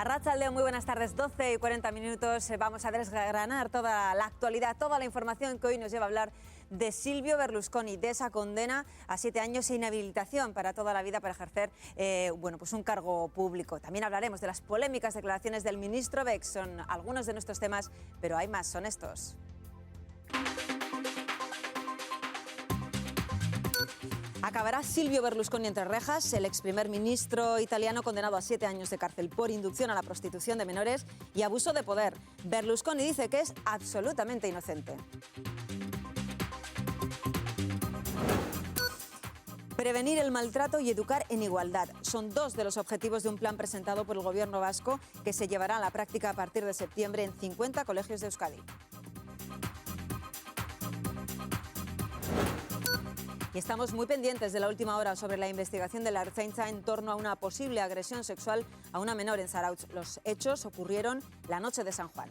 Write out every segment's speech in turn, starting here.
Arratsaldeon, muy buenas tardes, 12 y 40 minutos. Vamos a desgranar toda la actualidad, toda la información que hoy nos lleva a hablar de Silvio Berlusconi, de esa condena a 7 años e inhabilitación para toda la vida para ejercer pues un cargo público. También hablaremos de las polémicas declaraciones del ministro Beck. Son algunos de nuestros temas, pero hay más, son estos. ¿Acabará Silvio Berlusconi entre rejas? El ex primer ministro italiano condenado a 7 años de cárcel por inducción a la prostitución de menores y abuso de poder. Berlusconi dice que es absolutamente inocente. Prevenir el maltrato y educar en igualdad son dos de los objetivos de un plan presentado por el gobierno vasco que se llevará a la práctica a partir de septiembre en 50 colegios de Euskadi. Y estamos muy pendientes de la última hora sobre la investigación de la Ertzaintza en torno a una posible agresión sexual a una menor en Zarautz. Los hechos ocurrieron la noche de San Juan.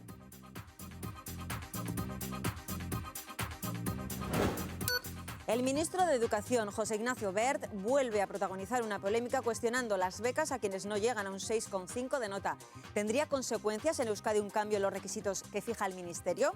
El ministro de Educación, José Ignacio Wert, vuelve a protagonizar una polémica cuestionando las becas a quienes no llegan a un 6,5 de nota. ¿Tendría consecuencias en Euskadi un cambio en los requisitos que fija el ministerio?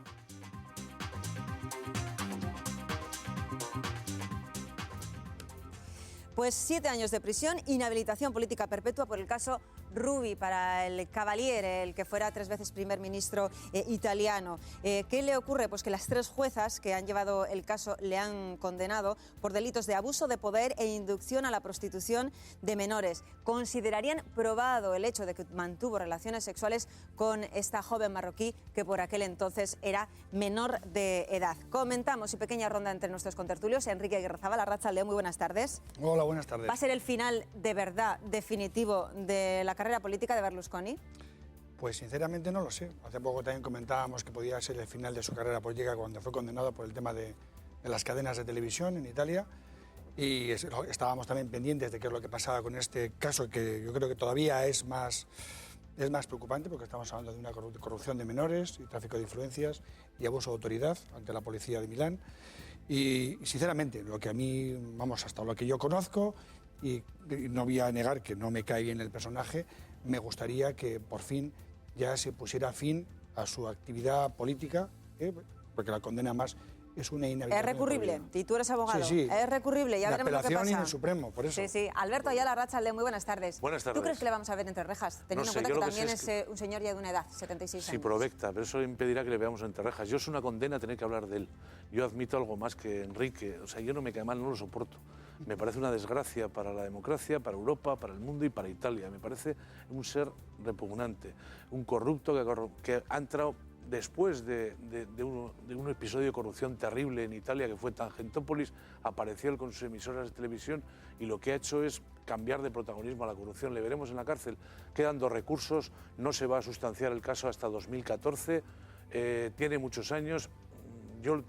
Pues 7 años de prisión, inhabilitación política perpetua por el caso Ruby para el Cavaliere, el que fuera 3 veces primer ministro italiano. ¿Qué le ocurre? Pues que las 3 juezas que han llevado el caso le han condenado por delitos de abuso de poder e inducción a la prostitución de menores. Considerarían probado el hecho de que mantuvo relaciones sexuales con esta joven marroquí que por aquel entonces era menor de edad. Comentamos y pequeña ronda entre nuestros contertulios. Enrique Aguirrezabala, Arratsaldeon, muy buenas tardes. Hola, buenas tardes. ¿Va a ser el final de verdad definitivo de la carrera política de Berlusconi? Pues sinceramente no lo sé. Hace poco también comentábamos que podía ser el final de su carrera política cuando fue condenado por el tema de las cadenas de televisión en Italia. Y estábamos también pendientes de qué es lo que pasaba con este caso, que yo creo que todavía es más preocupante, porque estamos hablando de una corrupción de menores y tráfico de influencias y abuso de autoridad ante la policía de Milán. Y sinceramente, lo que a mí, hasta lo que yo conozco, y no voy a negar que no me cae bien el personaje, me gustaría que por fin ya se pusiera fin a su actividad política, porque la condena más es una inhabilitación. Es recurrible, y tú eres abogado. Sí. Es recurrible, ya veremos lo que pasa. Apelación en el Supremo, por eso. Sí. Alberto Ayala, Arratsaldeon, muy buenas tardes. Buenas tardes. ¿Tú crees que le vamos a ver entre rejas? Teniendo en cuenta que también es un señor ya de una edad, 76 años. Sí, provecta, pero eso impedirá que le veamos entre rejas. Yo es una condena tener que hablar de él. Yo admito algo más que Enrique. O sea, yo no me cae mal, no lo soporto. Me parece una desgracia para la democracia, para Europa, para el mundo y para Italia. Me parece un ser repugnante, un corrupto que ha entrado después de un episodio de corrupción terrible en Italia que fue Tangentopoulos. Apareció él con sus emisoras de televisión y lo que ha hecho es cambiar de protagonismo a la corrupción. Le veremos en la cárcel. Quedan 2 recursos, no se va a sustanciar el caso hasta 2014, tiene muchos años. Yo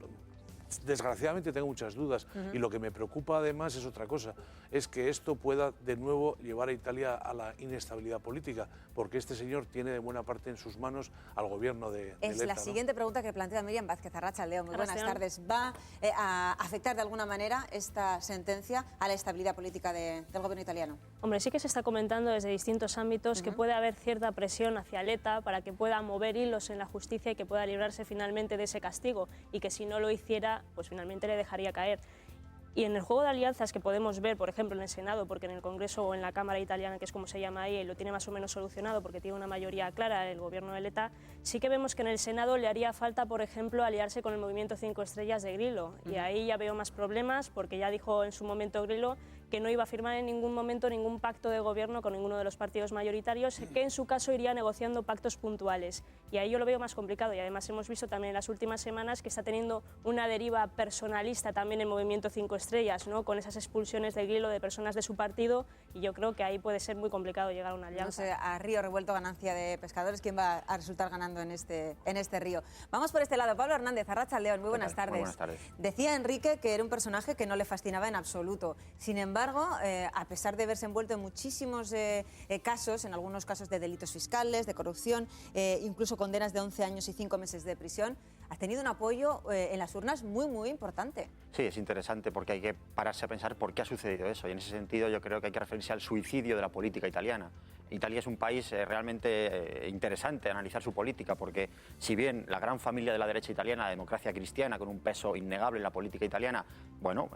desgraciadamente tengo muchas dudas y lo que me preocupa además es otra cosa, es que esto pueda de nuevo llevar a Italia a la inestabilidad política, porque este señor tiene de buena parte en sus manos al gobierno de Es la siguiente pregunta que plantea Miriam Vázquez. Arratsaldeon, muy buenas tardes. ¿Va a afectar de alguna manera esta sentencia a la estabilidad política del gobierno italiano? Hombre, sí que se está comentando desde distintos ámbitos que puede haber cierta presión hacia el ETA para que pueda mover hilos en la justicia y que pueda librarse finalmente de ese castigo, y que si no lo hiciera, pues finalmente le dejaría caer. Y en el juego de alianzas que podemos ver, por ejemplo, en el Senado, porque en el Congreso o en la Cámara italiana, que es como se llama ahí, lo tiene más o menos solucionado porque tiene una mayoría clara el gobierno del ETA, sí que vemos que en el Senado le haría falta, por ejemplo, aliarse con el Movimiento 5 Estrellas de Grillo. Y ahí ya veo más problemas, porque ya dijo en su momento Grillo que no iba a firmar en ningún momento ningún pacto de gobierno con ninguno de los partidos mayoritarios, que en su caso iría negociando pactos puntuales. Y ahí yo lo veo más complicado, y además hemos visto también en las últimas semanas que está teniendo una deriva personalista también el Movimiento 5 Estrellas, ¿no? Con esas expulsiones de Grillo de personas de su partido, y yo creo que ahí puede ser muy complicado llegar a una alianza. No sé, a río revuelto, ganancia de pescadores, ¿quién va a resultar ganando en este río? Vamos por este lado. Pablo Hernández, Arratsaldeon, muy buenas tardes. Muy buenas tardes. Decía Enrique que era un personaje que no le fascinaba en absoluto. Sin embargo, a pesar de verse envuelto en muchísimos casos, en algunos casos de delitos fiscales, de corrupción, incluso condenas de 11 años y 5 meses de prisión, ha tenido un apoyo en las urnas muy importante. Sí, es interesante porque hay que pararse a pensar por qué ha sucedido eso, y en ese sentido yo creo que hay que referirse al suicidio de la política italiana. Italia es un país realmente interesante analizar su política, porque si bien la gran familia de la derecha italiana, la democracia cristiana, con un peso innegable en la política italiana, bueno,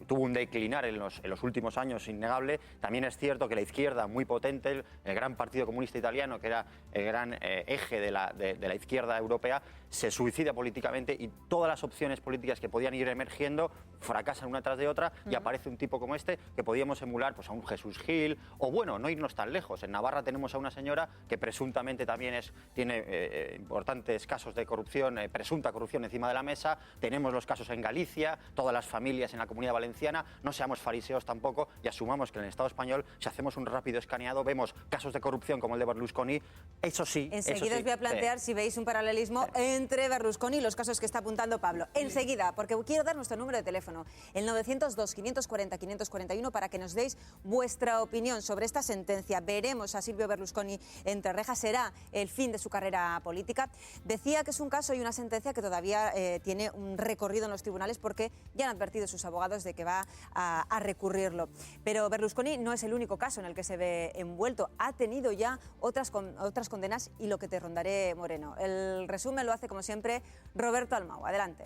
tuvo un declinar en los últimos años innegable, también es cierto que la izquierda muy potente, el gran Partido Comunista Italiano, que era el gran eje de la izquierda europea, se suicida políticamente, y todas las opciones políticas que podían ir emergiendo fracasan una tras de otra, y aparece un tipo como este que podíamos emular pues, a un Jesús Gil, o bueno, no irnos tan lejos. En Navarra tenemos a una señora que presuntamente también tiene importantes casos de corrupción, presunta corrupción encima de la mesa. Tenemos los casos en Galicia, todas las familias en la Comunidad Valenciana. No seamos fariseos tampoco y asumamos que en el Estado español, si hacemos un rápido escaneado, vemos casos de corrupción como el de Berlusconi. Eso sí. Enseguida os voy a plantear si veis un paralelismo entre Berlusconi y los casos que está apuntando Pablo. Enseguida, porque quiero dar nuestro número de teléfono, el 902-540-541, para que nos deis vuestra opinión sobre esta sentencia. Veremos a Silvio Berlusconi entre rejas. ¿Será el fin de su carrera política? Decía que es un caso y una sentencia que todavía tiene un recorrido en los tribunales, porque ya han advertido sus abogados de que va a recurrirlo. Pero Berlusconi no es el único caso en el que se ve envuelto. Ha tenido ya otras condenas, y lo que te rondaré, Moreno. El resumen lo hace, como siempre, Roberto Almau. Adelante.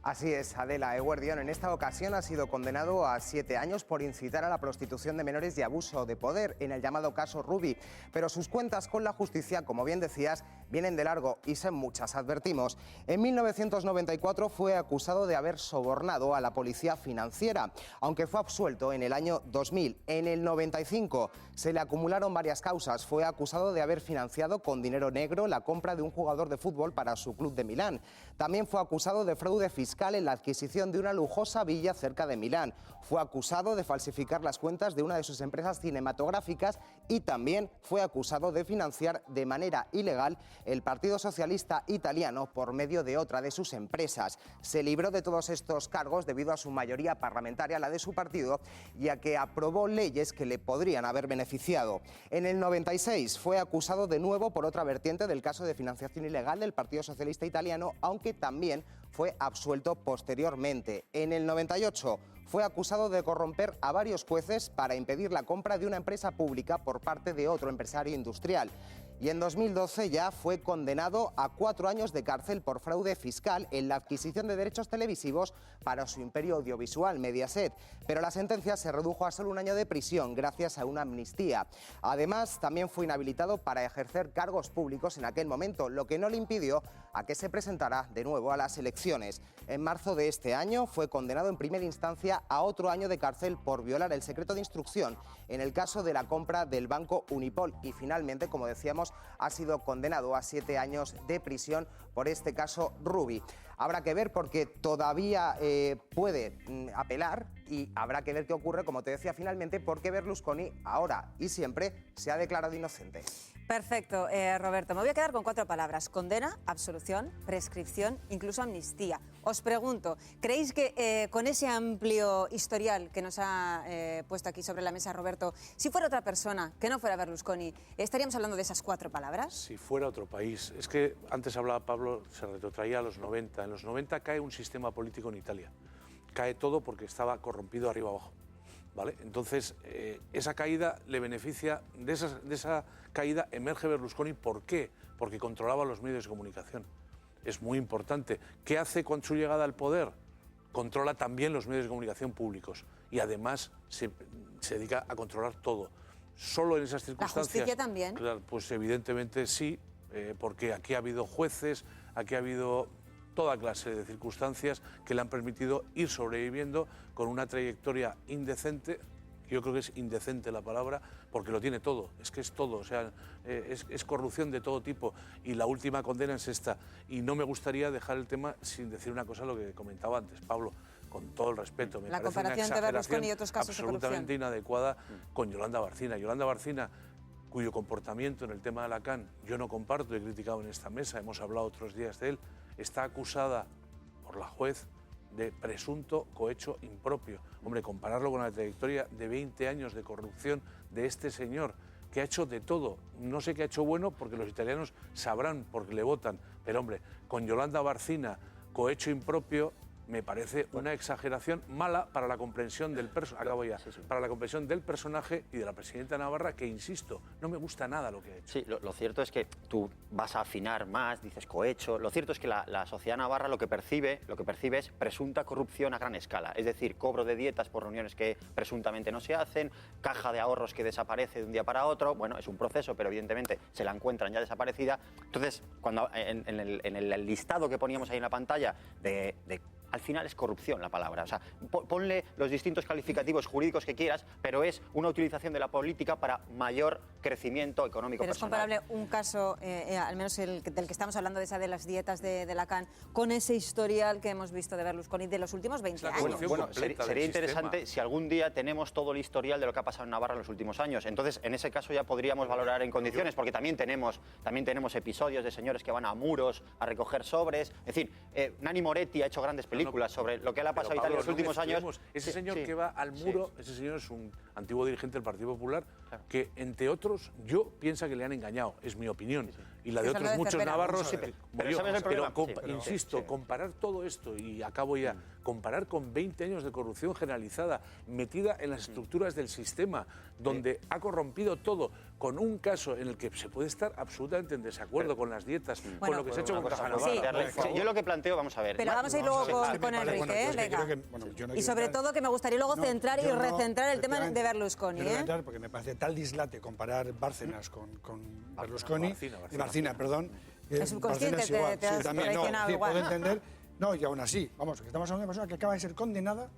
Así es, Adela. Eguerdión en esta ocasión ha sido condenado a 7 años por incitar a la prostitución de menores y abuso de poder en el llamado caso Rubi. Pero sus cuentas con la justicia, como bien decías, vienen de largo y son muchas, advertimos. En 1994 fue acusado de haber sobornado a la policía financiera, aunque fue absuelto en el año 2000. En el 95 se le acumularon varias causas. Fue acusado de haber financiado con dinero negro la compra de un jugador de fútbol para su club de Milán. También fue acusado de fraude fiscal en la adquisición de una lujosa villa cerca de Milán. Fue acusado de falsificar las cuentas de una de sus empresas cinematográficas, y también fue acusado de financiar de manera ilegal el Partido Socialista Italiano por medio de otra de sus empresas. Se libró de todos estos cargos debido a su mayoría parlamentaria, la de su partido, y a que aprobó leyes que le podrían haber beneficiado. En el 96 fue acusado de nuevo por otra vertiente del caso de financiación ilegal del Partido Socialista Italiano, aunque también fue absuelto posteriormente. En el 98 fue acusado de corromper a varios jueces para impedir la compra de una empresa pública por parte de otro empresario industrial. Y en 2012 ya fue condenado a 4 años de cárcel por fraude fiscal en la adquisición de derechos televisivos para su imperio audiovisual, Mediaset. Pero la sentencia se redujo a solo 1 año de prisión gracias a una amnistía. Además, también fue inhabilitado para ejercer cargos públicos en aquel momento, lo que no le impidió a que se presentara de nuevo a las elecciones. En marzo de este año fue condenado en primera instancia a otro año de cárcel por violar el secreto de instrucción en el caso de la compra del banco Unipol, y finalmente, como decíamos, ha sido condenado a 7 años de prisión por este caso Rubi. Habrá que ver, porque todavía puede apelar, y habrá que ver qué ocurre, como te decía, finalmente, porque Berlusconi ahora y siempre se ha declarado inocente. Perfecto, Roberto. Me voy a quedar con 4 palabras: condena, absolución, prescripción, incluso amnistía. Os pregunto, ¿creéis que con ese amplio historial que nos ha puesto aquí sobre la mesa Roberto, si fuera otra persona que no fuera Berlusconi, estaríamos hablando de esas 4 palabras? Si fuera otro país. Es que antes hablaba Pablo, se retrotraía a los 90. En los 90 cae un sistema político en Italia. Cae todo porque estaba corrompido arriba abajo. ¿Vale? Entonces, esa caída le beneficia, de esa caída emerge Berlusconi. ¿Por qué? Porque controlaba los medios de comunicación. Es muy importante. ¿Qué hace con su llegada al poder? Controla también los medios de comunicación públicos, y además se dedica a controlar todo. Solo en esas circunstancias... ¿La justicia también? Claro, pues evidentemente sí, porque aquí ha habido jueces, aquí ha habido toda clase de circunstancias que le han permitido ir sobreviviendo con una trayectoria indecente. Yo creo que es indecente la palabra, porque lo tiene todo, es que es todo, o sea, es corrupción de todo tipo, y la última condena es esta. Y no me gustaría dejar el tema sin decir una cosa, lo que comentaba antes Pablo, con todo el respeto. Me la parece comparación una de Berlusconi y otros casos absolutamente inadecuada con Yolanda Bárcena. Yolanda Bárcena, cuyo comportamiento en el tema de Alacant yo no comparto, he criticado en esta mesa, hemos hablado otros días de él, está acusada por la juez de presunto cohecho impropio. Hombre, compararlo con la trayectoria de 20 años de corrupción de este señor, que ha hecho de todo. No sé qué ha hecho bueno porque los italianos sabrán porque le votan. Pero hombre, con Yolanda Barcina, cohecho impropio, me parece una exageración mala para la comprensión del para la comprensión del personaje y de la presidenta Navarra, que insisto, no me gusta nada lo que ha hecho. Sí, lo cierto es que tú vas a afinar más, dices cohecho. Lo cierto es que la sociedad navarra lo que percibe es presunta corrupción a gran escala. Es decir, cobro de dietas por reuniones que presuntamente no se hacen, caja de ahorros que desaparece de un día para otro. Bueno, es un proceso, pero evidentemente se la encuentran ya desaparecida. Entonces, cuando en el listado que poníamos ahí en la pantalla al final es corrupción la palabra. O sea, ponle los distintos calificativos jurídicos que quieras, pero es una utilización de la política para mayor crecimiento económico pero personal. Es comparable un caso, al menos del que estamos hablando, de las dietas de Lacan, con ese historial que hemos visto de Berlusconi de los últimos 20 años. Bueno, sería interesante si algún día tenemos todo el historial de lo que ha pasado en Navarra en los últimos años. Entonces, en ese caso ya podríamos valorar en condiciones, porque también tenemos episodios de señores que van a muros a recoger sobres. Es decir, Nanni Moretti ha hecho grandes películas sobre lo que le ha pasado a Italia en los últimos años. Ese señor que va al muro, ese señor es un antiguo dirigente del Partido Popular, que entre otros yo piensa que le han engañado, es mi opinión. Y la de otros muchos navarros. Insisto, comparar todo esto, y acabo ya, comparar con 20 años de corrupción generalizada, metida en las estructuras del sistema, donde ha corrompido todo, con un caso en el que se puede estar absolutamente en desacuerdo con las dietas, con lo que se ha hecho con Caja Navarra. Yo lo que planteo, vamos a ver. Pero vamos a ir luego con Enrique, venga. Y sobre todo que me gustaría luego centrar y recentrar el tema de Berlusconi. Porque me parece tal dislate comparar Bárcenas con Berlusconi, Barcina, perdón. Es subconsciente, te has traicionado igual. Puedo entender. No, y aún así, vamos, que estamos hablando de una persona que acaba de ser condenada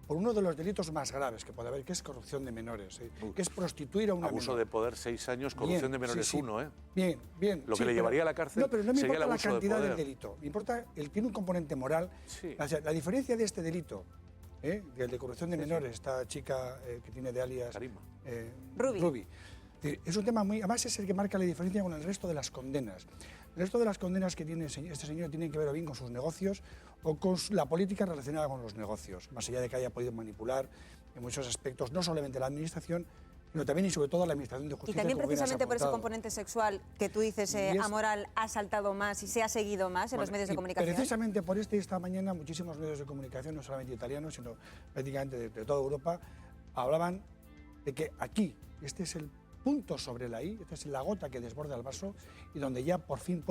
por uno de los delitos más graves que puede haber, que es corrupción de menores, que es prostituir a una Abuso de poder 6 años, corrupción de menores 1, ¿eh? Bien. Lo que le llevaría a la cárcel. No, pero no me sería importa el abuso la cantidad de del delito. Me importa, tiene un componente moral. Sí. O sea, la diferencia de este delito, del de corrupción de menores, esta chica que tiene de alias Rubi. Es un tema muy... Además es el que marca la diferencia con el resto de las condenas. El resto de las condenas que tiene este señor tienen que ver o bien con sus negocios o con la política relacionada con los negocios, más allá de que haya podido manipular en muchos aspectos, no solamente la administración, sino también y sobre todo la administración de justicia. Y también precisamente por ese componente sexual que tú dices, amoral, ha saltado más y se ha seguido más en los medios de comunicación. Precisamente por esta mañana muchísimos medios de comunicación, no solamente italianos, sino prácticamente de toda Europa, hablaban de que aquí, este es el punto sobre la I, esta es la gota que desborda el vaso y donde ya por fin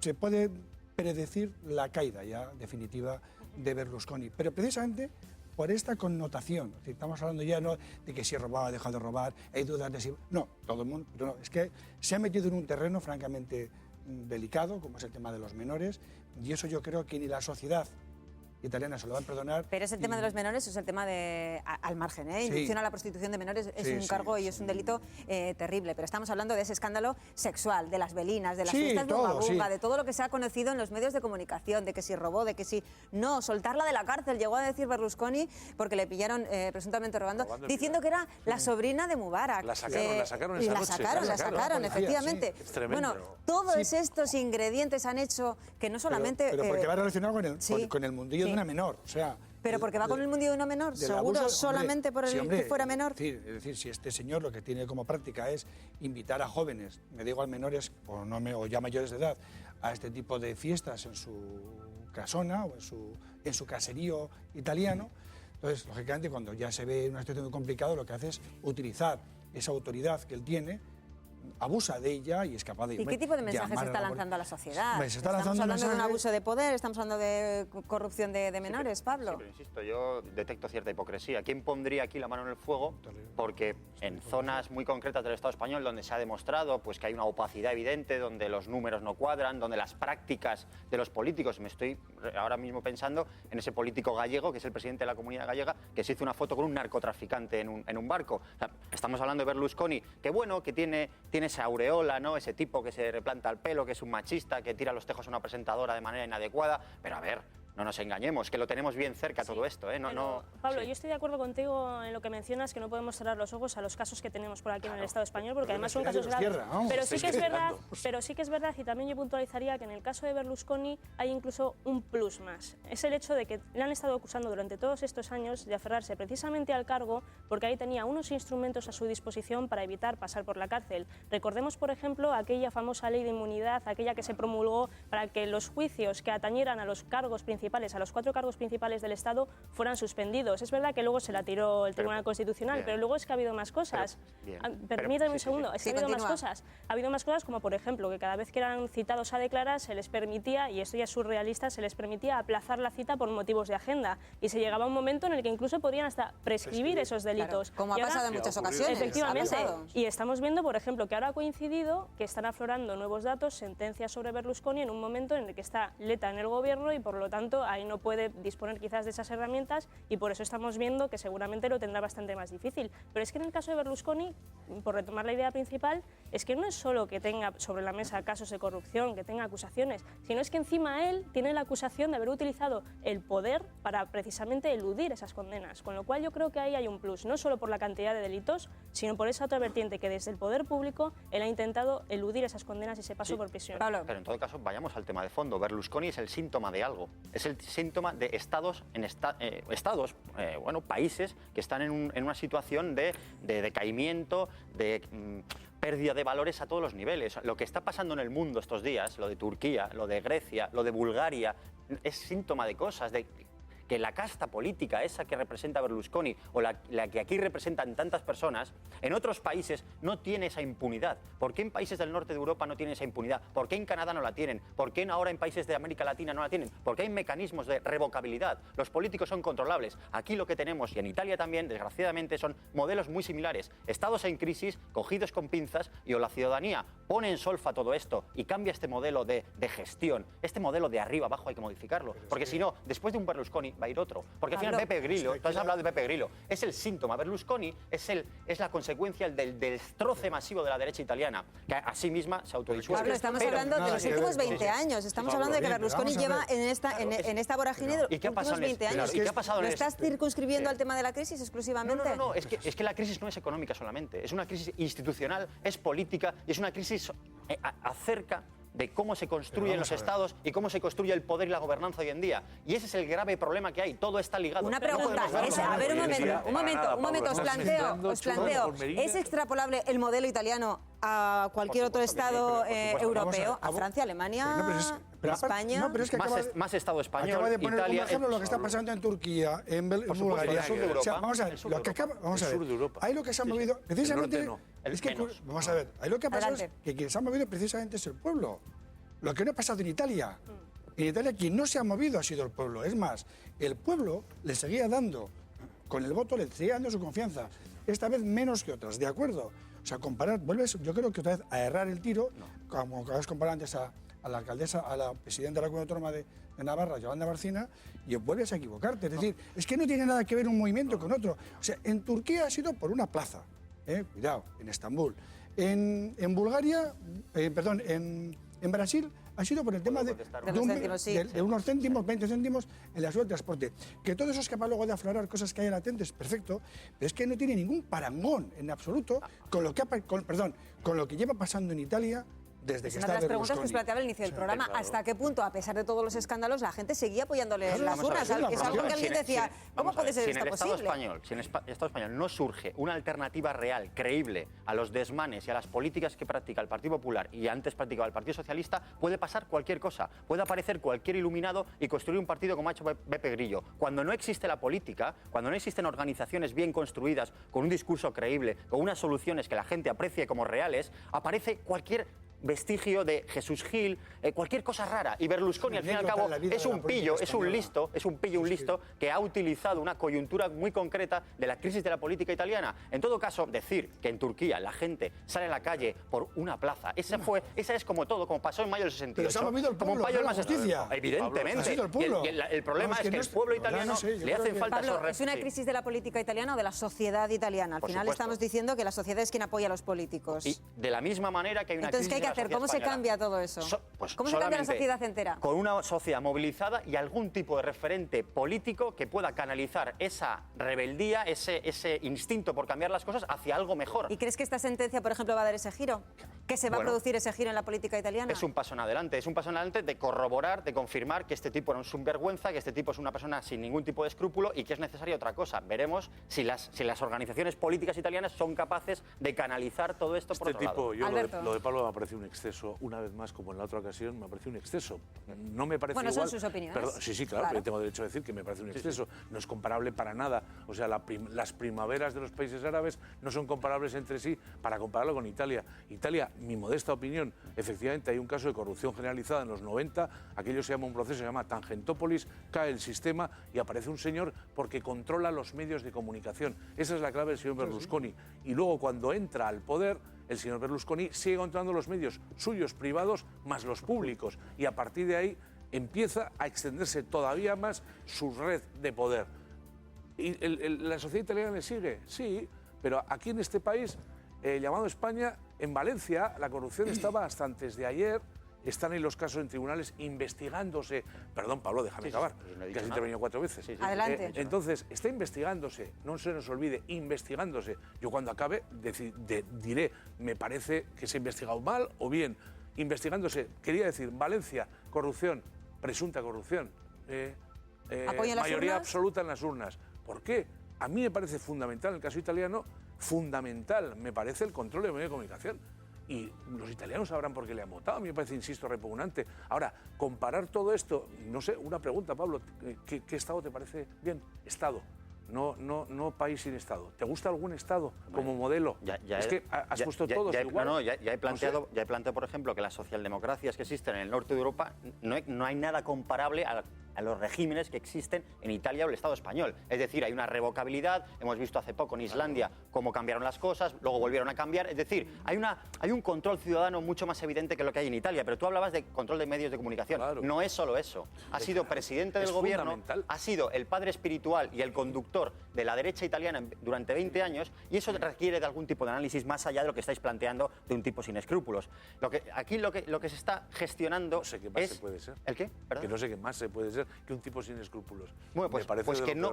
se puede predecir la caída ya definitiva de Berlusconi. Pero precisamente por esta connotación, es decir, estamos hablando ya no de que si robaba, ha dejado de robar, hay dudas de si... No, todo el mundo, pero no, es que se ha metido en un terreno francamente delicado, como es el tema de los menores, y eso yo creo que ni la sociedad italiana se lo van a perdonar. Pero es el tema de los menores, es el tema de al margen, inducción a la prostitución de menores es un cargo y es un delito terrible, pero estamos hablando de ese escándalo sexual, de las velinas, de las fiestas de Bunga, de todo lo que se ha conocido en los medios de comunicación, de que si robó, de que si no, soltarla de la cárcel, llegó a decir Berlusconi, porque le pillaron presuntamente robando, diciendo que era la sobrina de Mubarak. La sacaron esa noche. La sacaron, efectivamente. Es tremendo. Bueno, todos estos ingredientes han hecho que no solamente... Pero porque va relacionado con el mundillo de una menor, o sea... ¿Pero porque va con el mundillo de una menor? ¿Seguro solamente por el que fuera menor? Es decir, si este señor lo que tiene como práctica es invitar a jóvenes, me digo a menores o ya mayores de edad, a este tipo de fiestas en su casona o en su caserío italiano, entonces, lógicamente, cuando ya se ve una situación muy complicada, lo que hace es utilizar esa autoridad que él tiene, abusa de ella y es capaz de... ¿Y qué tipo de mensajes se está lanzando a la sociedad? Estamos hablando de un abuso de poder, estamos hablando de corrupción de menores, Pablo. Sí, pero insisto, yo detecto cierta hipocresía. ¿Quién pondría aquí la mano en el fuego? Porque en zonas muy concretas del Estado español, donde se ha demostrado pues, que hay una opacidad evidente, donde los números no cuadran, donde las prácticas de los políticos, me estoy ahora mismo pensando en ese político gallego, que es el presidente de la Comunidad Gallega, que se hizo una foto con un narcotraficante en un barco. O sea, estamos hablando de Berlusconi, que bueno, que tiene esa aureola, ¿no? Ese tipo que se replanta el pelo, que es un machista, que tira los tejos a una presentadora de manera inadecuada, pero a ver, No nos engañemos, que lo tenemos bien cerca todo esto, ¿eh? Pablo, yo estoy de acuerdo contigo en lo que mencionas, que no podemos cerrar los ojos a los casos que tenemos por aquí en el Estado español, porque además son casos graves. Pero sí que es verdad, y también yo puntualizaría que en el caso de Berlusconi hay incluso un plus más. Es el hecho de que le han estado acusando durante todos estos años de aferrarse precisamente al cargo porque ahí tenía unos instrumentos a su disposición para evitar pasar por la cárcel. Recordemos, por ejemplo, aquella famosa ley de inmunidad, aquella que se promulgó para que los juicios que atañeran a los cargos principales, a los 4 cargos principales del Estado, fueran suspendidos. Es verdad que luego se la tiró el Tribunal Constitucional, pero luego es que ha habido más cosas. Permítanme un segundo, es que ha habido más cosas. Ha habido más cosas como, por ejemplo, que cada vez que eran citados a declarar se les permitía, y esto ya es surrealista, se les permitía aplazar la cita por motivos de agenda. Y se llegaba a un momento en el que incluso podían hasta prescribir esos delitos. Claro, como ha pasado en muchas ocasiones. Efectivamente. Y estamos viendo, por ejemplo, que ahora ha coincidido que están aflorando nuevos datos, sentencias sobre Berlusconi en un momento en el que está Letta en el gobierno y por lo tanto ahí no puede disponer quizás de esas herramientas y por eso estamos viendo que seguramente lo tendrá bastante más difícil. Pero es que en el caso de Berlusconi, por retomar la idea principal, es que no es solo que tenga sobre la mesa casos de corrupción, que tenga acusaciones, sino es que encima él tiene la acusación de haber utilizado el poder para precisamente eludir esas condenas, con lo cual yo creo que ahí hay un plus, no solo por la cantidad de delitos, sino por esa otra vertiente que desde el poder público él ha intentado eludir esas condenas y ese paso por prisión. Pero en todo caso, vayamos al tema de fondo. Berlusconi es el síntoma de algo, es el síntoma de países que están en una situación de decaimiento, de pérdida de valores a todos los niveles. Lo que está pasando en el mundo estos días, lo de Turquía, lo de Grecia, lo de Bulgaria, es síntoma de cosas, de que la casta política, esa que representa Berlusconi o la que aquí representan tantas personas, en otros países no tiene esa impunidad. ¿Por qué en países del norte de Europa no tienen esa impunidad? ¿Por qué en Canadá no la tienen? ¿Por qué ahora en países de América Latina no la tienen? Porque hay mecanismos de revocabilidad. Los políticos son controlables. Aquí lo que tenemos, y en Italia también, desgraciadamente, son modelos muy similares. Estados en crisis, cogidos con pinzas, y o la ciudadanía pone en solfa todo esto y cambia este modelo de gestión, este modelo de arriba abajo hay que modificarlo. Porque si no, después de un Berlusconi va a ir otro. Porque al final Beppe Grillo, tú has hablado de Beppe Grillo, es el síntoma. Berlusconi es la consecuencia del destroce masivo de la derecha italiana, que a sí misma se autodisuelve. Pablo, estamos hablando de los últimos 20 años. Estamos hablando de que Berlusconi lleva en esta vorágine de los últimos 20 años. ¿Y qué ha pasado? ¿Lo estás circunscribiendo al tema de la crisis exclusivamente? No. Es que la crisis no es económica solamente. Es una crisis institucional, es política y es una crisis acerca de cómo se construyen los estados y cómo se construye el poder y la gobernanza hoy en día. Y ese es el grave problema que hay. Todo está ligado. Una pregunta, a ver, un momento, os planteo, ¿es extrapolable el modelo italiano a cualquier otro estado europeo? A Francia, Alemania, España. No, pero es que más Estado español, acaba de poner Italia, como ejemplo lo que está pasando en Turquía, en Bulgaria. O sea, vamos a ver, ahí lo que se ha movido, precisamente, vamos a ver, ahí lo que ha pasado es que quien se ha movido precisamente es el pueblo. Lo que no ha pasado en Italia. En Italia quien no se ha movido ha sido el pueblo. Es más, el pueblo le seguía dando, con el voto le seguía dando su confianza. Esta vez menos que otras, ¿de acuerdo? O sea, vuelves, yo creo que otra vez a errar el tiro, como acabas de comparar antes a la alcaldesa, a la presidenta de la Comunidad Autónoma de Navarra, Yolanda Bárcena, y vuelves a equivocarte. Es decir, es que no tiene nada que ver un movimiento con otro. O sea, en Turquía ha sido por una plaza, cuidado, en Estambul. En Bulgaria, en Brasil ha sido por el tema de unos céntimos, 20 céntimos en la suba del transporte. Que todo eso es capaz luego de aflorar cosas que hay latentes, perfecto, pero es que no tiene ningún parangón en absoluto con lo que lleva pasando en Italia desde que está Berlusconi. Una de las preguntas que os planteaba al inicio del programa, ¿hasta qué punto, a pesar de todos los escándalos, la gente seguía apoyándole las urnas? Es algo que alguien decía, ¿cómo puede ser esto posible? Si en el Estado español no surge una alternativa real, creíble, a los desmanes y a las políticas que practica el Partido Popular y antes practicaba el Partido Socialista, puede pasar cualquier cosa. Puede aparecer cualquier iluminado y construir un partido como ha hecho Beppe Grillo. Cuando no existe la política, cuando no existen organizaciones bien construidas, con un discurso creíble, con unas soluciones que la gente aprecie como reales, aparece cualquier vestigio de Jesús Gil, cualquier cosa rara. Y Berlusconi, al fin y al cabo, es un pillo, es un listo que ha utilizado una coyuntura muy concreta de la crisis de la política italiana. En todo caso, decir que en Turquía la gente sale a la calle por una plaza, esa es como todo, como pasó en mayo del 68. Pero se ha movido el pueblo, no la justicia. Evidentemente. El problema es que el pueblo italiano le hacen falta esos ¿es una crisis de la política italiana o de la sociedad italiana? Al final estamos diciendo que la sociedad es quien apoya a los políticos. Y de la misma manera que hay una crisis hacer? sociedad ¿Cómo se española. cambia todo eso? Pues ¿Cómo se cambia la solamente sociedad entera? Con una sociedad movilizada y algún tipo de referente político que pueda canalizar esa rebeldía, ese instinto por cambiar las cosas hacia algo mejor. ¿Y crees que esta sentencia, por ejemplo, va a dar ese giro? ¿Que se va a producir ese giro en la política italiana? Es un paso en adelante, de corroborar, de confirmar que este tipo era un sinvergüenza, que este tipo es una persona sin ningún tipo de escrúpulo y que es necesaria otra cosa. Veremos si las organizaciones políticas italianas son capaces de canalizar todo esto por otro lado. Yo lo de Pablo me parece un exceso, una vez más, como en la otra ocasión, me parece un exceso. No me parece bueno, igual. son sus opiniones. Perdón, sí, claro, pero yo tengo derecho a decir que me parece un exceso. No es comparable para nada. O sea, las primaveras de los países árabes no son comparables entre sí para compararlo con Italia. Italia, mi modesta opinión, efectivamente hay un caso de corrupción generalizada en los 90, aquello se llama un proceso, se llama Tangentopoulos, cae el sistema y aparece un señor porque controla los medios de comunicación. Esa es la clave del señor Berlusconi. Y luego cuando entra al poder, el señor Berlusconi sigue controlando los medios suyos privados más los públicos y a partir de ahí empieza a extenderse todavía más su red de poder. ¿Y la sociedad italiana le sigue? Sí, pero aquí en este país, llamado España, en Valencia, la corrupción estaba hasta antes de ayer. Están ahí los casos en tribunales investigándose. Perdón, Pablo, déjame acabar, que has intervenido 4 veces. Adelante. Entonces, está investigándose, no se nos olvide, investigándose. Yo cuando acabe diré, me parece que se ha investigado mal o bien. Investigándose, quería decir, Valencia, corrupción, presunta corrupción, mayoría absoluta en las urnas. ¿Por qué? A mí me parece fundamental, en el caso italiano, fundamental, me parece el control de medios de comunicación. Y los italianos sabrán por qué le han votado. A mí me parece, insisto, repugnante. Ahora, comparar todo esto, no sé, una pregunta, Pablo, ¿qué Estado te parece bien? Estado. No país sin Estado. ¿Te gusta algún Estado como modelo? Es que has puesto todos igual. Ya he planteado, por ejemplo, que las socialdemocracias que existen en el norte de Europa no hay nada comparable a los regímenes que existen en Italia o el Estado español. Es decir, hay una revocabilidad, hemos visto hace poco en Islandia cómo cambiaron las cosas, luego volvieron a cambiar. Es decir, hay un control ciudadano mucho más evidente que lo que hay en Italia, pero tú hablabas de control de medios de comunicación. Claro. No es solo eso. Ha sido presidente del gobierno, ha sido el padre espiritual y el conductor de la derecha italiana durante 20 años y eso requiere de algún tipo de análisis más allá de lo que estáis planteando de un tipo sin escrúpulos. Aquí lo que se está gestionando no sé qué más se puede ser. ¿El qué? ¿Perdón? Que no sé qué más se puede ser que un tipo sin escrúpulos. Bueno, pues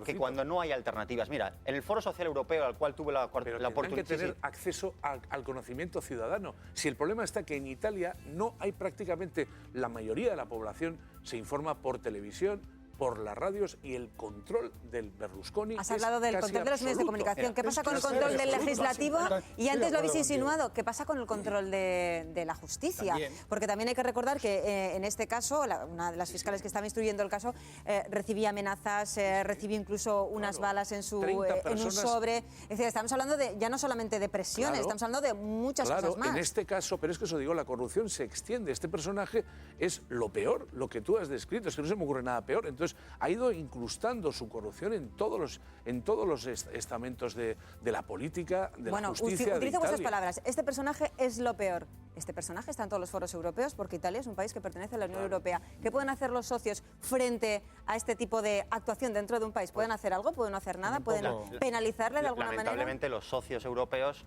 que cuando no hay alternativas. Mira, en el Foro Social Europeo al cual tuve la oportunidad... Pero que tener acceso al conocimiento ciudadano. Si el problema está que en Italia no hay prácticamente, la mayoría de la población se informa por televisión, por las radios y el control del Berlusconi. Has hablado del control de los medios de comunicación. ¿Qué pasa con el control del legislativo? Y antes lo habéis insinuado. ¿Qué pasa con el control de la justicia? Porque también hay que recordar que en este caso, una de las fiscales que estaba instruyendo el caso recibía amenazas, recibió incluso unas balas en un sobre. Es decir, estamos hablando ya no solamente de presiones, estamos hablando de muchas cosas más. En este caso, pero es que eso digo, la corrupción se extiende. Este personaje es lo peor, lo que tú has descrito. Es que no se me ocurre nada peor. Entonces, ha ido incrustando su corrupción en todos los estamentos de la política, de la justicia. Utilizo vuestras palabras. Este personaje es lo peor. Este personaje está en todos los foros europeos porque Italia es un país que pertenece a la Unión Europea. ¿Qué pueden hacer los socios frente a este tipo de actuación dentro de un país? ¿Pueden hacer algo? ¿Pueden no hacer nada? ¿Pueden penalizarle de alguna manera? Lamentablemente los socios europeos,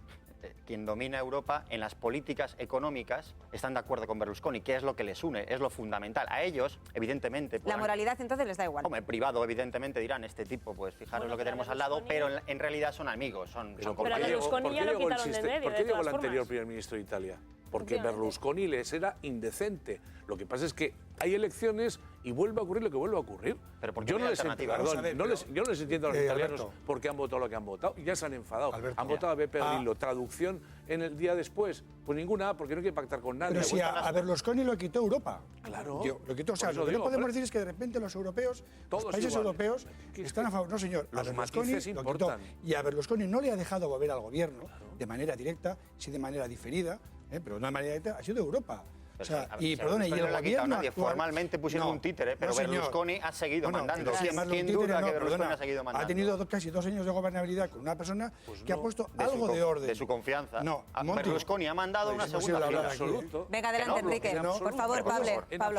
quien domina Europa en las políticas económicas, están de acuerdo con Berlusconi, que es lo que les une, es lo fundamental. A ellos, evidentemente... La moralidad entonces les da igual. Como el privado, evidentemente, dirán, este tipo, pues fijaros lo que tenemos al lado, pero en realidad son amigos, son pero a Berlusconi ya lo quitaron de medio, ¿Por qué llegó el anterior primer ministro de Italia? Porque Berlusconi les era indecente. Lo que pasa es que hay elecciones y vuelve a ocurrir lo que vuelve a ocurrir. Pero yo no les entiendo a los italianos por qué han votado lo que han votado. Ya se han enfadado. Han votado a Beppe Grillo. Traducción en el día después. Pues ninguna, porque no quiere pactar con nadie. Pero si a Berlusconi lo quitó Europa. Claro. Lo quitó. O sea, lo que no podemos decir es que de repente los europeos, los países europeos, están a favor. No, señor. Los matices importan. Y a Berlusconi no le ha dejado volver al gobierno de manera directa, sí de manera diferida, pero no de manera directa, ha sido Europa. O sea, y perdone, y el gobierno actual, formalmente pusieron un títere, pero Berlusconi ha seguido mandando. ¿Quién duda que Berlusconi ha seguido mandando? Ha tenido casi 2 años de gobernabilidad con una persona que ha puesto algo de orden. De su confianza. No, Berlusconi ha mandado una segunda fila. Venga, adelante, Enrique. Por favor, Pablo.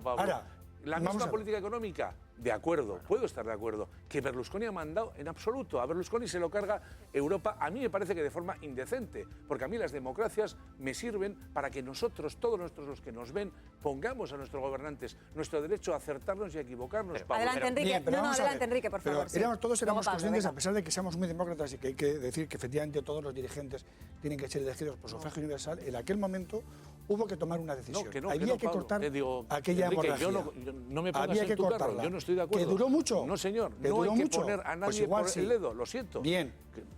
Ahora, la misma política económica de acuerdo, puedo estar de acuerdo. Que Berlusconi ha mandado, en absoluto, a Berlusconi se lo carga Europa, a mí me parece que de forma indecente, porque a mí las democracias me sirven para que nosotros, todos los que nos ven, pongamos a nuestros gobernantes nuestro derecho a acertarnos y a equivocarnos. Adelante, Enrique. Bien, pero vamos a adelante, ver. Enrique, por favor. Pero todos éramos Pablo, conscientes, venga. a pesar de que seamos muy demócratas y que hay que decir que efectivamente todos los dirigentes tienen que ser elegidos por sufragio universal, en aquel momento hubo que tomar una decisión. Había que cortar aquella hemorragia. No me pongas Había en que tu carro, cortarla. yo no estoy de acuerdo. ¿Que duró mucho? No, señor, ¿Que no duró hay que mucho? poner a Pues nadie igual por sí. el dedo, lo siento. Bien,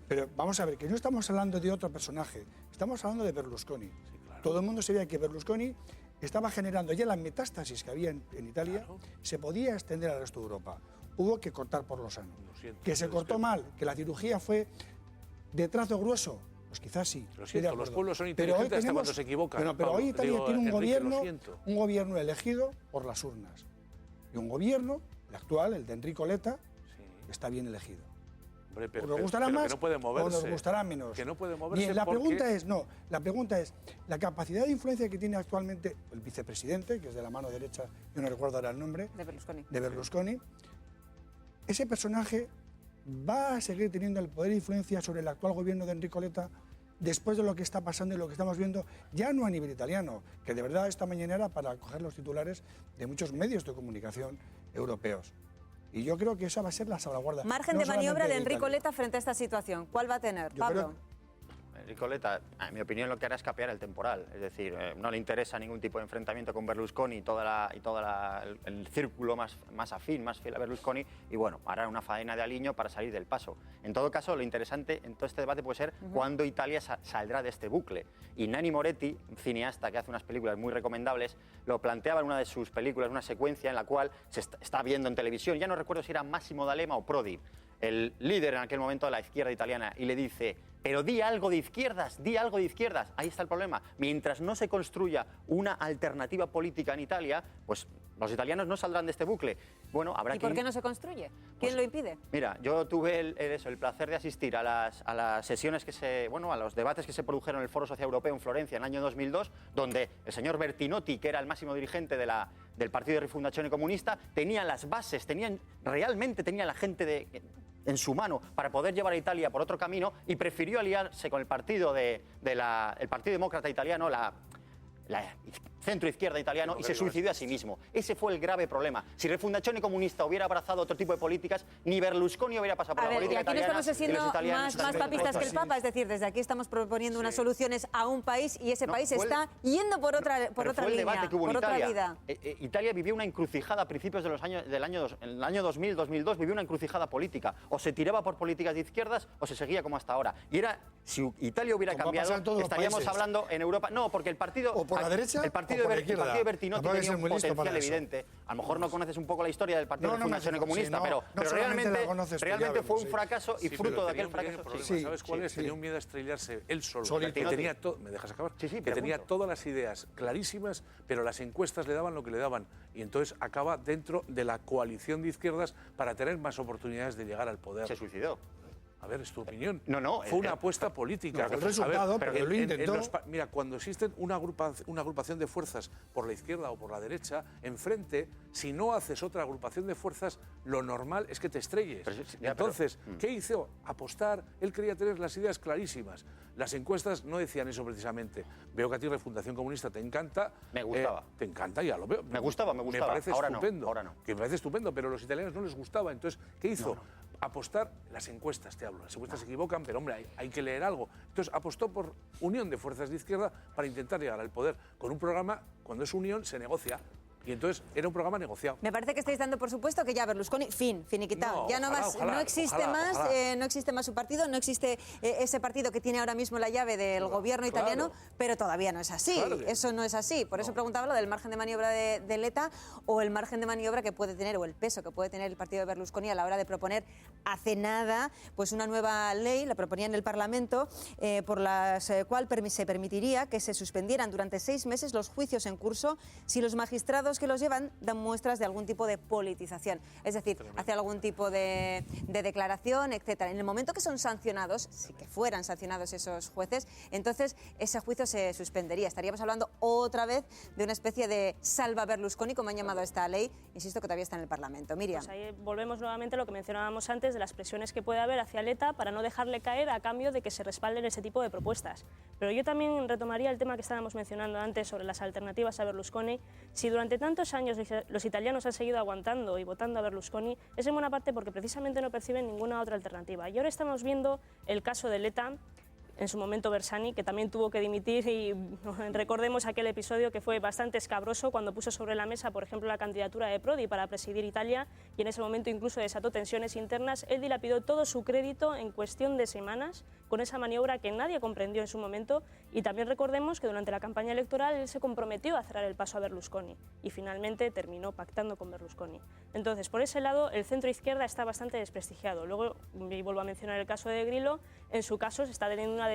pero vamos a ver, que no estamos hablando de otro personaje, estamos hablando de Berlusconi. Sí, claro. Todo el mundo sabía que Berlusconi estaba generando ya la metástasis que había en Italia, Claro. se podía extender al resto de Europa. Hubo que cortar por lo sano. Lo siento, Que se pero es cortó que- mal, que la cirugía fue de trazo grueso. Pues quizás sí. Lo estoy de siento, acuerdo. los pueblos son Pero hoy inteligentes hasta cuando se equivocan, Pero Pablo. hoy Italia Digo, tiene Enrique, lo siento. un gobierno elegido por las urnas. Y un gobierno, el actual, el de Enrico Letta, Sí. está bien elegido. Hombre, O nos gustará más que no puede moverse. o nos gustará menos. Que no puede moverse Bien, la porque- pregunta es, la capacidad de influencia que tiene actualmente el vicepresidente, que es de la mano derecha, yo no recuerdo ahora el nombre, De Berlusconi. ese personaje va a seguir teniendo el poder e influencia sobre el actual gobierno de Enrico Letta después de lo que está pasando y lo que estamos viendo, ya no a nivel italiano, que de verdad esta mañana era para coger los titulares de muchos medios de comunicación europeos. Y yo creo que esa va a ser la salvaguarda. Margen no de maniobra solamente de Enrico Italia. Letta frente a esta situación. ¿Cuál va a tener, Yo Pablo? creo- Enrico Letta, en mi opinión, lo que hará es capear el temporal. Es decir, no le interesa ningún tipo de enfrentamiento con Berlusconi y el círculo más afín, más fiel a Berlusconi. Y bueno, hará una faena de aliño para salir del paso. En todo caso, lo interesante en todo este debate puede ser cuándo Italia saldrá de este bucle. Y Nanni Moretti, un cineasta que hace unas películas muy recomendables, lo planteaba en una de sus películas, una secuencia en la cual se está viendo en televisión. Ya no recuerdo si era Massimo D'Alema o Prodi, el líder en aquel momento de la izquierda italiana, y le dice: pero di algo de izquierdas, di algo de izquierdas. Ahí está el problema. Mientras no se construya una alternativa política en Italia, pues los italianos no saldrán de este bucle. Bueno, habrá ¿Y que por qué no se construye? ¿Quién lo impide? Mira, yo tuve el placer de asistir a las sesiones a los debates que se produjeron en el Foro Socioeuropeo en Florencia en el año 2002, donde el señor Bertinotti, que era el máximo dirigente del Partido de Rifondazione Comunista, tenía las bases, realmente tenía la gente en su mano para poder llevar a Italia por otro camino, y prefirió aliarse con el partido el Partido Demócrata Italiano, la centro-izquierda italiano, y se suicidó a sí mismo. Ese fue el grave problema. Si Rifondazione Comunista hubiera abrazado otro tipo de políticas, ni Berlusconi hubiera pasado por A la ver, y política aquí no italiana. estamos siendo y los italianos más también. papistas que el Papa, es decir, desde aquí estamos proponiendo unas soluciones a un país y ese país está yendo por otra Pero fue el línea, debate que hubo por en otra Italia. vida. Italia vivió una encrucijada a principios de en el año 2000, 2002, vivió una encrucijada política. O se tiraba por políticas de izquierdas o se seguía como hasta ahora. Y si Italia hubiera Como ha cambiado, pasado en todos los estaríamos países. hablando en Europa. No, porque el partido. O por la derecha el partido o por la de izquierda. Bertinotti Tampoco hay que tenía ser un muy listo potencial para eso. evidente. A lo mejor no conoces un poco la historia del Partido de Rifondazione Comunista, no, pero solamente la conoces tú, ya realmente fue vemos, un sí. fracaso y Sí, fruto pero de tenía aquel un pequeño fracaso. problema. Sí, ¿Sabes cuál es? sí. Tenía un miedo a estrellarse él solo. Solito. Que tenía ¿Me dejas acabar? Sí, que pregunto. tenía todas las ideas clarísimas, pero las encuestas le daban lo que le daban. Y entonces acaba dentro de la coalición de izquierdas para tener más oportunidades de llegar al poder. Se suicidó. A ver, es tu opinión. No, Fue una apuesta política. No, fue el resultado, pero lo intentó. Mira, cuando existen una agrupación de fuerzas por la izquierda o por la derecha, enfrente, si no haces otra agrupación de fuerzas, lo normal es que te estrelles. Entonces, ¿qué hizo? Apostar. Él quería tener las ideas clarísimas. Las encuestas no decían eso precisamente. Veo que a ti Refundación Comunista te encanta. Me gustaba. Te encanta, ya lo veo. Me gustaba. Me parece Ahora no, estupendo. ahora no. Que me parece estupendo, pero a los italianos no les gustaba. Entonces, ¿qué hizo? Apostar, las encuestas te hablo, las encuestas se equivocan, pero hombre, hay que leer algo. Entonces apostó por unión de fuerzas de izquierda para intentar llegar al poder. Con un programa, cuando es unión, se negocia. Y entonces era un programa negociado. Me parece que estáis dando por supuesto que ya Berlusconi, finiquitado. No, Ya no, ojalá, no existe ojalá, más, ojalá. no existe más su partido, no existe ese partido que tiene ahora mismo la llave del gobierno italiano, pero todavía no es así. Claro que Eso no es así. Por eso preguntaba lo del margen de maniobra de Letta o el margen de maniobra que puede tener o el peso que puede tener el partido de Berlusconi a la hora de proponer hace nada pues una nueva ley, la proponía en el Parlamento, por la cual se permitiría que se suspendieran durante 6 meses los juicios en curso si los magistrados los que los llevan dan muestras de algún tipo de politización, es decir, hace algún tipo de declaración, etcétera. En el momento que son sancionados, si que fueran sancionados esos jueces, entonces ese juicio se suspendería. Estaríamos hablando otra vez de una especie de salva Berlusconi, como han llamado a esta ley, insisto que todavía está en el Parlamento. Miriam. Pues ahí volvemos nuevamente a lo que mencionábamos antes de las presiones que puede haber hacia Letta para no dejarle caer a cambio de que se respalden ese tipo de propuestas. Pero yo también retomaría el tema que estábamos mencionando antes sobre las alternativas a Berlusconi. Si durante tantos años los italianos han seguido aguantando y votando a Berlusconi, es en buena parte porque precisamente no perciben ninguna otra alternativa. Y ahora estamos viendo el caso de Letta, en su momento Bersani, que también tuvo que dimitir, y recordemos aquel episodio que fue bastante escabroso cuando puso sobre la mesa, por ejemplo, la candidatura de Prodi para presidir Italia, y en ese momento incluso desató tensiones internas. Él dilapidó todo su crédito en cuestión de semanas con esa maniobra que nadie comprendió en su momento, y también recordemos que durante la campaña electoral él se comprometió a cerrar el paso a Berlusconi y finalmente terminó pactando con Berlusconi. Entonces, por ese lado, el centro izquierda está bastante desprestigiado. Luego, y vuelvo a mencionar el caso de Grillo, en su caso se está teniendo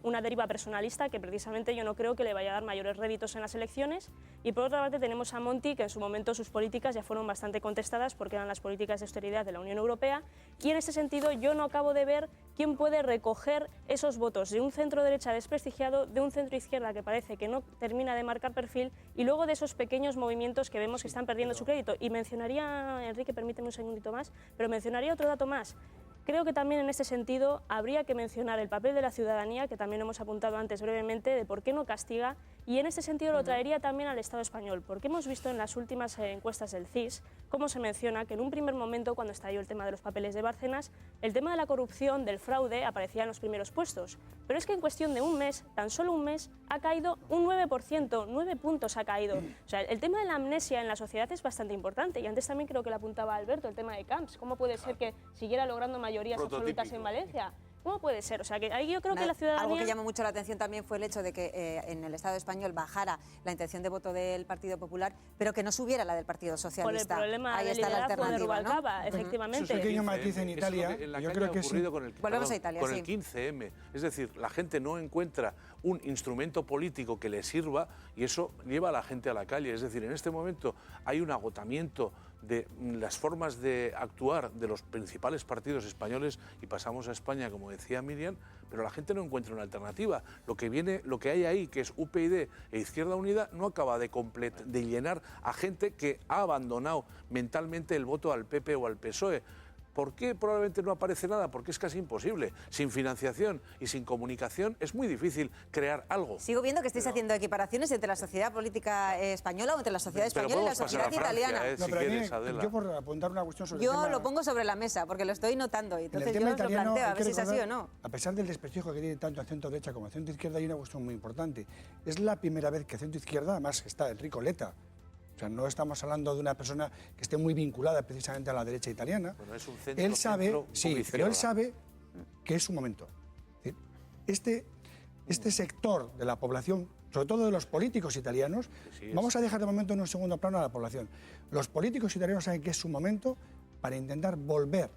una deriva personalista que precisamente yo no creo que le vaya a dar mayores réditos en las elecciones. Y por otra parte tenemos a Monti, que en su momento sus políticas ya fueron bastante contestadas porque eran las políticas de austeridad de la Unión Europea, y en ese sentido yo no acabo de ver quién puede recoger esos votos de un centro derecha desprestigiado, de un centro izquierda que parece que no termina de marcar perfil, y luego de esos pequeños movimientos que vemos que están perdiendo su crédito. Y mencionaría, Enrique, permíteme un segundito más, pero mencionaría otro dato más. Creo que también en este sentido habría que mencionar el papel de la ciudadanía, que también hemos apuntado antes brevemente, de por qué no castiga, y en este sentido lo traería también al Estado español, porque hemos visto en las últimas encuestas del CIS cómo se menciona que en un primer momento, cuando estalló el tema de los papeles de Bárcenas, el tema de la corrupción, del fraude, aparecía en los primeros puestos. Pero es que en cuestión de un mes, tan solo un mes, ha caído un 9%, 9 puntos ha caído. O sea, el tema de la amnesia en la sociedad es bastante importante, y antes también creo que lo apuntaba Alberto, el tema de Camps. ¿Cómo puede ser que siguiera logrando mayorías absolutas en Valencia? ¿Cómo puede ser? O sea, que ahí yo creo que la ciudadanía... Algo que llamó mucho la atención también fue el hecho de que en el Estado español bajara la intención de voto del Partido Popular, pero que no subiera la del Partido Socialista. Por el problema ahí de está la liderazgo de alternativa, Rubalcaba, efectivamente. Es un pequeño matiz en Italia. Yo creo que sí. Volvemos a Italia, con sí. el 15M. Es decir, la gente no encuentra un instrumento político que le sirva, y eso lleva a la gente a la calle. Es decir, en este momento hay un agotamiento de las formas de actuar de los principales partidos españoles, y pasamos a España, como decía Miriam, pero la gente no encuentra una alternativa. Lo que hay ahí, que es UPyD e Izquierda Unida, no acaba de llenar a gente que ha abandonado mentalmente el voto al PP o al PSOE. ¿Por qué probablemente no aparece nada? Porque es casi imposible. Sin financiación y sin comunicación es muy difícil crear algo. Sigo viendo que estáis haciendo equiparaciones entre la sociedad política española o entre la sociedad española y la sociedad italiana. Yo por apuntar una cuestión sobre el tema... Yo lo pongo sobre la mesa porque lo estoy notando y entonces yo os lo planteo, a ver si es así o no. A pesar del desprestigio que tiene tanto el centro derecha como el centro izquierda, hay una cuestión muy importante. Es la primera vez que el centro izquierda, además está Enrico Letta. O sea, no estamos hablando de una persona que esté muy vinculada precisamente a la derecha italiana. Bueno, es un centro, él sabe, sí, pero él sabe que es su momento. Este sector de la población, sobre todo de los políticos italianos, vamos a dejar de momento en un segundo plano a la población. Los políticos italianos saben que es su momento para intentar volver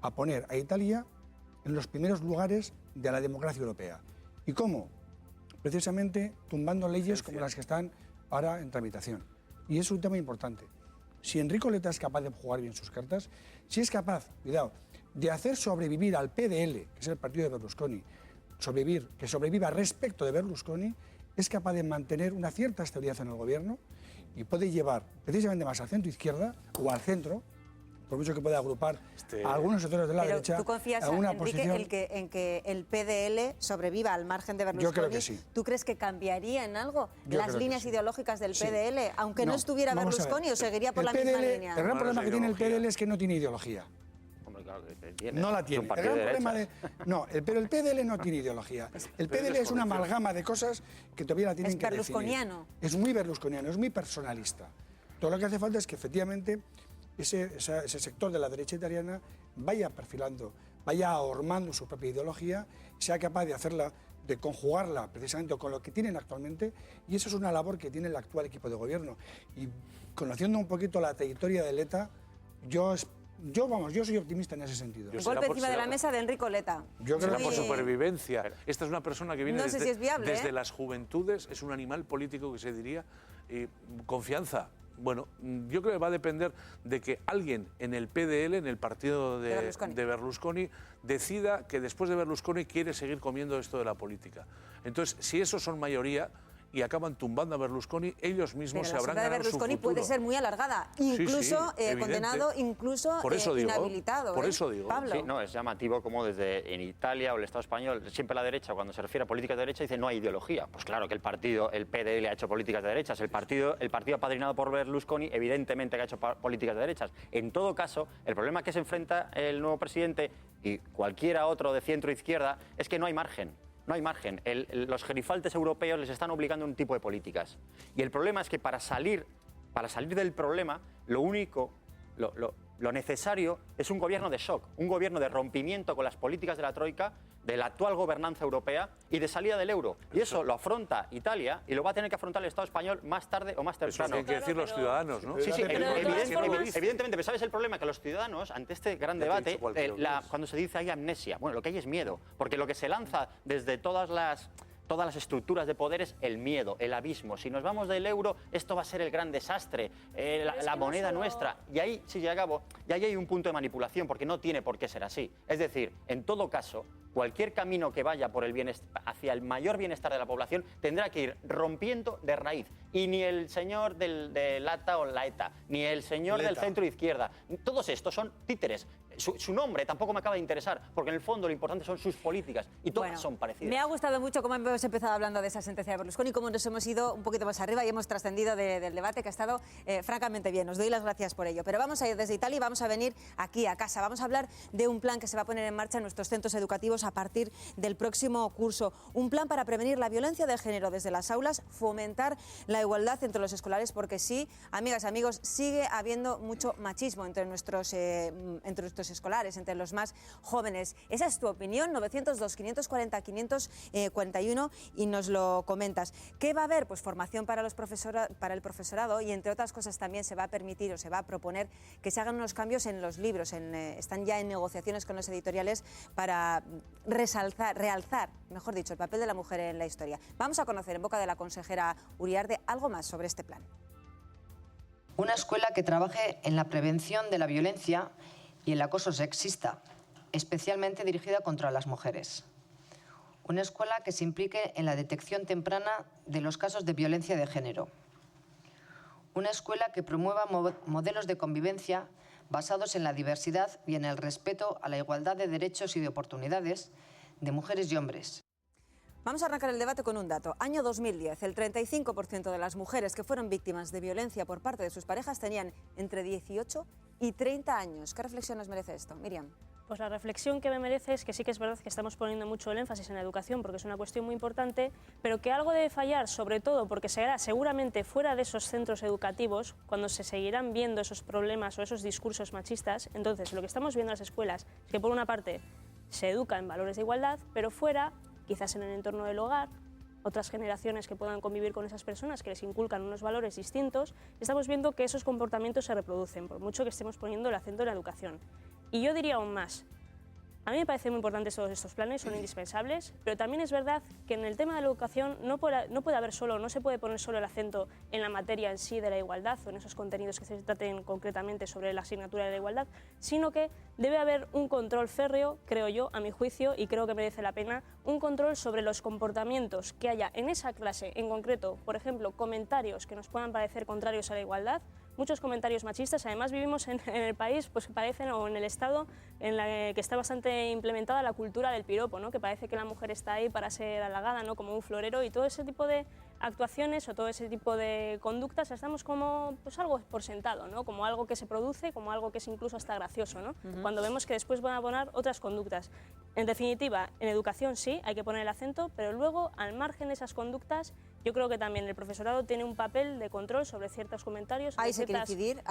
a poner a Italia en los primeros lugares de la democracia europea. ¿Y cómo? Precisamente tumbando leyes como las que están ahora en tramitación. Y es un tema importante. Si Enrico Letta es capaz de jugar bien sus cartas, si es capaz, cuidado, de hacer sobrevivir al PDL, que es el partido de Berlusconi, que sobreviva respecto de Berlusconi, es capaz de mantener una cierta estabilidad en el gobierno y puede llevar precisamente más al centro izquierda o al centro, por mucho que pueda agrupar a algunos sectores de la derecha. ¿Tú confías, a una Enrique, posición... en que el PDL sobreviva al margen de Berlusconi? Yo creo que sí. ¿Tú crees que cambiaría en algo las líneas ideológicas del sí. PDL, aunque no estuviera Berlusconi, o seguiría por la misma línea? El gran problema que tiene el PDL es que no tiene ideología. No la tiene. El gran problema pero el PDL no tiene ideología. El PDL es una amalgama de cosas que todavía la tienen que definir. Es berlusconiano. Es muy berlusconiano, es muy personalista. Todo lo que hace falta es que efectivamente ese sector de la derecha italiana vaya perfilando, vaya ahormando su propia ideología, sea capaz de hacerla, de conjugarla precisamente con lo que tienen actualmente, y eso es una labor que tiene el actual equipo de gobierno. Y conociendo un poquito la trayectoria de Letta, yo soy optimista en ese sentido. Golpe encima de la mesa de Enrico Letta. Yo creo que por supervivencia. Esta es una persona que viene desde las juventudes, es un animal político que se diría, confianza. Bueno, yo creo que va a depender de que alguien en el PDL, en el partido de Berlusconi, decida que después de Berlusconi quiere seguir comiendo esto de la política. Entonces, si esos son mayoría y acaban tumbando a Berlusconi, ellos mismos se habrán ganado su futuro. Berlusconi puede ser muy alargada, incluso condenado, incluso inhabilitado. Por eso digo. Pablo. Sí, no, es llamativo como desde en Italia o el Estado español, siempre la derecha, cuando se refiere a políticas de derecha, dice no hay ideología. Pues claro que el PDL ha hecho políticas de derechas, el partido apadrinado por Berlusconi evidentemente que ha hecho políticas de derechas. En todo caso, el problema que se enfrenta el nuevo presidente y cualquiera otro de centro-izquierda es que no hay margen. No hay margen. Los gerifaltes europeos les están obligando a un tipo de políticas. Y el problema es que para salir del problema, lo necesario es un gobierno de shock, un gobierno de rompimiento con las políticas de la Troika, de la actual gobernanza europea y de salida del euro. Y eso lo afronta Italia y lo va a tener que afrontar el Estado español más tarde o más temprano. Eso tienen que decir los ciudadanos, ¿no? Sí, evidentemente, pero ¿sabes el problema? Que los ciudadanos, ante este gran debate, cuando se dice hay amnesia, bueno, lo que hay es miedo, porque lo que se lanza desde todas las estructuras de poder es el miedo, el abismo. Si nos vamos del euro, esto va a ser el gran desastre, la moneda nuestra. Y ahí, sí, ya acabo, y ahí hay un punto de manipulación, porque no tiene por qué ser así. Es decir, en todo caso, cualquier camino que vaya por el hacia el mayor bienestar de la población tendrá que ir rompiendo de raíz. Y ni el señor de Lata o Laeta, ni el señor del centro izquierda, todos estos son títeres. Su nombre tampoco me acaba de interesar, porque en el fondo lo importante son sus políticas y todas son parecidas. Me ha gustado mucho cómo hemos empezado hablando de esa sentencia de Berlusconi, cómo nos hemos ido un poquito más arriba y hemos trascendido del debate que ha estado francamente bien. Os doy las gracias por ello. Pero vamos a ir desde Italia y vamos a venir aquí a casa. Vamos a hablar de un plan que se va a poner en marcha en nuestros centros educativos a partir del próximo curso. Un plan para prevenir la violencia de género desde las aulas, fomentar la igualdad entre los escolares, porque sí, amigas, amigos, sigue habiendo mucho machismo entre nuestros escolares, entre los más jóvenes. Esa es tu opinión, 902-540-541 y nos lo comentas. ¿Qué va a haber? Pues formación para el profesorado y, entre otras cosas, también se va a permitir o se va a proponer que se hagan unos cambios en los libros. Están ya en negociaciones con los editoriales para realzar, mejor dicho, el papel de la mujer en la historia. Vamos a conocer en boca de la consejera Uriarte algo más sobre este plan. Una escuela que trabaje en la prevención de la violencia y el acoso sexista, especialmente dirigida contra las mujeres. Una escuela que se implique en la detección temprana de los casos de violencia de género. Una escuela que promueva modelos de convivencia basados en la diversidad y en el respeto a la igualdad de derechos y de oportunidades de mujeres y hombres. Vamos a arrancar el debate con un dato. Año 2010, el 35% de las mujeres que fueron víctimas de violencia por parte de sus parejas tenían entre 18 y 30 años. ¿Qué reflexión nos merece esto? Miriam. Pues la reflexión que me merece es que sí que es verdad que estamos poniendo mucho el énfasis en la educación porque es una cuestión muy importante, pero que algo debe fallar, sobre todo porque será seguramente fuera de esos centros educativos cuando se seguirán viendo esos problemas o esos discursos machistas. Entonces, lo que estamos viendo en las escuelas es que, por una parte, se educa en valores de igualdad, pero fuera, quizás en el entorno del hogar, otras generaciones que puedan convivir con esas personas que les inculcan unos valores distintos, estamos viendo que esos comportamientos se reproducen, por mucho que estemos poniendo el acento en la educación. Y yo diría aún más, a mí me parecen muy importantes todos estos planes, son indispensables, pero también es verdad que en el tema de la educación no se puede poner solo el acento en la materia en sí de la igualdad o en esos contenidos que se traten concretamente sobre la asignatura de la igualdad, sino que debe haber un control férreo, creo yo, a mi juicio, y creo que merece la pena, un control sobre los comportamientos que haya en esa clase en concreto, por ejemplo, comentarios que nos puedan parecer contrarios a la igualdad, muchos comentarios machistas. Además vivimos en el país pues, que parecen, o en el Estado en la que está bastante implementada la cultura del piropo, ¿no? Que parece que la mujer está ahí para ser halagada, ¿no? Como un florero, y todo ese tipo de actuaciones o todo ese tipo de conductas estamos como pues algo por sentado, ¿no? Como algo que se produce, como algo que es incluso hasta gracioso, ¿no? Cuando vemos que después van a poner otras conductas. En definitiva, en educación sí, hay que poner el acento, pero luego, al margen de esas conductas, yo creo que también el profesorado tiene un papel de control sobre ciertos comentarios. Hay que incidir,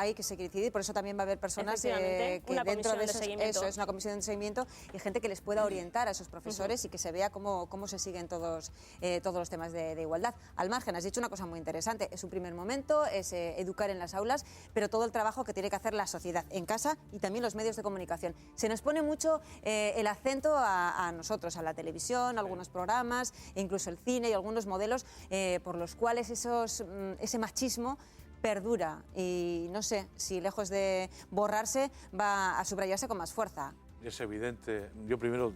por eso también va a haber personas que dentro de eso es una comisión de seguimiento y gente que les pueda orientar a esos profesores y que se vea cómo se siguen todos los temas de igualdad. Al margen, has dicho una cosa muy interesante, es un primer momento, es educar en las aulas, pero todo el trabajo que tiene que hacer la sociedad en casa y también los medios de comunicación. Se nos pone mucho el acento a nosotros, a la televisión, a algunos programas, e incluso el cine y algunos modelos por los cuales ese machismo perdura y no sé si lejos de borrarse va a subrayarse con más fuerza. Es evidente, yo primero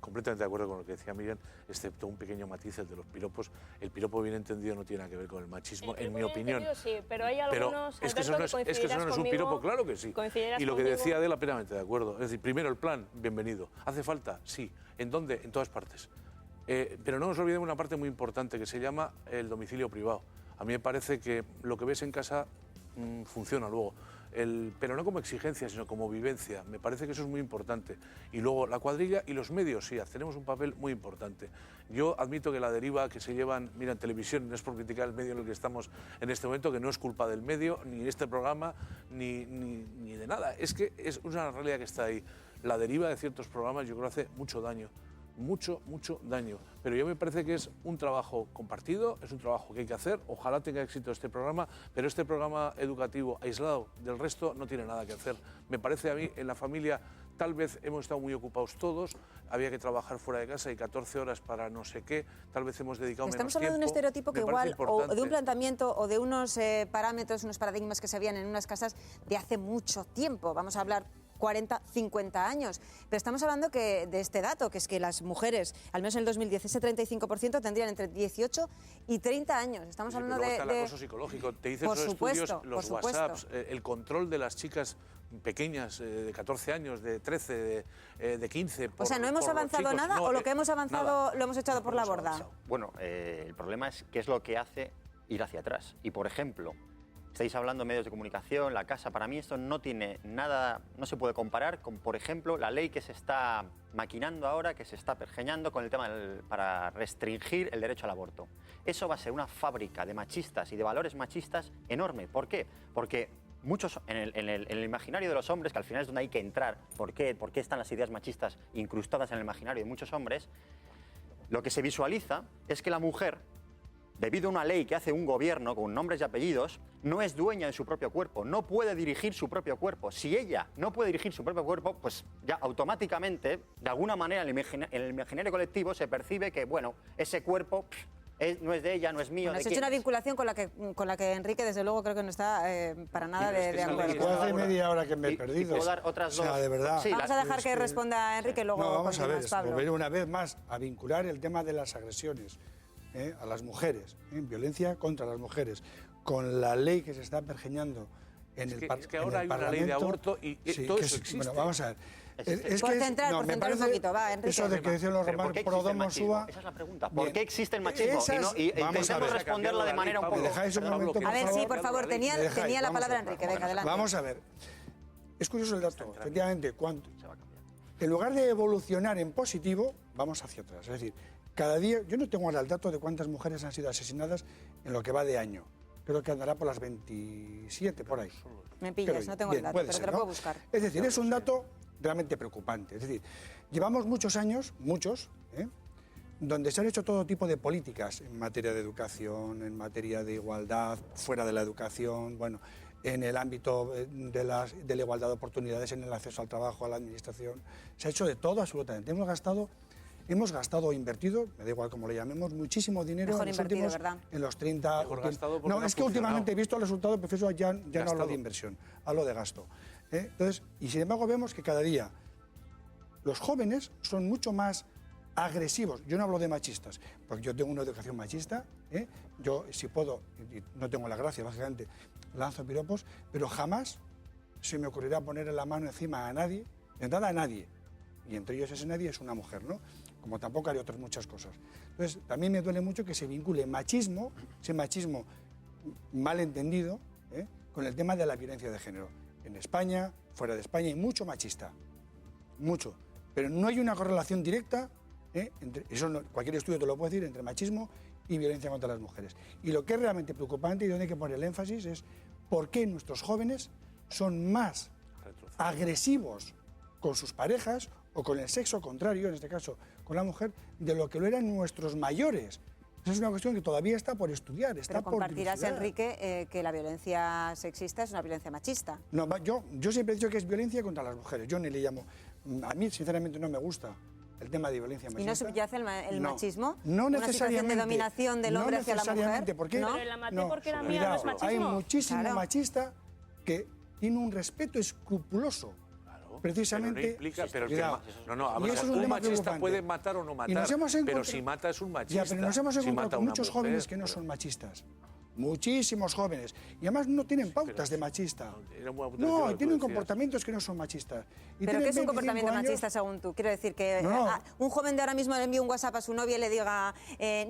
completamente de acuerdo con lo que decía Miriam, excepto un pequeño matiz, el de los piropos. El piropo bien entendido no tiene nada que ver con el machismo, en mi opinión. Sí, pero hay algunos, es que eso no es un piropo, claro que sí. Y lo que decía Adela, plenamente de acuerdo. Es decir, primero el plan, bienvenido. ¿Hace falta? Sí. ¿En dónde? En todas partes. Pero no nos olvidemos una parte muy importante que se llama el domicilio privado. A mí me parece que lo que ves en casa funciona luego. Pero no como exigencia, sino como vivencia. Me parece que eso es muy importante. Y luego la cuadrilla y los medios, sí, tenemos un papel muy importante. Yo admito que la deriva que se llevan, mira, en televisión, no es por criticar el medio en el que estamos en este momento, que no es culpa del medio, ni de este programa, ni de nada. Es que es una realidad que está ahí. La deriva de ciertos programas yo creo hace mucho daño. Mucho daño. Pero yo me parece que es un trabajo compartido, es un trabajo que hay que hacer. Ojalá tenga éxito este programa, pero este programa educativo aislado del resto no tiene nada que hacer. Me parece a mí, en la familia, tal vez hemos estado muy ocupados todos, había que trabajar fuera de casa y 14 horas para no sé qué, tal vez hemos dedicado menos tiempo. Estamos hablando de un estereotipo que igual, o de un planteamiento, o de unos parámetros, unos paradigmas que se habían en unas casas de hace mucho tiempo. Vamos a hablar 40, 50 años. Pero estamos hablando de este dato, que es que las mujeres, al menos en el 2010, ese 35% tendrían entre 18 y 30 años. Estamos hablando de... el acoso psicológico, te dicen esos estudios, los WhatsApps, el control de las chicas pequeñas, de 14 años, de 13, de 15... O sea, ¿no hemos avanzado nada o lo que hemos avanzado lo hemos echado por la borda? Bueno, el problema es qué es lo que hace ir hacia atrás. Y, por ejemplo, estáis hablando de medios de comunicación, la casa. Para mí esto no tiene nada, no se puede comparar con, por ejemplo, la ley que se está maquinando ahora, que se está pergeñando con el tema para restringir el derecho al aborto. Eso va a ser una fábrica de machistas y de valores machistas enorme. ¿Por qué? Porque muchos, en el imaginario de los hombres, que al final es donde hay que entrar, ¿por qué están las ideas machistas incrustadas en el imaginario de muchos hombres? Lo que se visualiza es que la mujer, debido a una ley que hace un gobierno con nombres y apellidos, no es dueña de su propio cuerpo, no puede dirigir su propio cuerpo. Si ella no puede dirigir su propio cuerpo, pues ya automáticamente, de alguna manera, en el imaginario colectivo se percibe que, bueno, ese cuerpo no es de ella, no es mío. Bueno, has hecho una vinculación con la que Enrique, desde luego, creo que no está para nada de acuerdo. Hace media hora que me he perdido. Puedo dar otras dos. O sea, de verdad. Sí, vamos a dejar que responda Enrique, luego no, vamos a ver, Pablo. volver una vez más a vincular el tema de las agresiones a las mujeres, violencia contra las mujeres, con la ley que se está pergeñando en el Parlamento. Es que ahora hay una ley de aborto y todo eso existe. Bueno, vamos a ver. Por centrar un poquito, va, Enrique. Eso de que decían los romanos, pro domo suba. Esa es la pregunta. ¿Por qué existe el machismo? Y intentemos responderla de manera un poco... ¿Dejáis un momento, a ver, sí, por favor, tenía la palabra Enrique, venga, adelante. Vamos a ver. Es curioso el dato, efectivamente, en lugar de evolucionar en positivo, vamos hacia atrás. Es decir, cada día, yo no tengo ahora el dato de cuántas mujeres han sido asesinadas en lo que va de año. Creo que andará por las 27, por ahí. Me pillas, no tengo el dato, pero te lo puedo buscar. Es decir, es un dato realmente preocupante. Es decir, llevamos muchos años, donde se han hecho todo tipo de políticas en materia de educación, en materia de igualdad, fuera de la educación, bueno, en el ámbito de la igualdad de oportunidades, en el acceso al trabajo, a la administración. Se ha hecho de todo absolutamente. Hemos gastado o invertido, me da igual cómo lo llamemos, muchísimo dinero mejor en los últimos, ¿verdad? En los 30... No, es que últimamente he visto el resultado, prefiero ya no hablo de inversión, hablo de gasto. Entonces, y sin embargo vemos que cada día los jóvenes son mucho más agresivos. Yo no hablo de machistas, porque yo tengo una educación machista, yo si puedo, y no tengo la gracia, lógicamente, lanzo piropos, pero jamás se me ocurrirá poner la mano encima a nadie, de entrada a nadie, y entre ellos ese nadie es una mujer, ¿no? Como tampoco haré otras muchas cosas. Entonces, también me duele mucho que se vincule machismo, ese machismo mal entendido, con el tema de la violencia de género. En España, fuera de España, hay mucho machista, mucho, pero no hay una correlación directa, cualquier estudio te lo puede decir, entre machismo y violencia contra las mujeres. Y lo que es realmente preocupante y donde hay que poner el énfasis es por qué nuestros jóvenes son más agresivos con sus parejas o con el sexo contrario, en este caso con la mujer, de lo que lo eran nuestros mayores. Esa es una cuestión que todavía está por estudiar, está por compartirás, dilucidar. Enrique, que la violencia sexista es una violencia machista. No, yo siempre he dicho que es violencia contra las mujeres. Yo ni le llamo... A mí, sinceramente, no me gusta el tema de violencia machista. ¿Y no subyace el machismo? No ¿Una situación de necesariamente. dominación del hombre hacia la mujer? ¿Por qué? Pero la maté porque era mía, no es machismo. Hay muchísimo Claro. machista que tiene un respeto escrupuloso. Precisamente. Pero no implica, pero cuidado. vamos Y a eso ver, es un un tema machista preocupante. puede matar o no Y matar, nos hemos pero encontrado- si mata es un machista. Ya, pero nos hemos Si encontrado mata a con una muchos mujer, jóvenes que no son machistas. Muchísimos jóvenes. Y además no tienen pautas de machista. Era una puta No, idea y lo que tienen decías. comportamientos que no son machistas. Y ¿Pero tienen qué es un 25 comportamiento años. machista según tú? Quiero decir que No. un joven de ahora mismo le envía un WhatsApp a su novia y le diga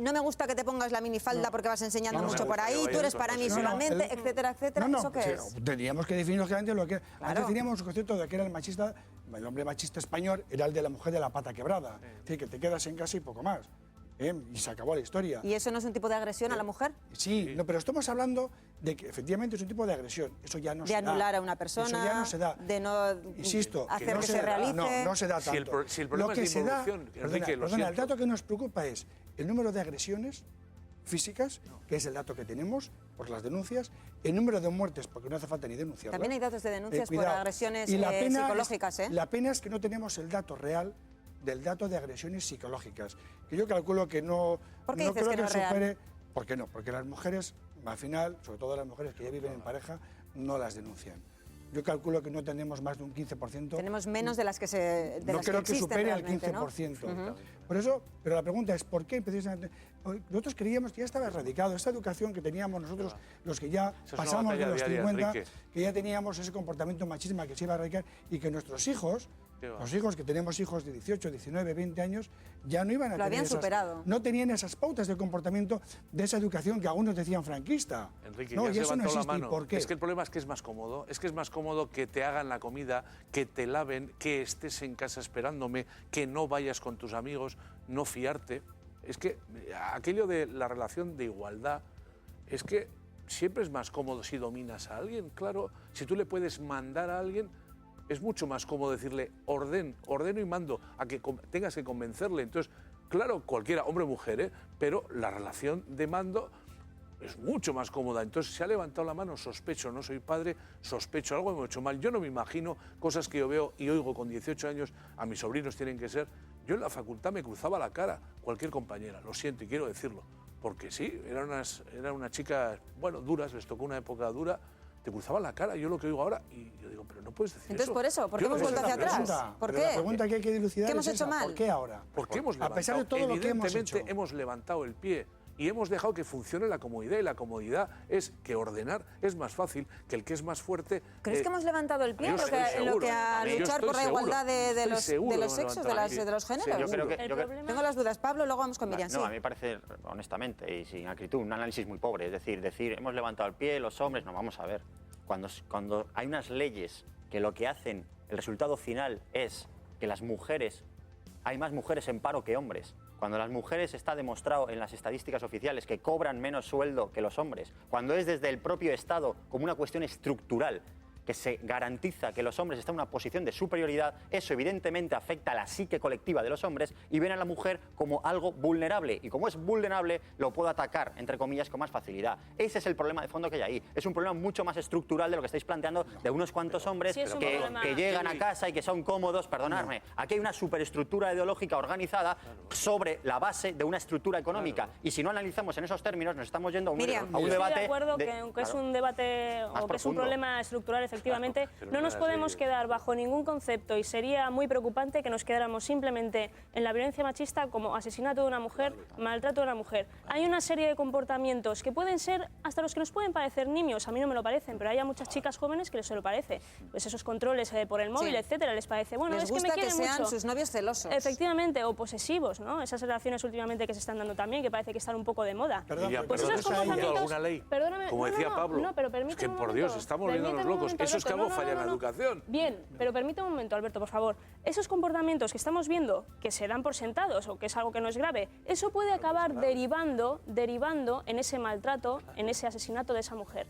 no me gusta que te pongas la minifalda porque vas enseñando No me mucho por gusta que ahí, vayas tú eres con para mí cosas. solamente, etcétera, etcétera. ¿Eso qué es? Teníamos que definir lógicamente lo que... Claro. Antes teníamos un concepto de que era el machista, el hombre machista español era el de la mujer de la pata quebrada. Es decir, que te quedas en casa y poco más. Y se acabó la historia. ¿Y eso no es un tipo de agresión a la mujer? Sí, no, pero estamos hablando de que efectivamente es un tipo de agresión. Eso ya no se da. De anular a una persona, Eso ya no se da. de no Insisto, hacer no que se se da. realice. No se da Si tanto. el problema Lo es que de se da, involución, Enrique, lo el siento. dato que nos preocupa es el número de agresiones físicas, que es el dato que tenemos por las denuncias, el número de muertes, porque no hace falta ni denunciarlas. También hay datos de denuncias por cuidado. agresiones Y la pena psicológicas, ¿eh? La pena es que no tenemos el dato real del dato de agresiones psicológicas, que yo calculo que no, ¿Por qué no dices creo que no es real? supere. ¿Por qué no? Porque las mujeres, al final, sobre todo las mujeres que ya viven en pareja, no las denuncian. Yo calculo que no tenemos más de un 15%. Tenemos menos de las que se de No las creo que existen supere al realmente, ¿no? 15%. Por eso, pero la pregunta es, ¿por qué precisamente? Nosotros creíamos que ya estaba erradicado. Esta educación que teníamos nosotros, los que ya es una pasamos de batalla los diaria, 50, Enrique. que ya teníamos ese comportamiento machista que se iba a erradicar y que nuestros hijos, Qué va. los hijos que tenemos hijos de 18, 19, 20 años, ya no iban a Lo tener habían superado. No tenían esas pautas de comportamiento de esa educación que algunos decían franquista. Enrique, no, ya y se eso no levantó existe. la ¿Y mano. por qué? Es que el problema es que es más cómodo. Es que es más cómodo que te hagan la comida, que te laven, que estés en casa esperándome, que no vayas con tus amigos, no fiarte. Es que aquello de la relación de igualdad, es que siempre es más cómodo si dominas a alguien. Claro, si tú le puedes mandar a alguien, es mucho más cómodo decirle ordeno y mando, a que tengas que convencerle. Entonces, claro, cualquiera, hombre o mujer, pero la relación de mando es mucho más cómoda. Entonces, se ha levantado la mano, sospecho, no soy padre, sospecho, algo hemos hecho mal. Yo no me imagino cosas que yo veo y oigo con 18 años, a mis sobrinos tienen que ser. Yo en la facultad me cruzaba la cara cualquier compañera, lo siento y quiero decirlo, porque sí, eran unas chicas, bueno, duras, les tocó una época dura, te cruzaban la cara, yo lo que oigo ahora, y yo digo, pero no puedes decir Entonces, eso. por eso, ¿por qué Yo no hemos sé vuelto esa hacia atrás? pregunta. ¿Por Pero qué? la pregunta que hay que dilucidar ¿Qué hemos es hecho esa, mal? ¿por qué ahora? ¿Por qué hemos A pesar de levantado? todo lo que hemos Evidentemente hecho. hemos levantado el pie y hemos dejado que funcione la comodidad, y la comodidad es que ordenar es más fácil que el que es más fuerte. ¿Crees que hemos levantado el pie yo en lo estoy que, en lo que seguro. a Yo luchar estoy por la seguro. igualdad de Estoy los seguro que hemos sexos, levantado el de pie. los Sí, géneros? yo creo que- El yo creo- problema- Tengo las dudas, Pablo, luego vamos con Miriam. No, sí. a mí me parece, honestamente y sin acritud, un análisis muy pobre. Es decir, hemos levantado el pie, los hombres, no, vamos a ver. Cuando hay unas leyes que lo que hacen, el resultado final es que las mujeres, hay más mujeres en paro que hombres. Cuando las mujeres está demostrado en las estadísticas oficiales que cobran menos sueldo que los hombres, cuando es desde el propio Estado como una cuestión estructural que se garantiza que los hombres están en una posición de superioridad, eso evidentemente afecta a la psique colectiva de los hombres y ven a la mujer como algo vulnerable. Y como es vulnerable, lo puedo atacar, entre comillas, con más facilidad. Ese es el problema de fondo que hay ahí. Es un problema mucho más estructural de lo que estáis planteando, de unos cuantos hombres Sí, es un que problema. llegan a casa y que son cómodos. Perdonadme, aquí hay una superestructura ideológica organizada sobre la base de una estructura económica. Y si no analizamos en esos términos, nos estamos yendo a un, Miriam. a un Yo debate... estoy de acuerdo que aunque es un debate Más o que es un profundo. problema estructural, efectivamente, pero no no nos las podemos leyes. quedar bajo ningún concepto y sería muy preocupante que nos quedáramos simplemente en la violencia machista como asesinato de una mujer, maltrato de una mujer. Hay una serie de comportamientos que pueden ser hasta los que nos pueden parecer nimios, a mí no me lo parecen, pero hay a muchas chicas jóvenes que les lo parece. Pues esos controles por el móvil, Sí. etcétera, les parece, bueno, Les es que me gusta que quieren sean mucho. sus novios celosos. Efectivamente, o posesivos, ¿no? Esas relaciones últimamente que se están dando también, que parece que están un poco de moda. Perdón, Miriam, Pues pero esos ¿no se ha comportamientos- hecho alguna ley? Perdóname, Como no, decía no, Pablo. no, pero Es permíteme que, un por momento. Dios, estamos volviéndonos Permíteme un locos. momento, Eso es que Alberto. algo falla en la educación. Bien, pero permíteme un momento, Alberto, por favor. Esos comportamientos que estamos viendo, que se dan por sentados o que es algo que no es grave, eso puede acabar derivando en ese maltrato, en ese asesinato de esa mujer.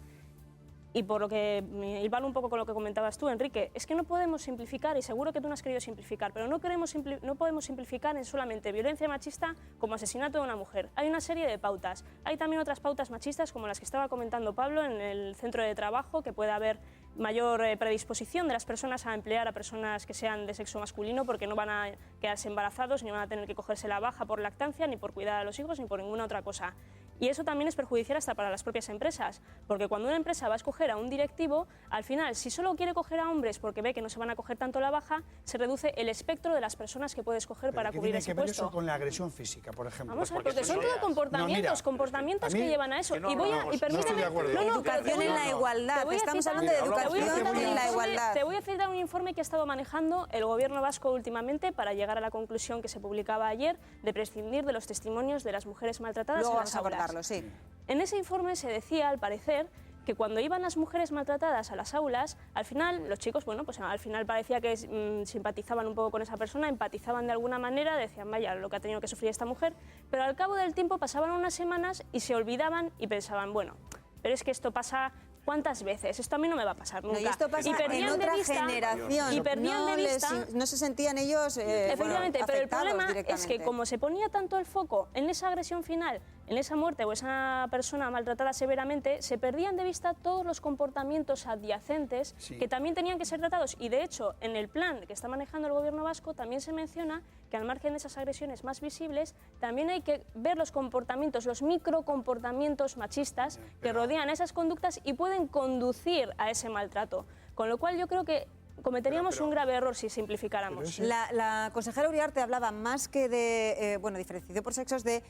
Y por lo que me hilvano un poco con lo que comentabas tú, Enrique, es que no podemos simplificar, y seguro que tú no has querido simplificar, pero no podemos simplificar en solamente violencia machista como asesinato de una mujer. Hay una serie de pautas. Hay también otras pautas machistas como las que estaba comentando Pablo en el centro de trabajo, que puede haber mayor predisposición de las personas a emplear a personas que sean de sexo masculino porque no van a quedarse embarazados, ni van a tener que cogerse la baja por lactancia, ni por cuidar a los hijos, ni por ninguna otra cosa. Y eso también es perjudicial hasta para las propias empresas, porque cuando una empresa va a escoger a un directivo, al final, si solo quiere coger a hombres porque ve que no se van a coger tanto la baja, se reduce el espectro de las personas que puede escoger para cubrir ese puesto. ¿Qué tiene que ver eso con la agresión física, por ejemplo? Vamos a ver, porque son todo comportamientos que llevan a eso. Y permíteme... Educación en la igualdad, estamos hablando de educación en la igualdad. Te voy a citar un informe que ha estado manejando el gobierno vasco últimamente para llegar a la conclusión que se publicaba ayer de prescindir de los testimonios de las mujeres maltratadas en las aulas. Sí. En ese informe se decía, al parecer, que cuando iban las mujeres maltratadas a las aulas, al final los chicos, bueno, pues al final parecía que simpatizaban un poco con esa persona, empatizaban de alguna manera, decían, vaya, lo que ha tenido que sufrir esta mujer, pero al cabo del tiempo pasaban unas semanas y se olvidaban y pensaban, bueno, pero es que esto pasa... ¿Cuántas veces? Esto a mí no me va a pasar nunca. No, y esto pasa en otra generación. Y perdían de vista... No se sentían ellos efectivamente, pero el problema es que como se ponía tanto el foco en esa agresión final, en esa muerte o esa persona maltratada severamente, se perdían de vista todos los comportamientos adyacentes que también tenían que ser tratados. Y de hecho, en el plan que está manejando el gobierno vasco también se menciona que al margen de esas agresiones más visibles, también hay que ver los comportamientos, los microcomportamientos machistas que rodean esas conductas y pueden conducir a ese maltrato. Con lo cual yo creo que cometeríamos un grave error si simplificáramos. La consejera Uriarte hablaba más que de diferenciación por sexos, de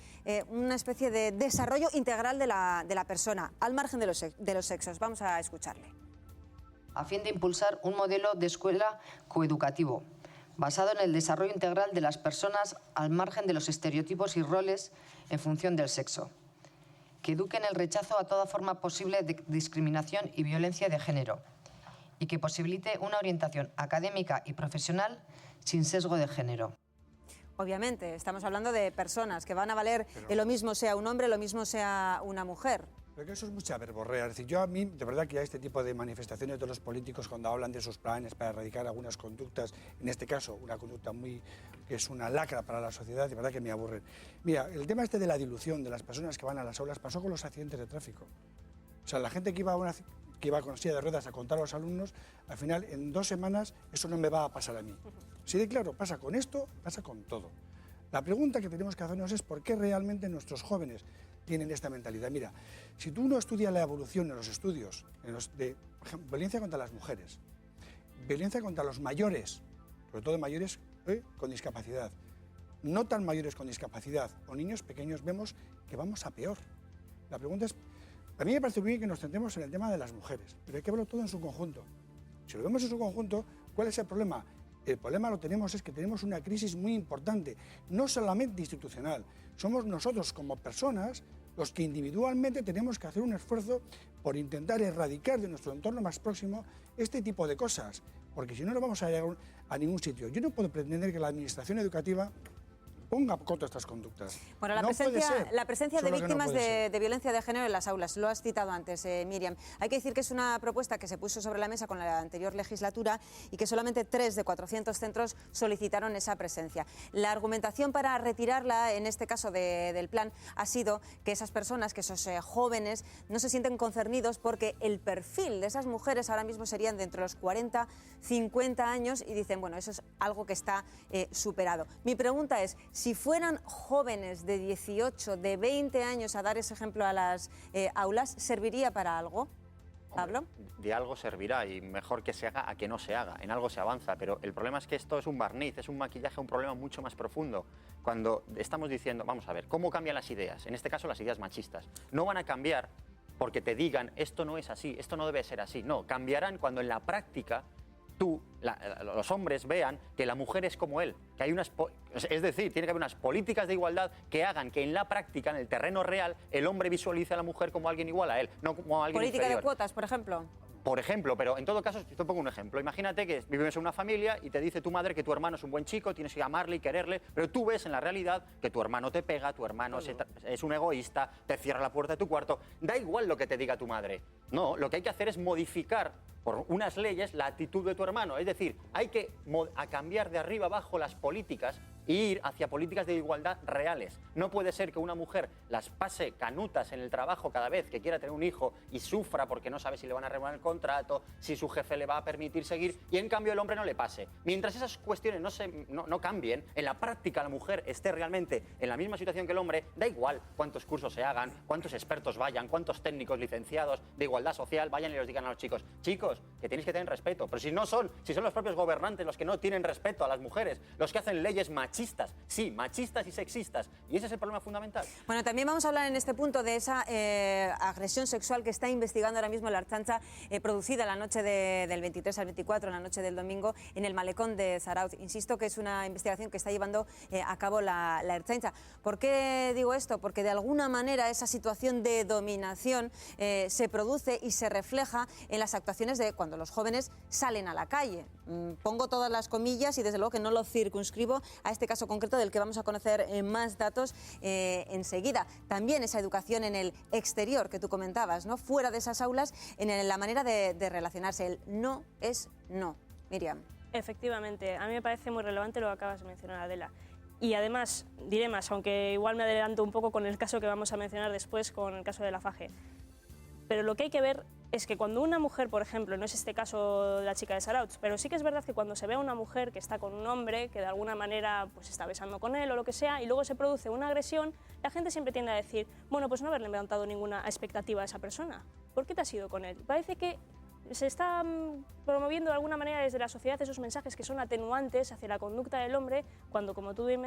una especie de desarrollo integral de la persona, al margen de los sexos. Vamos a escucharle. A fin de impulsar un modelo de escuela coeducativo, basado en el desarrollo integral de las personas al margen de los estereotipos y roles en función del sexo, que eduque en el rechazo a toda forma posible de discriminación y violencia de género, y que posibilite una orientación académica y profesional sin sesgo de género. Obviamente, estamos hablando de personas que van a valer lo mismo sea un hombre, lo mismo sea una mujer. Pero que eso es mucha verborrea. Es decir, yo a mí, de verdad que a este tipo de manifestaciones de los políticos cuando hablan de sus planes para erradicar algunas conductas, en este caso una conducta que es una lacra para la sociedad, de verdad que me aburren. Mira, el tema este de la dilución de las personas que van a las aulas pasó con los accidentes de tráfico. O sea, la gente que iba con silla de ruedas a contar a los alumnos, al final en 2 semanas eso no me va a pasar a mí. Sí, de claro, pasa con esto, pasa con todo. La pregunta que tenemos que hacernos es por qué realmente nuestros jóvenes tienen esta mentalidad. Mira, si tú no estudias la evolución en los estudios, de por ejemplo, violencia contra las mujeres, violencia contra los mayores, sobre todo mayores con discapacidad, no tan mayores con discapacidad o niños pequeños, vemos que vamos a peor. La pregunta es, a mí me parece muy bien que nos centremos en el tema de las mujeres, pero hay que verlo todo en su conjunto. Si lo vemos en su conjunto, ¿cuál es el problema? El problema es que tenemos una crisis muy importante, no solamente institucional, somos nosotros como personas los que individualmente tenemos que hacer un esfuerzo por intentar erradicar de nuestro entorno más próximo este tipo de cosas, porque si no, no vamos a llegar a ningún sitio. Yo no puedo pretender que la administración educativa ponga coto a estas conductas. Bueno, la presencia de víctimas de violencia de género en las aulas, lo has citado antes, Miriam. Hay que decir que es una propuesta que se puso sobre la mesa con la anterior legislatura y que solamente 3 de 400 centros solicitaron esa presencia. La argumentación para retirarla, en este caso del plan, ha sido que esas personas, que esos jóvenes, no se sienten concernidos porque el perfil de esas mujeres ahora mismo serían de entre los 40, 50 años y dicen, bueno, eso es algo que está superado. Mi pregunta es, si fueran jóvenes de 18, de 20 años a dar ese ejemplo a las aulas, ¿serviría para algo? ¿Pablo? De algo servirá y mejor que se haga a que no se haga. En algo se avanza, pero el problema es que esto es un barniz, es un maquillaje, un problema mucho más profundo. Cuando estamos diciendo, vamos a ver, ¿cómo cambian las ideas? En este caso, las ideas machistas. No van a cambiar porque te digan, esto no es así, esto no debe ser así. No, cambiarán cuando en la práctica los hombres vean que la mujer es como él, que hay es decir, tiene que haber unas políticas de igualdad que hagan que en la práctica, en el terreno real, el hombre visualice a la mujer como alguien igual a él, no como alguien ¿Política inferior. de cuotas, por ejemplo? Por ejemplo, pero en todo caso, te pongo un ejemplo. Imagínate que vives en una familia y te dice tu madre que tu hermano es un buen chico, tienes que amarle y quererle, pero tú ves en la realidad que tu hermano te pega, tu hermano es un egoísta, te cierra la puerta de tu cuarto. Da igual lo que te diga tu madre. No, lo que hay que hacer es modificar por unas leyes la actitud de tu hermano. Es decir, hay que cambiar de arriba abajo las políticas e ir hacia políticas de igualdad reales. No puede ser que una mujer las pase canutas en el trabajo cada vez que quiera tener un hijo y sufra porque no sabe si le van a renovar el contrato, si su jefe le va a permitir seguir, y en cambio el hombre no le pase. Mientras esas cuestiones no cambien, en la práctica la mujer esté realmente en la misma situación que el hombre, da igual cuántos cursos se hagan, cuántos expertos vayan, cuántos técnicos licenciados de igualdad social vayan y les digan a los chicos, que tenéis que tener respeto. Pero si son los propios gobernantes los que no tienen respeto a las mujeres, los que hacen leyes machistas y sexistas, y ese es el problema fundamental. Bueno, también vamos a hablar en este punto de esa agresión sexual que está investigando ahora mismo la Ertzaintza, producida la noche del 23 al 24, la noche del domingo, en el malecón de Zarautz. Insisto que es una investigación que está llevando a cabo la Ertzaintza. ¿Por qué digo esto? Porque de alguna manera esa situación de dominación se produce y se refleja en las actuaciones de cuando los jóvenes salen a la calle. Pongo todas las comillas y desde luego que no lo circunscribo a este caso concreto del que vamos a conocer más datos enseguida. También esa educación en el exterior que tú comentabas, ¿no? Fuera de esas aulas, en la manera de relacionarse. El no es no. Miriam. Efectivamente, a mí me parece muy relevante lo que acabas de mencionar, Adela. Y además, diré más, aunque igual me adelanto un poco con el caso que vamos a mencionar después, con el caso de la Faje. Pero lo que hay que ver es que cuando una mujer, por ejemplo, no es este caso de la chica de Zarautz, pero sí que es verdad que cuando se ve a una mujer que está con un hombre, que de alguna manera pues está besando con él o lo que sea, y luego se produce una agresión, la gente siempre tiende a decir, bueno, pues no haberle levantado ninguna expectativa a esa persona. ¿Por qué te has ido con él? Parece que se está promoviendo de alguna manera desde la sociedad esos mensajes que son atenuantes hacia la conducta del hombre, cuando, como tú bien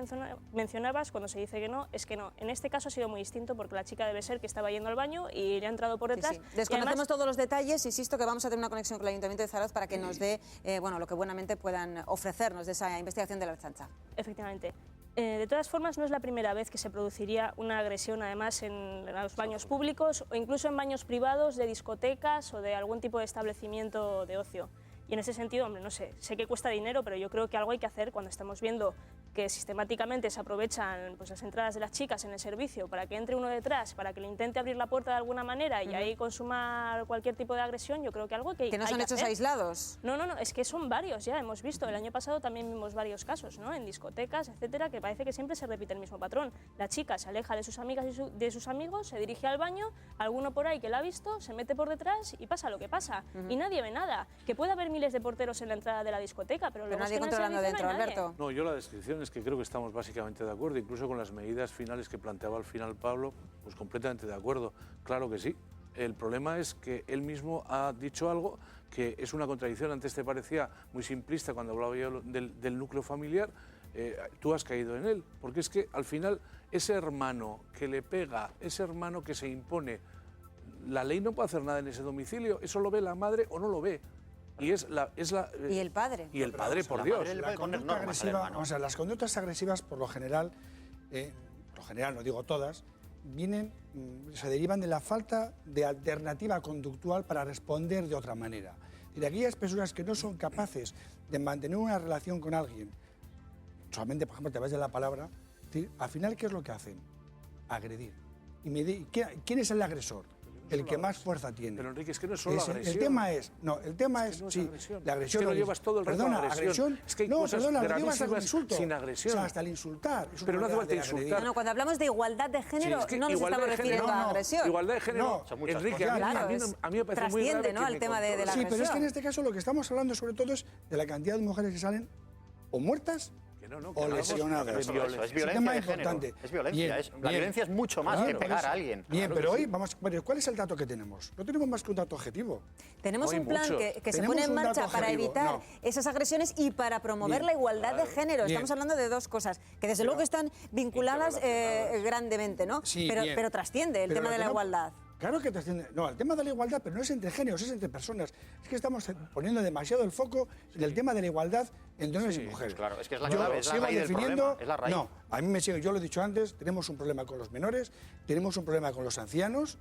mencionabas, cuando se dice que no, es que no. En este caso ha sido muy distinto porque la chica debe ser que estaba yendo al baño y le ha entrado por detrás. Sí. Desconocemos además todos los detalles, insisto que vamos a tener una conexión con el Ayuntamiento de Zarautz para que nos dé lo que buenamente puedan ofrecernos de esa investigación de la Ertzaintza. Efectivamente. De todas formas, no es la primera vez que se produciría una agresión, además, en los baños públicos o incluso en baños privados de discotecas o de algún tipo de establecimiento de ocio. Y en ese sentido, hombre, no sé que cuesta dinero, pero yo creo que algo hay que hacer cuando estamos viendo que sistemáticamente se aprovechan pues, las entradas de las chicas en el servicio para que entre uno detrás, para que le intente abrir la puerta de alguna manera y ahí consumar cualquier tipo de agresión. Yo creo que algo que no son hechos aislados. No, es que son varios, ya hemos visto. El año pasado también vimos varios casos, ¿no? En discotecas, etcétera, que parece que siempre se repite el mismo patrón. La chica se aleja de sus amigas y de sus amigos, se dirige al baño, alguno por ahí que la ha visto, se mete por detrás y pasa lo que pasa. Y nadie ve nada. Que puede haber miles de porteros en la entrada de la discoteca, pero luego nadie controlando dentro, Alberto. No, yo la descripción es que creo que estamos básicamente de acuerdo, incluso con las medidas finales que planteaba al final Pablo, pues completamente de acuerdo. Claro que sí. El problema es que él mismo ha dicho algo que es una contradicción. Antes te parecía muy simplista cuando hablaba yo del núcleo familiar. Tú has caído en él, porque es que al final ese hermano que le pega, ese hermano que se impone, la ley no puede hacer nada en ese domicilio. Eso lo ve la madre o no lo ve. Y y el padre. Y el padre, por Dios. La conducta agresiva, o sea, las conductas agresivas, por lo general, no digo todas, se derivan de la falta de alternativa conductual para responder de otra manera. Y de aquellas personas que no son capaces de mantener una relación con alguien, solamente, por ejemplo, a través de la palabra, al final, ¿qué es lo que hacen? Agredir. ¿Quién es el agresor? El que más fuerza tiene. Pero Enrique, es que no es solo agresión. El tema es, sí, la agresión. Es que lo llevas todo el rato a agresión. Es que hay cosas gravísimas sin agresión. O sea, hasta el insultar. Pero no hace falta insultar. No, cuando hablamos de igualdad de género, no nos estamos refiriendo a agresión. Igualdad de género, Enrique, a mí me parece muy grave. Trasciende, ¿no?, al tema de la agresión. Sí, pero es que en este caso lo que estamos hablando sobre todo es de la cantidad de mujeres que salen o muertas o lesionadas. Es violencia de género. Es violencia. La violencia es mucho más que pegar a alguien. Bien, pero hoy ¿cuál es el dato que tenemos? No tenemos más que un dato objetivo. Tenemos un plan que se pone en marcha para evitar esas agresiones y para promover la igualdad de género. Estamos hablando de dos cosas que desde luego están vinculadas grandemente, ¿no? Pero trasciende el tema de la igualdad. Claro que trasciende. No, el tema de la igualdad, pero no es entre géneros, es entre personas. Es que estamos poniendo demasiado el foco en el tema de la igualdad entre hombres y mujeres. Claro, es que es la clave, es la raíz del problema. Es la raíz. No, a mí me sigue, yo lo he dicho antes, tenemos un problema con los menores, tenemos un problema con los ancianos,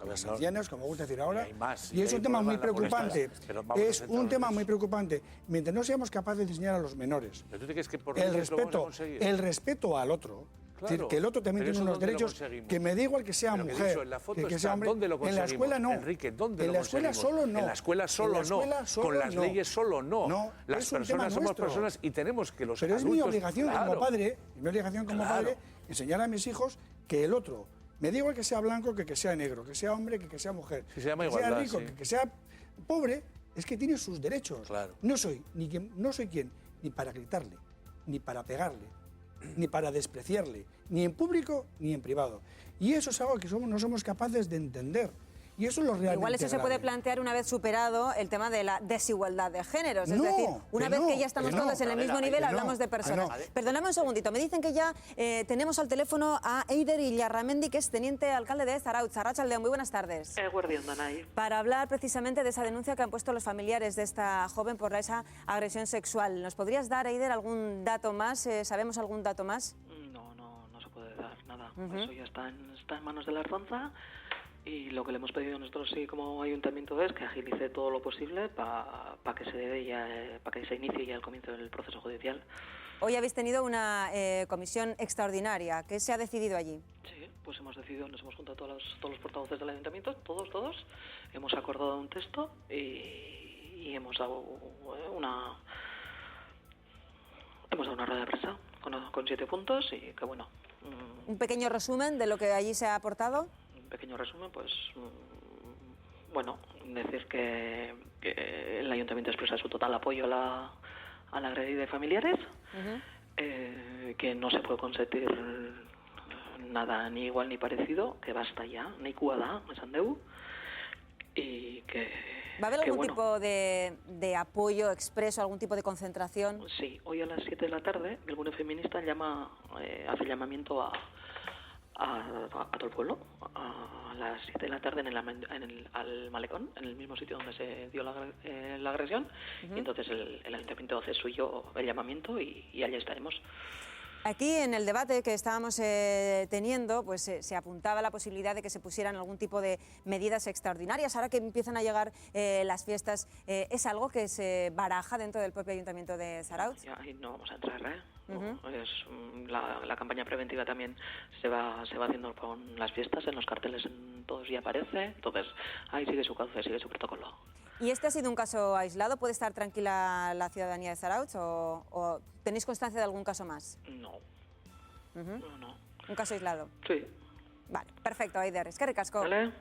las ancianas, como me gusta decir ahora, hay más, y es hay un tema muy problemas preocupante. pero vamos a Es un centrarnos tema en muy eso. preocupante. Mientras no seamos capaces de enseñar a los menores ¿Pero tú te crees que por el leyes lo vamos a conseguir? respeto al otro, es decir, Claro, que el otro también pero tiene eso unos ¿dónde lo derechos, conseguimos? que me da igual que sea Pero que he mujer, dicho, en la foto que está, sea hombre. ¿dónde lo En la conseguimos? escuela no. Enrique, ¿dónde en lo la escuela conseguimos? solo no. En la escuela solo En la escuela no. solo Con las no. leyes solo no. No, Las es un tema personas somos nuestro. personas y tenemos que los Pero es adultos... mi obligación como claro. padre, Claro. enseñar a mis hijos que el otro, me da igual que sea blanco, que sea negro, que sea hombre, que sea mujer, Sí, se llama que igualdad, sea rico, sí. que sea pobre, es que tiene sus derechos. Claro. No soy quien ni para gritarle, ni para pegarle, ni para despreciarle, ni en público ni en privado. Y eso es algo que no somos capaces de entender. Y eso es lo realmente Igual eso se puede grave. plantear una vez superado el tema de la desigualdad de géneros. Es No, decir, una que vez no, que ya estamos que no, todos en el mismo Adela, nivel, que no, hablamos de que personas. no. Perdóname un segundito, me dicen que ya tenemos al teléfono a Eider Illarramendi, que es teniente alcalde de Zarautz. Arratsaldeon, muy buenas tardes. Eguerdion danai. Para hablar precisamente de esa denuncia que han puesto los familiares de esta joven por esa agresión sexual. ¿Nos podrías dar, Eider, algún dato más? ¿Sabemos algún dato más? No se puede dar nada. Eso ya está en manos de la Ertzaintza y lo que le hemos pedido nosotros sí como ayuntamiento es que agilice todo lo posible para que se inicie ya el comienzo del proceso judicial. Hoy habéis tenido una comisión extraordinaria. ¿Qué se ha decidido allí? Sí, pues nos hemos juntado todos los portavoces del ayuntamiento, todos, hemos acordado un texto y hemos dado una rueda de prensa con 7 puntos y que bueno... Un pequeño resumen de lo que allí se ha aportado. Un pequeño resumen, pues bueno, decir que el ayuntamiento expresa su total apoyo a la agredida de familiares, que no se puede consentir nada ni igual ni parecido, que basta ya, ni cuada, esan deu, y que... ¿Va a haber algún tipo de apoyo expreso, algún tipo de concentración? Sí, hoy a las 7 de la tarde el Gune Feminista hace llamamiento a todo el pueblo a las 7 de la tarde al malecón, en el mismo sitio donde se dio la agresión, y entonces el ayuntamiento hace suyo el llamamiento y allí estaremos. Aquí en el debate que estábamos teniendo, pues se apuntaba la posibilidad de que se pusieran algún tipo de medidas extraordinarias. Ahora que empiezan a llegar las fiestas, ¿es algo que se baraja dentro del propio ayuntamiento de Zarautz? Ahí no vamos a entrar, ¿eh? La campaña preventiva también se va haciendo con las fiestas, en los carteles en todos ya aparece, entonces ahí sigue su cauce, sigue su protocolo. ¿Y este ha sido un caso aislado? ¿Puede estar tranquila la ciudadanía de Zarautz o tenéis constancia de algún caso más? No. No. ¿Un caso aislado? Sí. Vale, perfecto, Eider. Eskerrik asko. Vale.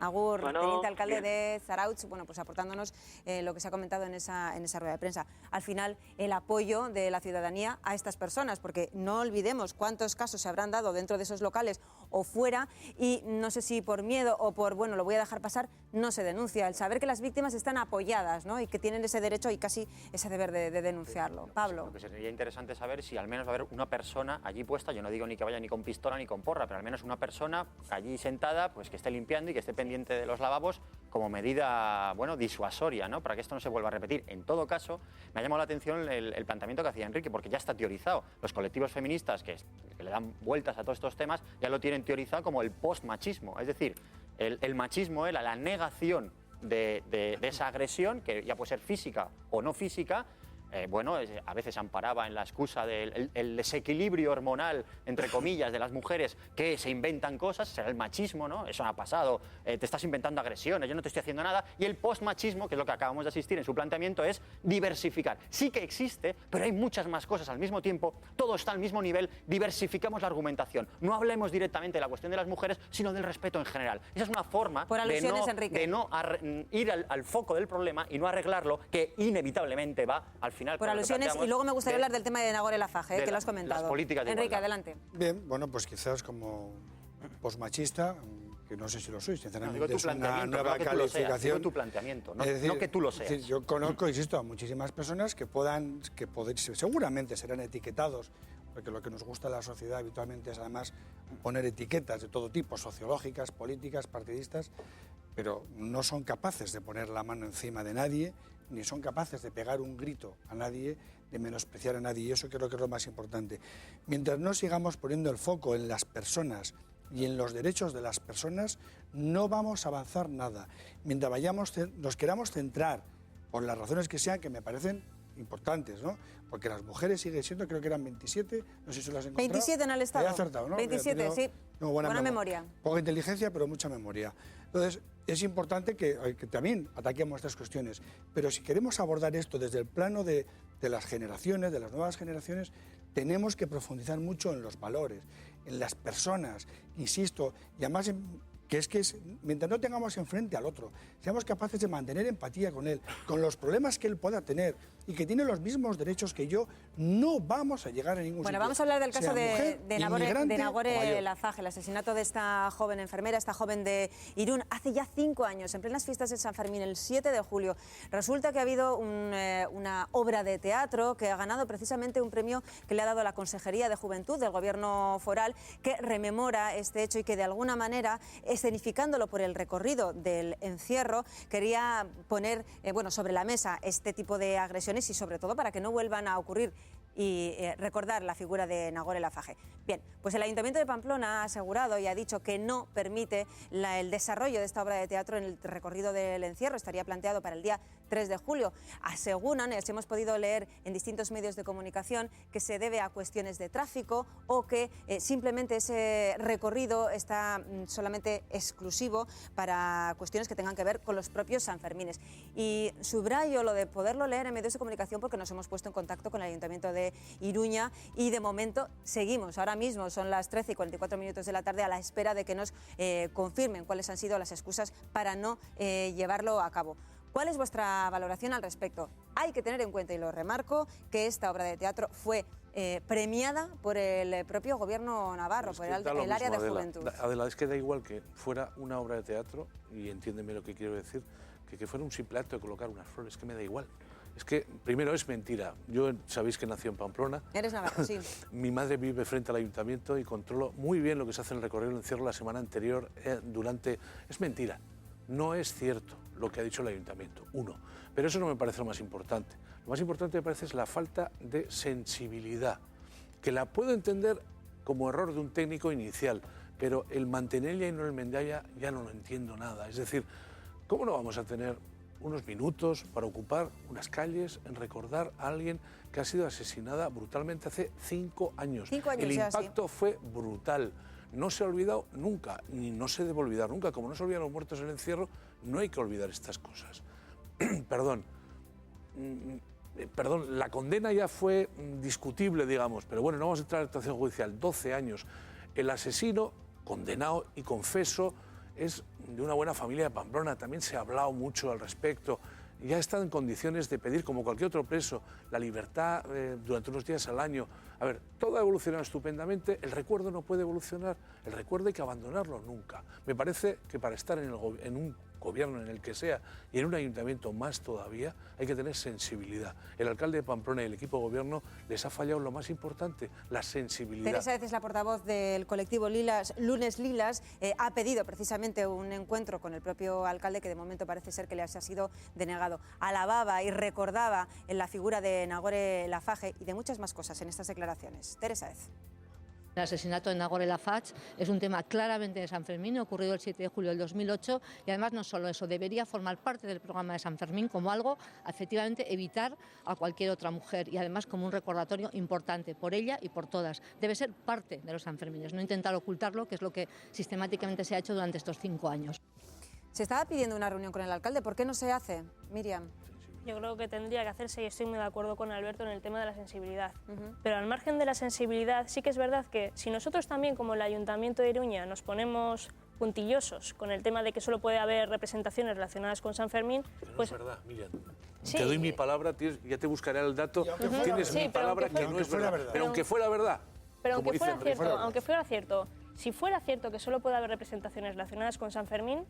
Agur, Bueno, teniente alcalde bien. de Zarautz, bueno, pues aportándonos lo que se ha comentado en esa rueda de prensa. Al final, el apoyo de la ciudadanía a estas personas, porque no olvidemos cuántos casos se habrán dado dentro de esos locales o fuera, y no sé si por miedo o por, bueno, lo voy a dejar pasar, no se denuncia. El saber que las víctimas están apoyadas, ¿no? Y que tienen ese derecho y casi ese deber de denunciarlo. Pablo. Lo que sería interesante saber si al menos va a haber una persona allí puesta, yo no digo ni que vaya ni con pistola ni con porra, pero al menos una persona allí sentada, pues que esté limpiando y que esté pendiente de los lavabos como medida, bueno, disuasoria, ¿no? Para que esto no se vuelva a repetir. En todo caso, me ha llamado la atención el planteamiento que hacía Enrique, porque ya está teorizado. Los colectivos feministas que le dan vueltas a todos estos temas ya lo tienen teorizado como el post-machismo, es decir, el machismo era la negación de esa agresión, que ya puede ser física o no física. A veces amparaba en la excusa del desequilibrio hormonal, entre comillas, de las mujeres que se inventan cosas, será el machismo, ¿no? Eso no ha pasado, te estás inventando agresiones, yo no te estoy haciendo nada. Y el postmachismo, que es lo que acabamos de asistir en su planteamiento, es diversificar. Sí que existe, pero hay muchas más cosas al mismo tiempo, todo está al mismo nivel, diversificamos la argumentación. No hablemos directamente de la cuestión de las mujeres, sino del respeto en general. Esa es una forma de no ir al foco del problema y no arreglarlo, que inevitablemente va al final. Por alusiones, y luego me gustaría hablar del tema de Nagore Laffage, que lo has comentado. Las políticas de Enrique, igualdad. adelante. Bien, bueno, pues quizás como posmachista, que no sé si lo soy, sinceramente, tu es una planteamiento, nueva no que tú lo seas, calificación. digo tu planteamiento, no, Es decir, no que tú lo seas. es decir, yo conozco, insisto, a muchísimas personas que seguramente serán etiquetados, porque lo que nos gusta en la sociedad habitualmente es además poner etiquetas de todo tipo, sociológicas, políticas, partidistas, pero no son capaces de poner la mano encima de nadie, ni son capaces de pegar un grito a nadie, de menospreciar a nadie, y eso creo que es lo más importante. Mientras no sigamos poniendo el foco en las personas y en los derechos de las personas, no vamos a avanzar nada. Mientras nos queramos centrar, por las razones que sean, que me parecen importantes, ¿no? Porque las mujeres siguen siendo, creo que eran 27, no sé si las he encontrado. 27 en el Estado. He acertado, ¿no? 27, sí. No, buena memoria. Poca inteligencia, pero mucha memoria. Entonces, es importante que también ataquemos estas cuestiones. Pero si queremos abordar esto desde el plano de las generaciones, de las nuevas generaciones, tenemos que profundizar mucho en los valores, en las personas, insisto, y además mientras no tengamos enfrente al otro, seamos capaces de mantener empatía con él, con los problemas que él pueda tener y que tiene los mismos derechos que yo, no vamos a llegar a ningún sitio. Bueno, vamos a hablar del caso de Nagore Laffage, el asesinato de esta joven enfermera, esta joven de Irún, hace ya 5 años, en plenas fiestas de San Fermín, el 7 de julio. Resulta que ha habido una obra de teatro que ha ganado precisamente un premio que le ha dado la Consejería de Juventud del Gobierno foral, que rememora este hecho y que de alguna manera, escenificándolo por el recorrido del encierro, quería poner sobre la mesa este tipo de agresiones y sobre todo para que no vuelvan a ocurrir y recordar la figura de Nagore Laffage. Bien, pues el Ayuntamiento de Pamplona ha asegurado y ha dicho que no permite el desarrollo de esta obra de teatro en el recorrido del encierro. Estaría planteado para el día 3 de julio. Aseguran, hemos podido leer en distintos medios de comunicación, que se debe a cuestiones de tráfico o que simplemente ese recorrido está solamente exclusivo para cuestiones que tengan que ver con los propios sanfermines. Y subrayo lo de poderlo leer en medios de comunicación porque nos hemos puesto en contacto con el Ayuntamiento de Iruña y de momento seguimos. Ahora mismo son las 13:44 de la tarde a la espera de que nos confirmen cuáles han sido las excusas para no llevarlo a cabo. ¿Cuál es vuestra valoración al respecto? Hay que tener en cuenta, y lo remarco, que esta obra de teatro fue premiada por el propio gobierno navarro, por el área de juventud. Adela, es que da igual que fuera una obra de teatro, y entiéndeme lo que quiero decir, que fuera un simple acto de colocar unas flores, que me da igual. Es que, primero, es mentira. Yo, sabéis que nací en Pamplona. Eres navarro, sí. Mi madre vive frente al ayuntamiento y controlo muy bien lo que se hace en el recorrido del encierro la semana anterior, Es mentira. No es cierto lo que ha dicho el ayuntamiento, pero eso no me parece lo más importante. Lo más importante me parece es la falta de sensibilidad, que la puedo entender como error de un técnico inicial, pero el mantenerla y no el Mendalla ya no lo entiendo nada. Es decir, ¿cómo no vamos a tener unos minutos para ocupar unas calles en recordar a alguien que ha sido asesinada brutalmente hace 5 años? 5 años el ya, impacto fue brutal. No se ha olvidado nunca, ni no se debe olvidar nunca. Como no se olvidan los muertos en el encierro, no hay que olvidar estas cosas. Perdón, la condena ya fue discutible, digamos, pero bueno, no vamos a entrar en la actuación judicial. 12 años. El asesino, condenado y confeso, es de una buena familia de Pamplona. También se ha hablado mucho al respecto. Ya está en condiciones de pedir, como cualquier otro preso, la libertad durante unos días al año. A ver, todo ha evolucionado estupendamente, el recuerdo no puede evolucionar, el recuerdo hay que abandonarlo nunca. Me parece que para estar en un gobierno, en el que sea, y en un ayuntamiento más todavía, hay que tener sensibilidad. El alcalde de Pamplona y el equipo de gobierno les ha fallado lo más importante, la sensibilidad. Teresa Hez, la portavoz del colectivo Lunes Lilas, ha pedido precisamente un encuentro con el propio alcalde, que de momento parece ser que les ha sido denegado. Alababa y recordaba en la figura de Nagore Laffage y de muchas más cosas en estas declaraciones. Teresa Hez. El asesinato de Nagore Laffage es un tema claramente de San Fermín, ocurrido el 7 de julio del 2008, y además no solo eso, debería formar parte del programa de San Fermín como algo, efectivamente, evitar a cualquier otra mujer, y además como un recordatorio importante por ella y por todas. Debe ser parte de los sanfermines, no intentar ocultarlo, que es lo que sistemáticamente se ha hecho durante estos 5 años. Se estaba pidiendo una reunión con el alcalde, ¿por qué no se hace, Miriam? Yo creo que tendría que hacerse, y estoy muy de acuerdo con Alberto en el tema de la sensibilidad. Pero al margen de la sensibilidad, sí que es verdad que si nosotros también, como el Ayuntamiento de Iruña, nos ponemos puntillosos con el tema de que solo puede haber representaciones relacionadas con San Fermín, pero no pues... es verdad, Miriam. Sí. Te doy mi palabra, ya te buscaré el dato. Tienes mi palabra que no es verdad. Pero aunque fuera verdad. Pero aunque fuera cierto, si fuera cierto que solo puede haber representaciones relacionadas con San Fermín,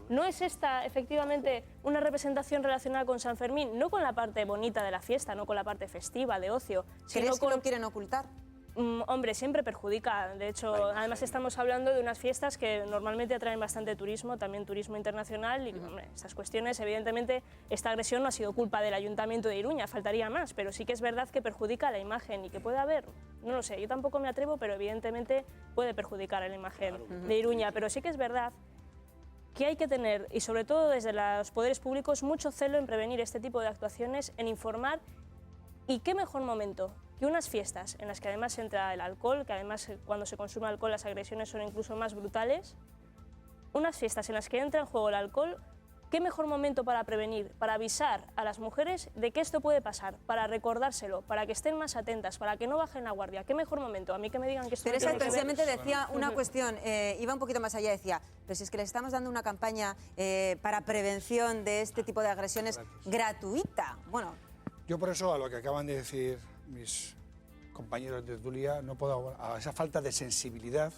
¿no es esta efectivamente una representación relacionada con San Fermín? No con la parte bonita de la fiesta, no con la parte festiva, de ocio. ¿Crees que lo quieren ocultar? Hombre, siempre perjudica. De hecho, además estamos hablando de unas fiestas que normalmente atraen bastante turismo, también turismo internacional, y hombre, estas cuestiones, evidentemente, esta agresión no ha sido culpa del Ayuntamiento de Iruña, faltaría más, pero sí que es verdad que perjudica la imagen y que puede haber, no lo sé, yo tampoco me atrevo, pero evidentemente puede perjudicar a la imagen de Iruña, pero sí que es verdad que hay que tener, y sobre todo desde los poderes públicos, mucho celo en prevenir este tipo de actuaciones, en informar, y qué mejor momento que unas fiestas en las que además entra el alcohol, que además cuando se consume alcohol las agresiones son incluso más brutales, unas fiestas en las que entra en juego el alcohol, qué mejor momento para prevenir, para avisar a las mujeres de que esto puede pasar, para recordárselo, para que estén más atentas, para que no bajen la guardia. ¿Qué mejor momento? A mí que me digan que esto Teresa no tiene que ver. precisamente decía una cuestión, iba un poquito más allá, decía, pero si es que le estamos dando una campaña para prevención de este tipo de agresiones gratuita. Bueno, yo por eso, a lo que acaban de decir mis compañeros de tertulia, no puedo, a esa falta de sensibilidad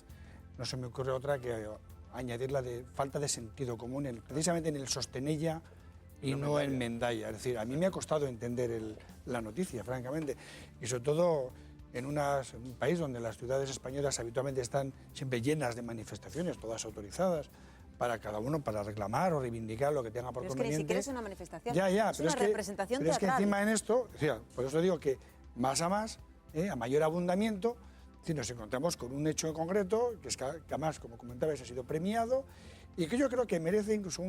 no se me ocurre otra que añadir la de falta de sentido común, precisamente en el Sostenella y no en Mendaya. Es decir, a mí me ha costado entender la noticia, francamente, y sobre todo en un país donde las ciudades españolas habitualmente están siempre llenas de manifestaciones, todas autorizadas, para cada uno, para reclamar o reivindicar lo que tenga por conveniente. Es que ni siquiera es una manifestación, es una representación teatral. Pero es que encima en esto, por eso digo que más a más, a mayor abundamiento, si nos encontramos con un hecho en concreto, que además, como comentabais, ha sido premiado y que yo creo que merece incluso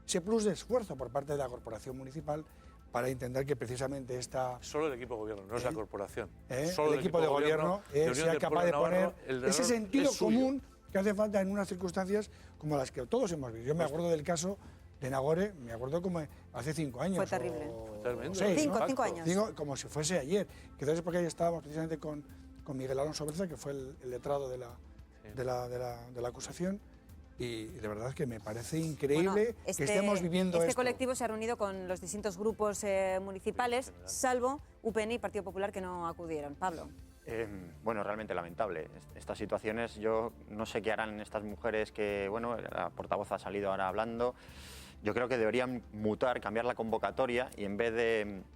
ese plus de esfuerzo por parte de la corporación municipal para entender que precisamente esta... Solo el equipo de gobierno, no es la corporación. Solo el equipo de gobierno sea capaz de poner ese sentido común que hace falta en unas circunstancias como las que todos hemos vivido. Yo me acuerdo del caso de Nagore, me acuerdo como hace 5 años. Fue terrible. O 6, ¿no? 5 años. Como si fuese ayer. Quizás es porque ahí estábamos precisamente con Miguel Alonso Berza, que fue el letrado de la acusación. Y de verdad que me parece increíble que estemos viviendo esto. Este colectivo se ha reunido con los distintos grupos municipales, salvo UPN y Partido Popular, que no acudieron. Pablo. Bueno, realmente lamentable. Estas situaciones, yo no sé qué harán estas mujeres que, bueno, la portavoz ha salido ahora hablando. Yo creo que deberían mutar, cambiar la convocatoria y en vez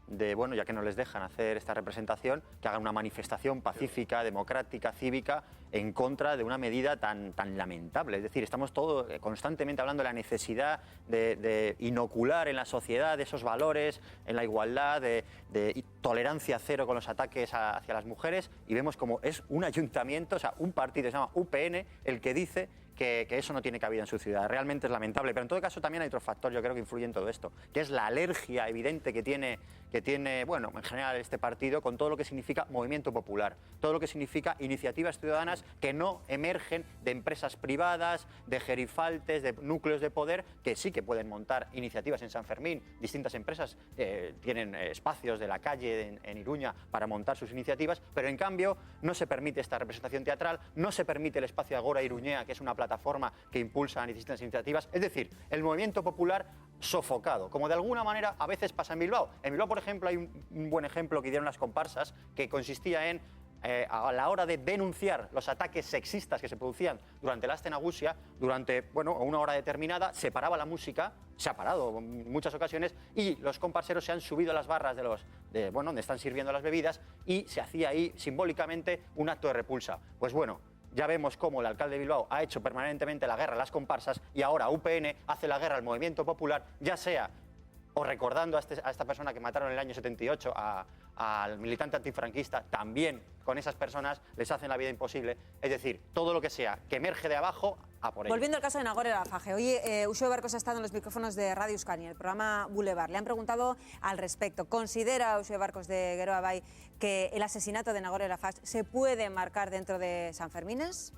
de, bueno, ya que no les dejan hacer esta representación, que hagan una manifestación pacífica, democrática, cívica, en contra de una medida tan lamentable. Es decir, estamos constantemente hablando de la necesidad de inocular en la sociedad esos valores, en la igualdad, de tolerancia cero con los ataques hacia las mujeres, y vemos como es un ayuntamiento, o sea, un partido que se llama UPN, el que dice que eso no tiene cabida en su ciudad. Realmente es lamentable, pero en todo caso también hay otro factor, yo creo, que influye en todo esto, que es la alergia evidente que tiene, bueno, en general este partido con todo lo que significa movimiento popular, todo lo que significa iniciativas ciudadanas que no emergen de empresas privadas, de gerifaltes, de núcleos de poder, que sí que pueden montar iniciativas en San Fermín. Distintas empresas tienen espacios de la calle en Iruña para montar sus iniciativas, pero en cambio no se permite esta representación teatral, no se permite el espacio Agora Iruñea, que es una plataforma que impulsa distintas iniciativas. Es decir, el movimiento popular sofocado, como de alguna manera a veces pasa en Bilbao. En Bilbao, por ejemplo, hay un buen ejemplo que dieron las comparsas, que consistía en, a la hora de denunciar los ataques sexistas que se producían durante la Aste Nagusia, durante una hora determinada, se paraba la música, se ha parado en muchas ocasiones, y los comparseros se han subido a las barras donde están sirviendo las bebidas, y se hacía ahí simbólicamente un acto de repulsa. Pues bueno, ya vemos cómo el alcalde de Bilbao ha hecho permanentemente la guerra a las comparsas, y ahora UPN hace la guerra al movimiento popular, ya sea o recordando a esta persona que mataron en el año 78, al militante antifranquista, también con esas personas les hacen la vida imposible. Es decir, todo lo que sea que emerge de abajo, a por ello. Volviendo al caso de Nagore Laffage, hoy Uxue Barkos ha estado en los micrófonos de Radio Euskadi, en el programa Boulevard. Le han preguntado al respecto. ¿Considera Uxue Barkos de Geroa Bai que el asesinato de Nagore Laffage se puede marcar dentro de Sanfermines?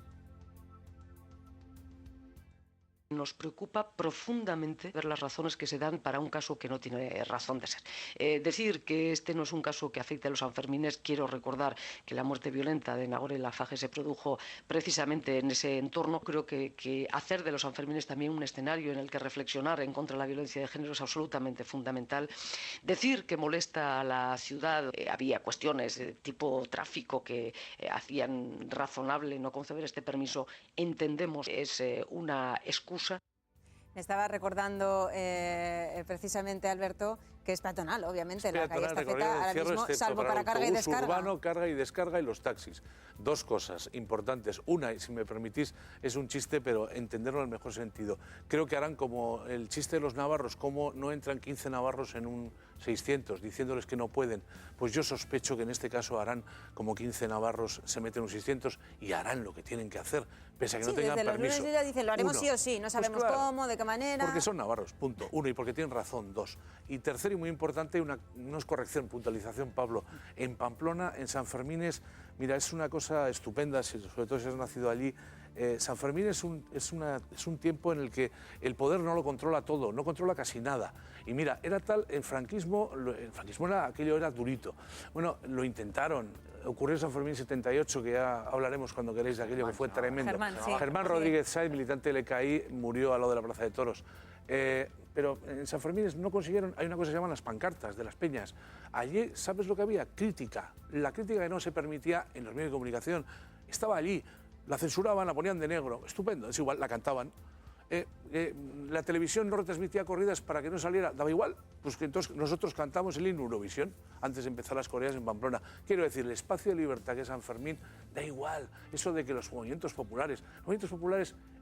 Nos preocupa profundamente ver las razones que se dan para un caso que no tiene razón de ser. Decir que este no es un caso que afecte a los sanfermines, quiero recordar que la muerte violenta de Nagore Laffage se produjo precisamente en ese entorno. Creo que hacer de los sanfermines también un escenario en el que reflexionar en contra de la violencia de género es absolutamente fundamental. Decir que molesta a la ciudad, había cuestiones de tipo tráfico que hacían razonable no conceder este permiso, entendemos es una excusa. Me estaba recordando precisamente, Alberto, que es peatonal, obviamente, Es la calle peatonal, Estafeta recorrido de ahora cierre, mismo, excepto salvo para el carga y autobús descarga. urbano, carga y descarga y los taxis. Dos cosas importantes. Una, y si me permitís, es un chiste, pero entenderlo en el mejor sentido. Creo que harán como el chiste de los navarros, como no entran 15 navarros en un 600, diciéndoles que no pueden. Pues yo sospecho que en este caso harán como 15 navarros se meten en un 600 y harán lo que tienen que hacer, pese a que no tengan desde permiso. los lunes ya dicen, lo haremos Uno, sí o sí, no sabemos pues claro, cómo, de qué manera. porque son navarros, punto. Uno, y porque tienen razón, dos. Y tercero y muy importante, no es corrección, puntualización, Pablo. En Pamplona, en San Fermín mira, es una cosa estupenda, sobre todo si has nacido allí. San Fermín es un tiempo en el que el poder no lo controla todo, no controla casi nada. Y mira, era tal, el franquismo aquello era durito. Bueno, lo intentaron. Ocurrió en San Fermín 78, que ya hablaremos cuando queréis de aquello, que fue tremendo. Germán Rodríguez Sáez, militante del EKI, murió a lo de la Plaza de Toros. Pero en San Fermín no consiguieron, hay una cosa que se llaman las pancartas de las peñas. Allí, ¿sabes lo que había? Crítica. La crítica que no se permitía en los medios de comunicación. Estaba allí, la censuraban, la ponían de negro. Estupendo, es igual, la cantaban. La televisión no retransmitía corridas para que no saliera, daba igual. Pues que entonces nosotros cantamos el himno Eurovisión antes de empezar las corridas en Pamplona. Quiero decir, el espacio de libertad que es San Fermín, da igual. Eso de que los movimientos populares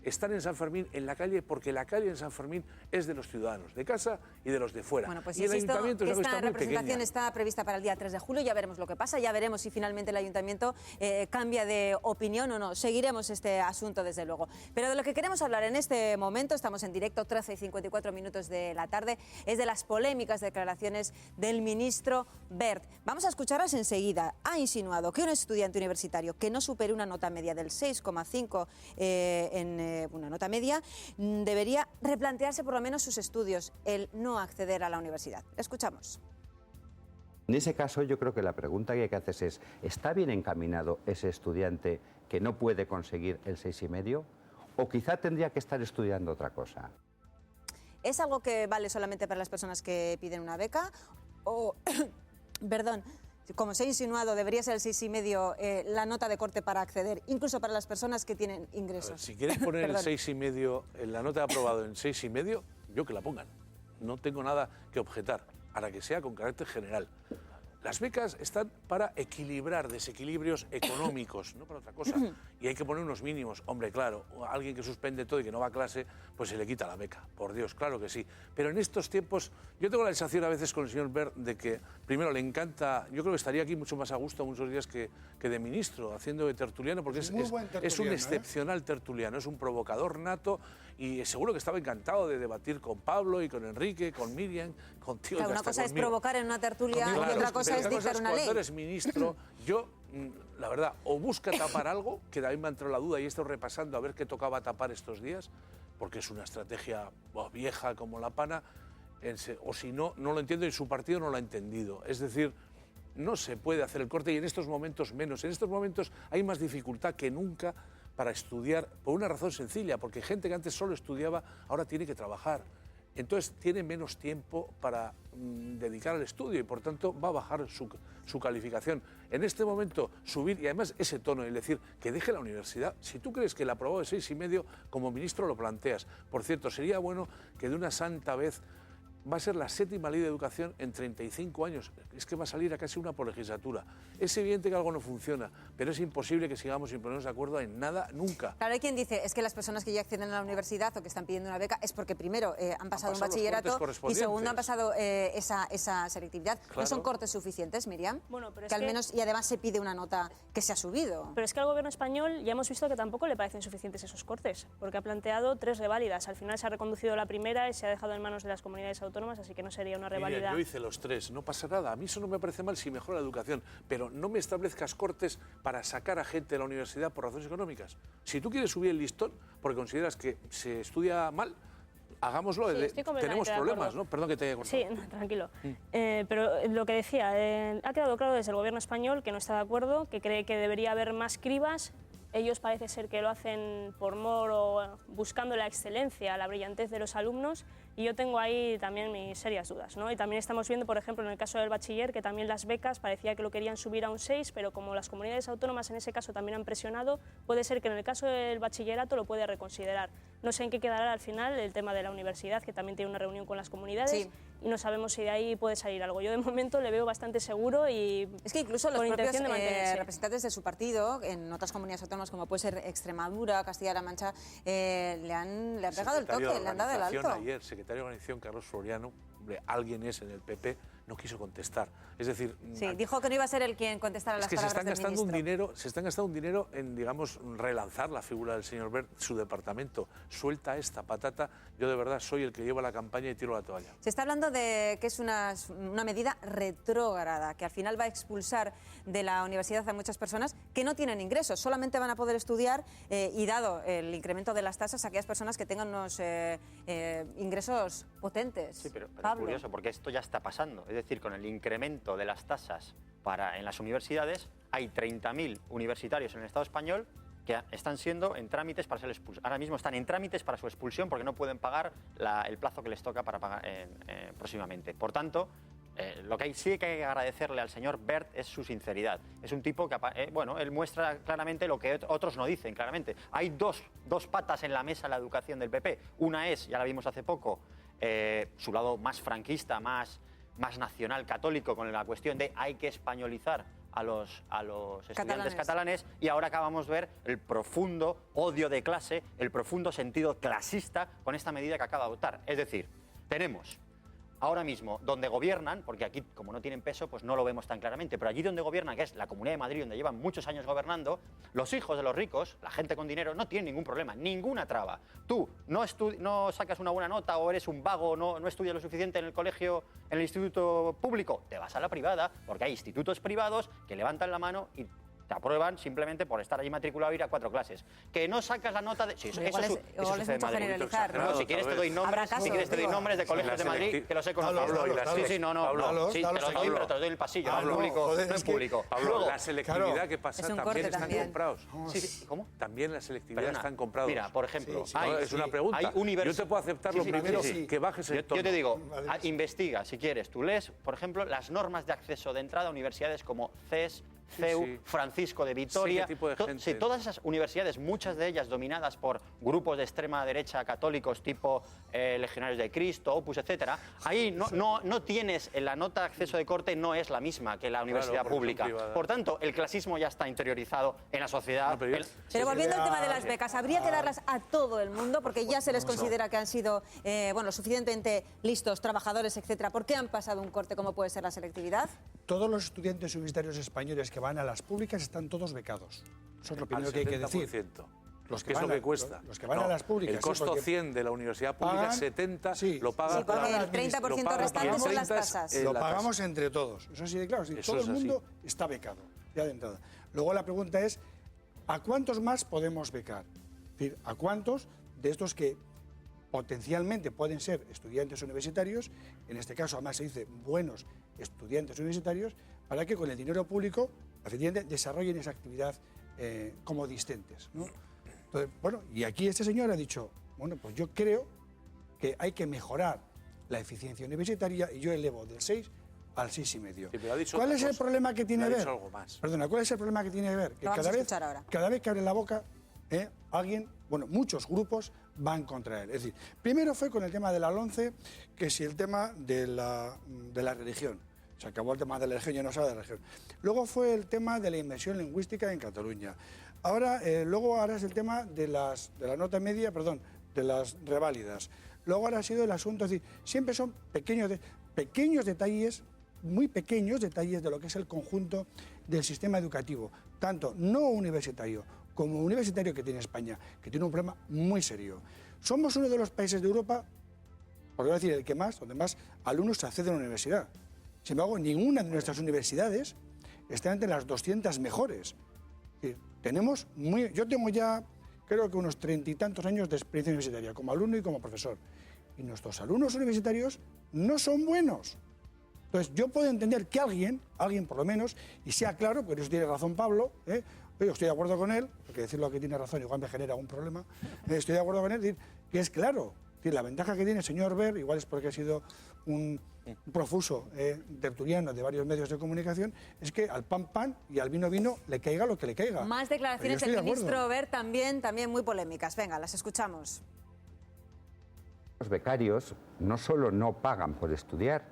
están en San Fermín, en la calle, porque la calle en San Fermín es de los ciudadanos, de casa y de los de fuera. Bueno, pues y el ayuntamiento que es esta muy representación pequeña. está prevista para el día 3 de julio, ya veremos lo que pasa, ya veremos si finalmente el ayuntamiento cambia de opinión o no. Seguiremos este asunto, desde luego. Pero de lo que queremos hablar en este momento, estamos en directo, 13 y 54 minutos de la tarde, es de las polémicas declaraciones del ministro Wert. Vamos a escucharlas enseguida. Ha insinuado que un estudiante universitario que no supere una nota media del 6,5 en una nota media debería replantearse por lo menos sus estudios, el no acceder a la universidad. Escuchamos. En ese caso, yo creo que la pregunta que hay que hacer es, ¿está bien encaminado ese estudiante que no puede conseguir el 6,5? ¿O quizá tendría que estar estudiando otra cosa? ¿Es algo que vale solamente para las personas que piden una beca? O, perdón, como se ha insinuado, debería ser el 6,5 la nota de corte para acceder, incluso para las personas que tienen ingresos. Ver, si quieres poner el 6,5, la nota de aprobado en 6,5, yo que la pongan. No tengo nada que objetar, para que sea con carácter general. Las becas están para equilibrar desequilibrios económicos, no para otra cosa. Y hay que poner unos mínimos. Hombre, claro, a alguien que suspende todo y que no va a clase, pues se le quita la beca. Por Dios, claro que sí. Pero en estos tiempos, yo tengo la sensación a veces con el señor Wert de que, primero, le encanta, yo creo que estaría aquí mucho más a gusto muchos días que de ministro, haciendo de tertuliano, porque es un excepcional tertuliano, es un provocador nato y seguro que estaba encantado de debatir con Pablo y con Enrique, con Miriam, contigo. Claro, una cosa es provocar en una tertulia y otra cosa es dictar una ley. Cuando eres ministro, yo, la verdad, o busca tapar algo, que de ahí me ha entrado la duda y he estado repasando a ver qué tocaba tapar estos días, porque es una estrategia vieja como la pana, o si no, no lo entiendo y su partido no lo ha entendido. Es decir, no se puede hacer el corte y en estos momentos menos. En estos momentos hay más dificultad que nunca para estudiar, por una razón sencilla, porque gente que antes solo estudiaba ahora tiene que trabajar. Entonces tiene menos tiempo para dedicar al estudio y por tanto va a bajar su calificación. En este momento subir, y además ese tono, es decir, que deje la universidad. Si tú crees que el aprobado de 6,5, como ministro lo planteas. Por cierto, sería bueno que de una santa vez va a ser la 7ª ley de educación en 35 años. Es que va a salir a casi una por legislatura. Es evidente que algo no funciona, pero es imposible que sigamos sin ponernos de acuerdo en nada, nunca. Claro, hay quien dice, es que las personas que ya acceden a la universidad o que están pidiendo una beca es porque primero han pasado un bachillerato y segundo han pasado esa selectividad. Claro. ¿No son cortes suficientes, Miriam? Bueno, pero que al menos, y además se pide una nota que se ha subido. Pero es que al gobierno español ya hemos visto que tampoco le parecen suficientes esos cortes, porque ha planteado 3 reválidas. Al final se ha reconducido la primera y se ha dejado en manos de las comunidades autónomas, así que no sería una reválida. Mira, yo hice los 3, no pasa nada. A mí eso no me parece mal si mejora la educación, pero no me establezcas cortes para sacar a gente de la universidad por razones económicas. Si tú quieres subir el listón porque consideras que se estudia mal, hagámoslo. Sí, tenemos problemas, ¿no? Perdón que te haya cortado. Sí, tranquilo. Pero lo que decía, ha quedado claro desde el gobierno español que no está de acuerdo, que cree que debería haber más cribas. Ellos parece ser que lo hacen por mor o buscando la excelencia, la brillantez de los alumnos. Y yo tengo ahí también mis serias dudas, ¿no? Y también estamos viendo, por ejemplo, en el caso del bachiller, que también las becas parecía que lo querían subir a un 6, pero como las comunidades autónomas en ese caso también han presionado, puede ser que en el caso del bachillerato lo puede reconsiderar. No sé en qué quedará al final el tema de la universidad, que también tiene una reunión con las comunidades, Sí. y no sabemos si de ahí puede salir algo. Yo de momento le veo bastante seguro y es que incluso los con propios intención de mantenerse. representantes de su partido en otras comunidades autónomas como puede ser Extremadura, Castilla-La Mancha, le han pegado el toque, le han dado el alto. Ayer, secretario de Organización, Carlos Floriano, hombre, alguien es en el PP, no quiso contestar. Es decir, sí, dijo que no iba a ser él quien contestara las palabras del ministro. Se están gastando un dinero en, digamos, relanzar la figura del señor Wert, su departamento. Suelta esta patata. Yo de verdad soy el que lleva la campaña y tiro la toalla. Se está hablando de que es una medida retrógrada, que al final va a expulsar de la universidad a muchas personas que no tienen ingresos, solamente van a poder estudiar y dado el incremento de las tasas a aquellas personas que tengan unos ingresos potentes. Sí, pero es Pablo. curioso porque esto ya está pasando. Es decir, con el incremento de las tasas en las universidades, hay 30.000 universitarios en el Estado español que están siendo en trámites para ser expulsados. Ahora mismo están en trámites para su expulsión porque no pueden pagar el plazo que les toca para pagar próximamente. Por tanto, lo que sí hay que agradecerle al señor Wert es su sinceridad. Es un tipo que, bueno, él muestra claramente lo que otros no dicen, claramente. Hay dos patas en la mesa en la educación del PP. Una es, ya la vimos hace poco, su lado más franquista, más nacional católico, con la cuestión de hay que españolizar a los estudiantes catalanes, y ahora acabamos de ver el profundo odio de clase, el profundo sentido clasista con esta medida que acaba de adoptar. Es decir, tenemos ahora mismo donde gobiernan, porque aquí como no tienen peso pues no lo vemos tan claramente, pero allí donde gobiernan, que es la Comunidad de Madrid, donde llevan muchos años gobernando, los hijos de los ricos, la gente con dinero, no tienen ningún problema, ninguna traba. Tú no sacas una buena nota o eres un vago, no estudias lo suficiente en el colegio, en el instituto público, te vas a la privada, porque hay institutos privados que levantan la mano y te aprueban simplemente por estar allí matriculado y ir a 4 clases. Que no sacas la nota de... Sí, eso sucede en Madrid. Generalizar, ¿no? No, si quieres te doy nombres, te doy nombres de colegios de Madrid que los he conocido. Sí, te los doy, pero te los doy en el pasillo, no en público. Pablo, la selectividad que pasa también están comprados. ¿Cómo? También la selectividad están comprados. Mira, por ejemplo, es una pregunta. Yo te puedo aceptar lo primero, que bajes el tono. Yo te digo, investiga, si quieres, tú lees, por ejemplo, las normas de acceso de entrada a universidades como CES, CEU, Francisco de Vitoria, todas esas universidades, muchas de ellas dominadas por grupos de extrema derecha católicos tipo Legionarios de Cristo, Opus, etcétera, ahí no tienes, la nota de acceso de corte no es la misma que la universidad pública. Por tanto, el clasismo ya está interiorizado en la sociedad. Pero volviendo al tema de las becas, ¿habría que darlas a todo el mundo? Porque ya se les considera que han sido lo suficientemente listos, trabajadores, etcétera. ¿Por qué han pasado un corte como puede ser la selectividad? Todos los estudiantes universitarios españoles que van a las públicas están todos becados. Eso es lo primero que hay que decir. ¿Qué es lo que cuesta? Los que van a las públicas. El costo 100 de la universidad pública, 70, lo paga... Sí, porque el 30% restante son las tasas. Lo pagamos entre todos. Eso sí, claro, todo el mundo está becado, ya de entrada. Luego la pregunta es, ¿a cuántos más podemos becar? Es decir, ¿a cuántos de estos que potencialmente pueden ser estudiantes universitarios, en este caso además se dice buenos estudiantes universitarios, para que con el dinero público efectivamente desarrollen esa actividad como discentes, ¿no? Entonces, bueno, y aquí este señor ha dicho, bueno, pues yo creo que hay que mejorar la eficiencia universitaria y yo elevo del 6 al 6,5. ¿Cuál es el problema que tiene que ver? Perdona, ¿cuál es el problema que tiene que ver? Que cada vez que abre la boca, muchos grupos van contra él. Es decir, primero fue con el tema de la LOMCE, que si el tema de la religión. Se acabó el tema de la religión, ya no se habla de la religión. Luego fue el tema de la inmersión lingüística en Cataluña. Ahora es el tema de la nota media, de las reválidas. Luego ahora ha sido el asunto, es decir, siempre son pequeños detalles, muy pequeños detalles de lo que es el conjunto del sistema educativo, tanto no universitario como universitario que tiene España, que tiene un problema muy serio. Somos uno de los países de Europa, por no decir el que más, donde más alumnos acceden a la universidad. Sin embargo, ninguna de nuestras universidades está entre las 200 mejores. Yo tengo ya, creo que unos 30 y tantos años de experiencia universitaria, como alumno y como profesor. Y nuestros alumnos universitarios no son buenos. Entonces, yo puedo entender que alguien por lo menos, y sea claro, porque eso tiene razón Pablo, yo estoy de acuerdo con él, porque decirlo que tiene razón igual me genera un problema, estoy de acuerdo con él, decir que es claro Sí, la ventaja que tiene el señor Wert, igual es porque ha sido un profuso tertuliano de varios medios de comunicación, es que al pan pan y al vino vino le caiga lo que le caiga. Más declaraciones del ministro Wert también muy polémicas. Venga, las escuchamos. Los becarios no solo no pagan por estudiar,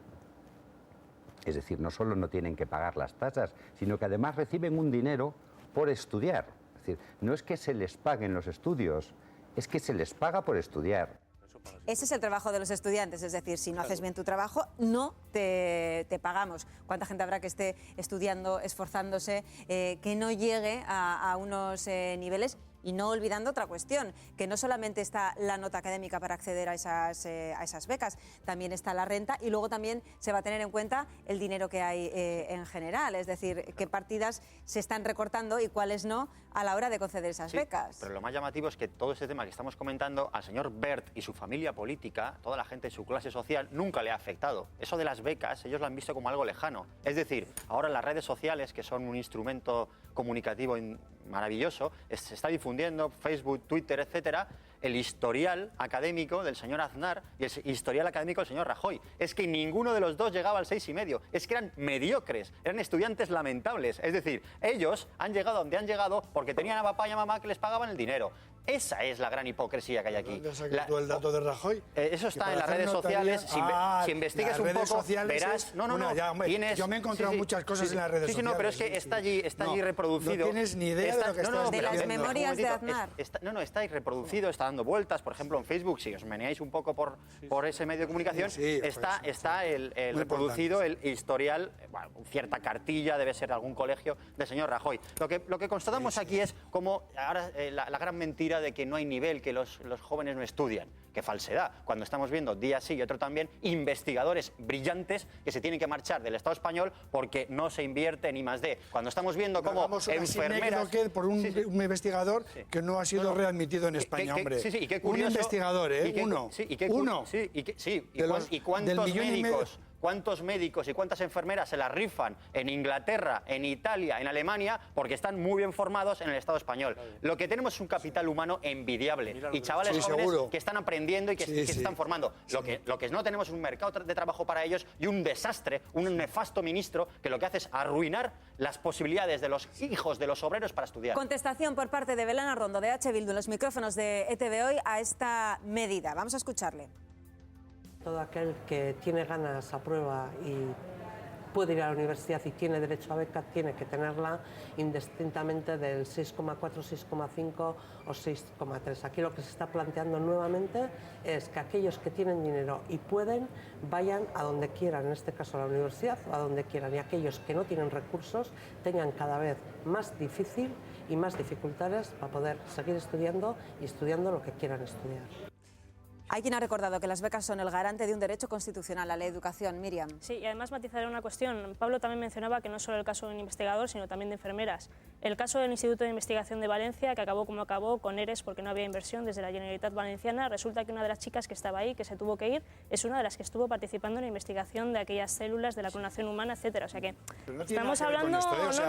es decir, no solo no tienen que pagar las tasas, sino que además reciben un dinero por estudiar. Es decir, no es que se les paguen los estudios, es que se les paga por estudiar. Ese es el trabajo de los estudiantes, es decir, si no haces bien tu trabajo, no te pagamos. ¿Cuánta gente habrá que esté estudiando, esforzándose, que no llegue a unos niveles? Y no olvidando otra cuestión, que no solamente está la nota académica para acceder a esas becas, también está la renta y luego también se va a tener en cuenta el dinero que hay en general, es decir, qué partidas se están recortando y cuáles no a la hora de conceder esas becas. Pero lo más llamativo es que todo este tema que estamos comentando al señor Wert y su familia política, toda la gente de su clase social, nunca le ha afectado. Eso de las becas, ellos lo han visto como algo lejano. Es decir, ahora las redes sociales, que son un instrumento comunicativo maravilloso, se está difundiendo, Facebook, Twitter, etcétera, el historial académico del señor Aznar y el historial académico del señor Rajoy. Es que ninguno de los dos llegaba al 6,5. Es que eran mediocres, eran estudiantes lamentables. Es decir, ellos han llegado donde han llegado porque tenían a papá y a mamá que les pagaban el dinero. Esa es la gran hipocresía que hay aquí. ¿Dónde sacas tú el dato de Rajoy? Eso está en las redes sociales. Si investigas un poco, verás... Yo me he encontrado muchas cosas en las redes sociales. No, pero es que está allí reproducido. No tienes ni idea de lo que estás diciendo. De las memorias de Aznar. Está ahí reproducido, está dando vueltas. Por ejemplo, en Facebook, si os meneáis un poco por ese medio de comunicación, está el reproducido el historial, bueno, cierta cartilla, debe ser de algún colegio, del señor Rajoy. Lo que constatamos aquí es como ahora la gran mentira de que no hay nivel, que los jóvenes no estudian. ¡Qué falsedad! Cuando estamos viendo día sí y otro también investigadores brillantes que se tienen que marchar del Estado español porque no se invierte ni más de. Cuando estamos viendo cómo enfermeras... por un investigador que no ha sido readmitido en España, hombre. Y qué curioso, un investigador, uno. ¿Y cuántos médicos? ¿Cuántos médicos y cuántas enfermeras se las rifan en Inglaterra, en Italia, en Alemania, porque están muy bien formados en el Estado español? Claro. Lo que tenemos es un capital humano envidiable y chavales jóvenes que están aprendiendo y que se están formando. Lo que no tenemos es un mercado de trabajo para ellos y un desastre, un nefasto ministro que lo que hace es arruinar las posibilidades de los hijos de los obreros para estudiar. Contestación por parte de Belén Arrondo, de H. Bildu, en los micrófonos de ETV Hoy, a esta medida. Vamos a escucharle. Todo aquel que tiene ganas, aprueba y puede ir a la universidad y tiene derecho a beca, tiene que tenerla indistintamente del 6,4, 6,5 o 6,3. Aquí lo que se está planteando nuevamente es que aquellos que tienen dinero y pueden vayan a donde quieran, en este caso a la universidad o a donde quieran, y aquellos que no tienen recursos tengan cada vez más difícil y más dificultades para poder seguir estudiando y estudiando lo que quieran estudiar. Hay quien ha recordado que las becas son el garante de un derecho constitucional a la educación. Miriam. Sí, y además matizaré una cuestión. Pablo también mencionaba que no solo el caso de un investigador, sino también de enfermeras. El caso del Instituto de Investigación de Valencia, que acabó como acabó, con ERES porque no había inversión desde la Generalitat Valenciana, resulta que una de las chicas que estaba ahí, que se tuvo que ir, es una de las que estuvo participando en la investigación de aquellas células de la clonación humana, etcétera. O sea que estamos hablando...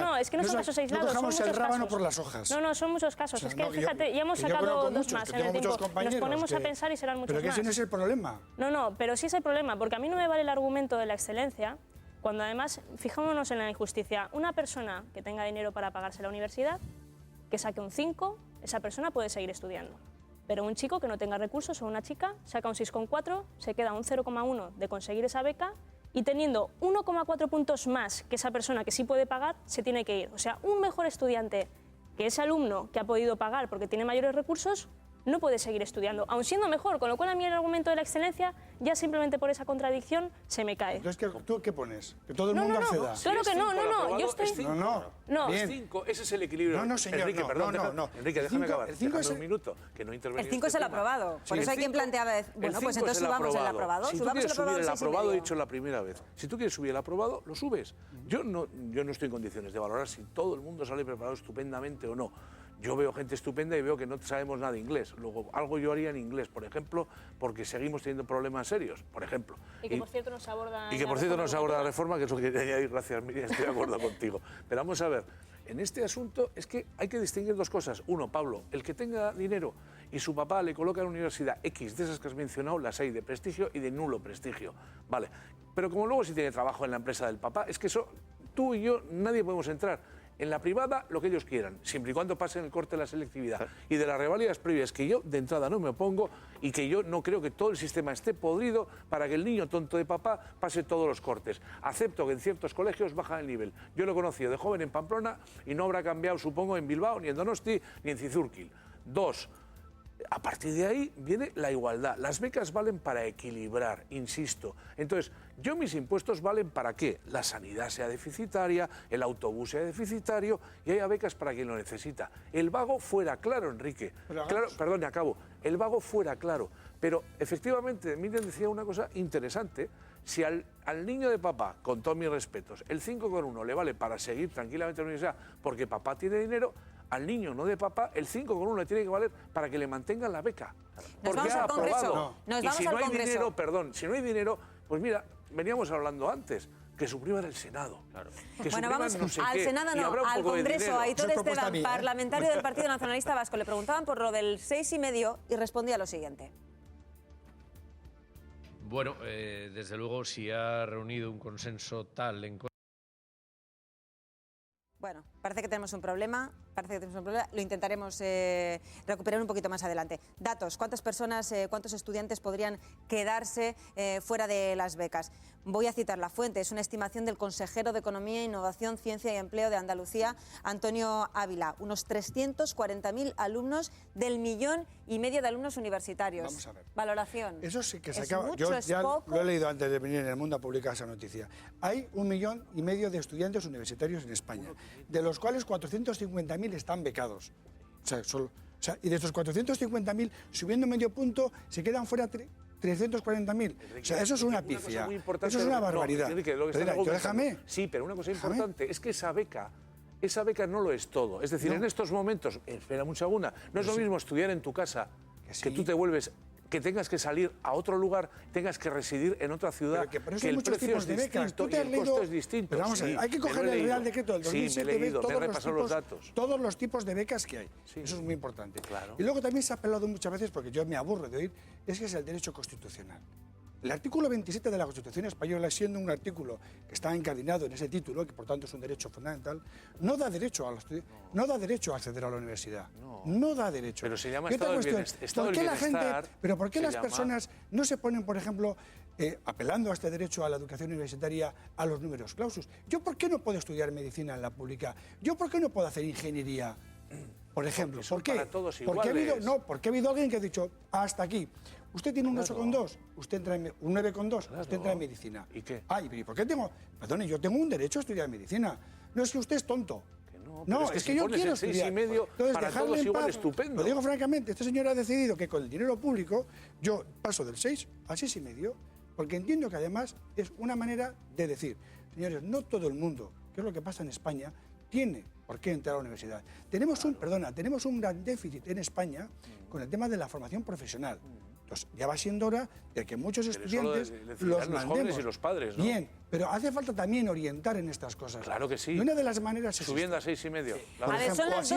No, es que no son casos aislados, no cogemos son muchos el rábano casos. por las hojas. No, son muchos casos. O sea, es que, fíjate, ya hemos sacado dos más en el tiempo. Nos ponemos a pensar y serán muchos más. Pero que ese no es el problema. No, pero sí es el problema, porque a mí no me vale el argumento de la excelencia, cuando además, fijémonos en la injusticia, una persona que tenga dinero para pagarse la universidad, que saque un 5, esa persona puede seguir estudiando. Pero un chico que no tenga recursos o una chica saca un 6,4, se queda un 0,1 de conseguir esa beca y teniendo 1,4 puntos más que esa persona que sí puede pagar, se tiene que ir. O sea, un mejor estudiante que ese alumno que ha podido pagar porque tiene mayores recursos, no puede seguir estudiando, aun siendo mejor, con lo cual a mí el argumento de la excelencia, ya simplemente por esa contradicción, se me cae. Entonces, ¿tú qué pones? ¿Que todo el mundo acceda? Claro que no, yo estoy... No, es 5, ese es el equilibrio. No, señor, Enrique, perdón, Enrique, déjame acabar. El 5 es un minuto, que no intervenía. El 5 es el aprobado, por eso hay quien planteaba, bueno, pues entonces subamos el aprobado. Si tú quieres subir el aprobado, he dicho la primera vez, si tú quieres subir el aprobado, lo subes. Yo no estoy en condiciones de valorar si todo el mundo sale preparado estupendamente o no. Yo veo gente estupenda y veo que no sabemos nada de inglés. Luego, algo yo haría en inglés, por ejemplo, porque seguimos teniendo problemas serios, por ejemplo. Y que, por cierto, nos aborda... Y que, por cierto, nos aborda la reforma, que es lo que quería añadir. Gracias, Miriam, estoy de acuerdo contigo. Pero vamos a ver, en este asunto es que hay que distinguir dos cosas. Uno, Pablo, el que tenga dinero y su papá le coloca en una universidad X de esas que has mencionado, las hay de prestigio y de nulo prestigio, vale. Pero como luego si tiene trabajo en la empresa del papá, es que eso, tú y yo, nadie podemos entrar. En la privada, lo que ellos quieran, siempre y cuando pasen el corte de la selectividad y de las reválidas previas, que yo de entrada no me opongo y que yo no creo que todo el sistema esté podrido para que el niño tonto de papá pase todos los cortes. Acepto que en ciertos colegios bajan el nivel. Yo lo he conocido de joven en Pamplona y no habrá cambiado, supongo, en Bilbao, ni en Donosti, ni en Cizurquil. 2. A partir de ahí viene la igualdad. Las becas valen para equilibrar, insisto. Entonces, yo mis impuestos valen para que la sanidad sea deficitaria, el autobús sea deficitario y haya becas para quien lo necesita. El vago fuera claro, Enrique. Claro, perdón, acabo. El vago fuera claro. Pero efectivamente, Miriam decía una cosa interesante. Si al niño de papá, con todos mis respetos, el 5,1 le vale para seguir tranquilamente en la universidad porque papá tiene dinero, al niño no de papá, el 5,1 le tiene que valer para que le mantengan la beca. Porque ha aprobado. Y si no hay dinero, perdón, si no hay dinero, pues mira, veníamos hablando antes, que suprima el Senado. Claro. Bueno, vamos no sé al qué, Senado, no, al Congreso. Aitor Esteban, parlamentario del Partido Nacionalista Vasco, le preguntaban por lo del 6,5 y respondía lo siguiente. Bueno, desde luego, si ha reunido un consenso tal en... Bueno, parece que tenemos un problema, lo intentaremos recuperar un poquito más adelante. Datos, ¿cuántas personas, cuántos estudiantes podrían quedarse fuera de las becas? Voy a citar la fuente, es una estimación del consejero de Economía, Innovación, Ciencia y Empleo de Andalucía, Antonio Ávila. Unos 340.000 alumnos del 1,5 millones de alumnos universitarios. Vamos a ver. Valoración. Eso sí que se ¿Es acaba. mucho, Yo es ya poco? lo he leído antes de venir en El Mundo a publicar esa noticia. Hay 1,5 millones de estudiantes universitarios en España, de los cuales 450.000 están becados. Y de estos 450.000, subiendo medio punto, se quedan fuera 340.000. O sea, eso es una pifia. Eso es una barbaridad. Déjame. Sí, pero una cosa importante es que esa beca no lo es todo. Es decir, en estos momentos, espera un segundo, no es lo mismo estudiar en tu casa, que tú te vuelves, que tengas que salir a otro lugar, tengas que residir en otra ciudad, que el precio es distinto y el costo es distinto. Pero vamos a ver, hay que coger el Real Decreto del 2007 me he leído, me he repasado los datos. Todos los tipos de becas que hay. Sí. Eso es muy importante. Claro. Y luego también se ha apelado muchas veces, porque yo me aburro de oír, es que es el derecho constitucional. El artículo 27 de la Constitución española, siendo un artículo que está incardinado en ese título, que por tanto es un derecho fundamental, no da derecho a acceder a la universidad. No da derecho. Pero se llama y estado otra del cuestión, bienestar. ¿por qué las personas no se ponen, por ejemplo, apelando a este derecho a la educación universitaria, a los números clausus? ¿Yo por qué no puedo estudiar medicina en la pública? ¿Yo por qué no puedo hacer ingeniería? Por ejemplo, ¿por qué? Porque ha habido alguien que ha dicho, hasta aquí. Usted tiene un 8,2, usted entra en un 9,2, usted entra en medicina. ¿Y qué? ¿Y por qué tengo? Perdone, yo tengo un derecho a estudiar medicina. No es que usted es tonto. No, es que yo quiero estudiar. 6,5 para todos igual, estupendo. Lo digo francamente, este señor ha decidido que con el dinero público yo paso del 6 al 6,5, porque entiendo que además es una manera de decir, señores, no todo el mundo, que es lo que pasa en España, tiene por qué entrar a la universidad. Tenemos un gran déficit en España con el tema de la formación profesional. Entonces, ya va siendo hora de que muchos estudiantes los jóvenes y los padres, ¿no? Bien, pero hace falta también orientar en estas cosas. Claro que sí. Y una de las maneras es subiendo a 6,5. A ver, son las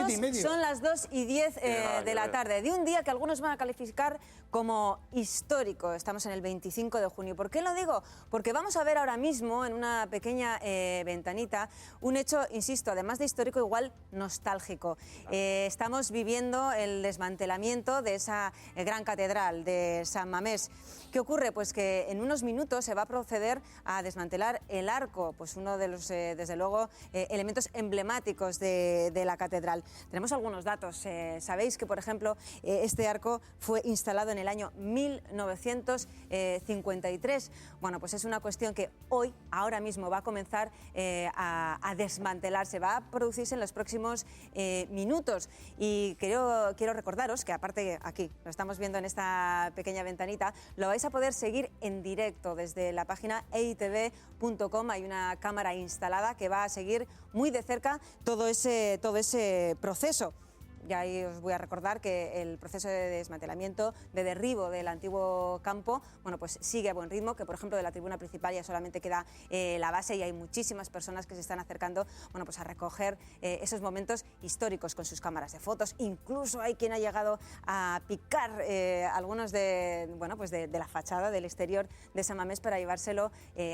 2:10 de la tarde, de un día que algunos van a calificar como histórico. Estamos en el 25 de junio. ¿Por qué lo digo? Porque vamos a ver ahora mismo, en una pequeña ventanita, un hecho, insisto, además de histórico, igual nostálgico. Estamos viviendo el desmantelamiento de esa gran catedral de San Mamés. ¿Qué ocurre? Pues que en unos minutos se va a proceder a desmantelar el arco, pues uno de los, desde luego, elementos emblemáticos de la catedral. Tenemos algunos datos. Sabéis que, por ejemplo, este arco fue instalado en el año 1953. Bueno, pues es una cuestión que hoy, ahora mismo, va a comenzar a desmantelarse, va a producirse en los próximos minutos. Y quiero recordaros que, aparte, aquí lo estamos viendo en esta pequeña ventanita, lo vais a poder seguir en directo desde la página eitv.com. Hay una cámara instalada que va a seguir muy de cerca todo ese proceso. ya ahí os voy a recordar que el proceso de desmantelamiento, de derribo del antiguo campo, bueno, pues sigue a buen ritmo, que por ejemplo de la tribuna principal ya solamente queda la base y hay muchísimas personas que se están acercando, bueno, pues a recoger esos momentos históricos con sus cámaras de fotos. Incluso hay quien ha llegado a picar algunos de la fachada, del exterior de San Mamés para llevárselo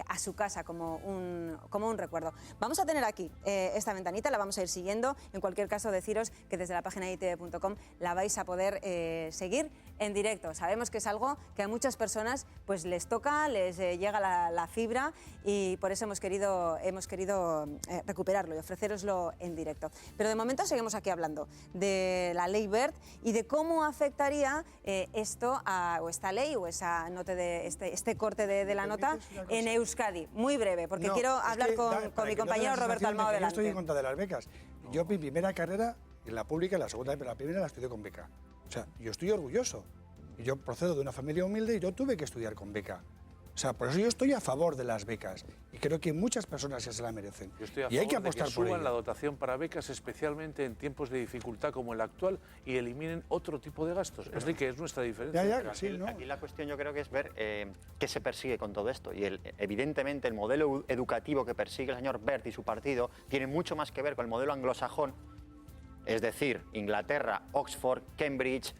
a su casa como un recuerdo. Vamos a tener aquí esta ventanita, la vamos a ir siguiendo. En cualquier caso, deciros que desde la página de itv.com la vais a poder seguir en directo. Sabemos que es algo que a muchas personas pues les toca, les llega la fibra y por eso hemos querido recuperarlo y ofreceroslo en directo. Pero de momento seguimos aquí hablando de la ley Wert y de cómo afectaría esto o esta ley o esa nota de este corte de la nota en Euskadi. Muy breve, porque quiero hablar con mi compañero Roberto Almao delante. Yo estoy en contra de las becas. Yo mi primera carrera en la pública, la segunda, pero la primera la estudié con beca. O sea, yo estoy orgulloso. Yo procedo de una familia humilde y yo tuve que estudiar con beca. O sea, por eso yo estoy a favor de las becas y creo que muchas personas ya se la merecen. Yo estoy a y hay que favor de apostar que por suban ello. la dotación para becas, especialmente en tiempos de dificultad como el actual, y eliminen otro tipo de gastos. Enrique, es nuestra diferencia. Aquí la cuestión yo creo que es ver qué se persigue con todo esto. Y evidentemente el modelo educativo que persigue el señor Wert y su partido tiene mucho más que ver con el modelo anglosajón, es decir, Inglaterra, Oxford, Cambridge,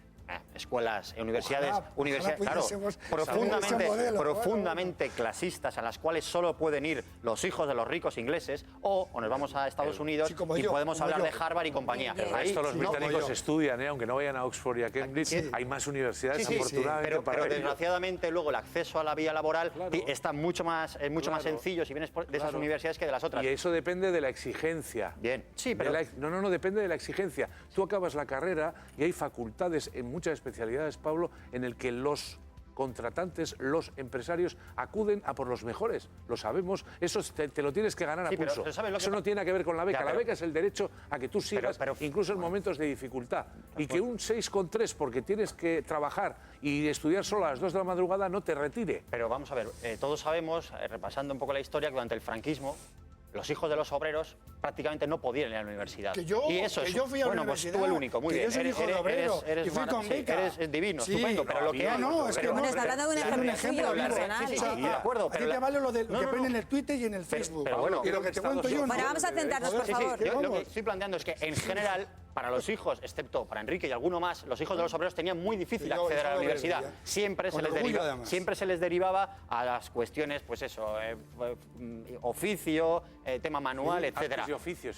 escuelas, universidades, claro, profundamente clasistas, a las cuales solo pueden ir los hijos de los ricos ingleses, o nos vamos a Estados Unidos y podemos hablar de Harvard y compañía. Pero esto los británicos estudian, aunque no vayan a Oxford y a Cambridge, hay más universidades, afortunadamente. Pero desgraciadamente luego el acceso a la vía laboral está mucho más sencillo si vienes de esas universidades que de las otras. Y eso depende de la exigencia. Bien, sí, pero... No, depende de la exigencia. Tú acabas la carrera y hay facultades en muchas especialidades, Pablo, en el que los contratantes, los empresarios acuden a por los mejores. Lo sabemos, eso te lo tienes que ganar a pulso. Eso no tiene que ver con la beca. La beca es el derecho a que tú sigas, incluso en momentos de dificultad. Y que un 6,3 porque tienes que trabajar y estudiar solo a las 2 de la madrugada no te retire. Pero vamos a ver, todos sabemos, repasando un poco la historia, que durante el franquismo los hijos de los obreros prácticamente no podían ir a la universidad. Y eso es, yo fui a la universidad. Pues tú el único, muy bien. Yo soy hijo de obrero y fui con beca. Eres divino, estupendo, pero lo que hay... es que no. Está hablando de un ejemplo personal. Sí, de acuerdo. A ti te vale lo que ponen en el Twitter y en el Facebook. Pero bueno, y lo que te cuento yo... Bueno, vamos a centrarnos, por favor. Yo lo que estoy planteando es que, en general, para los hijos, excepto para Enrique y alguno más, los hijos de los obreros tenían muy difícil acceder a la universidad. Siempre se les derivaba a las cuestiones, pues eso, oficio, tema manual, etcétera. Artes y oficios,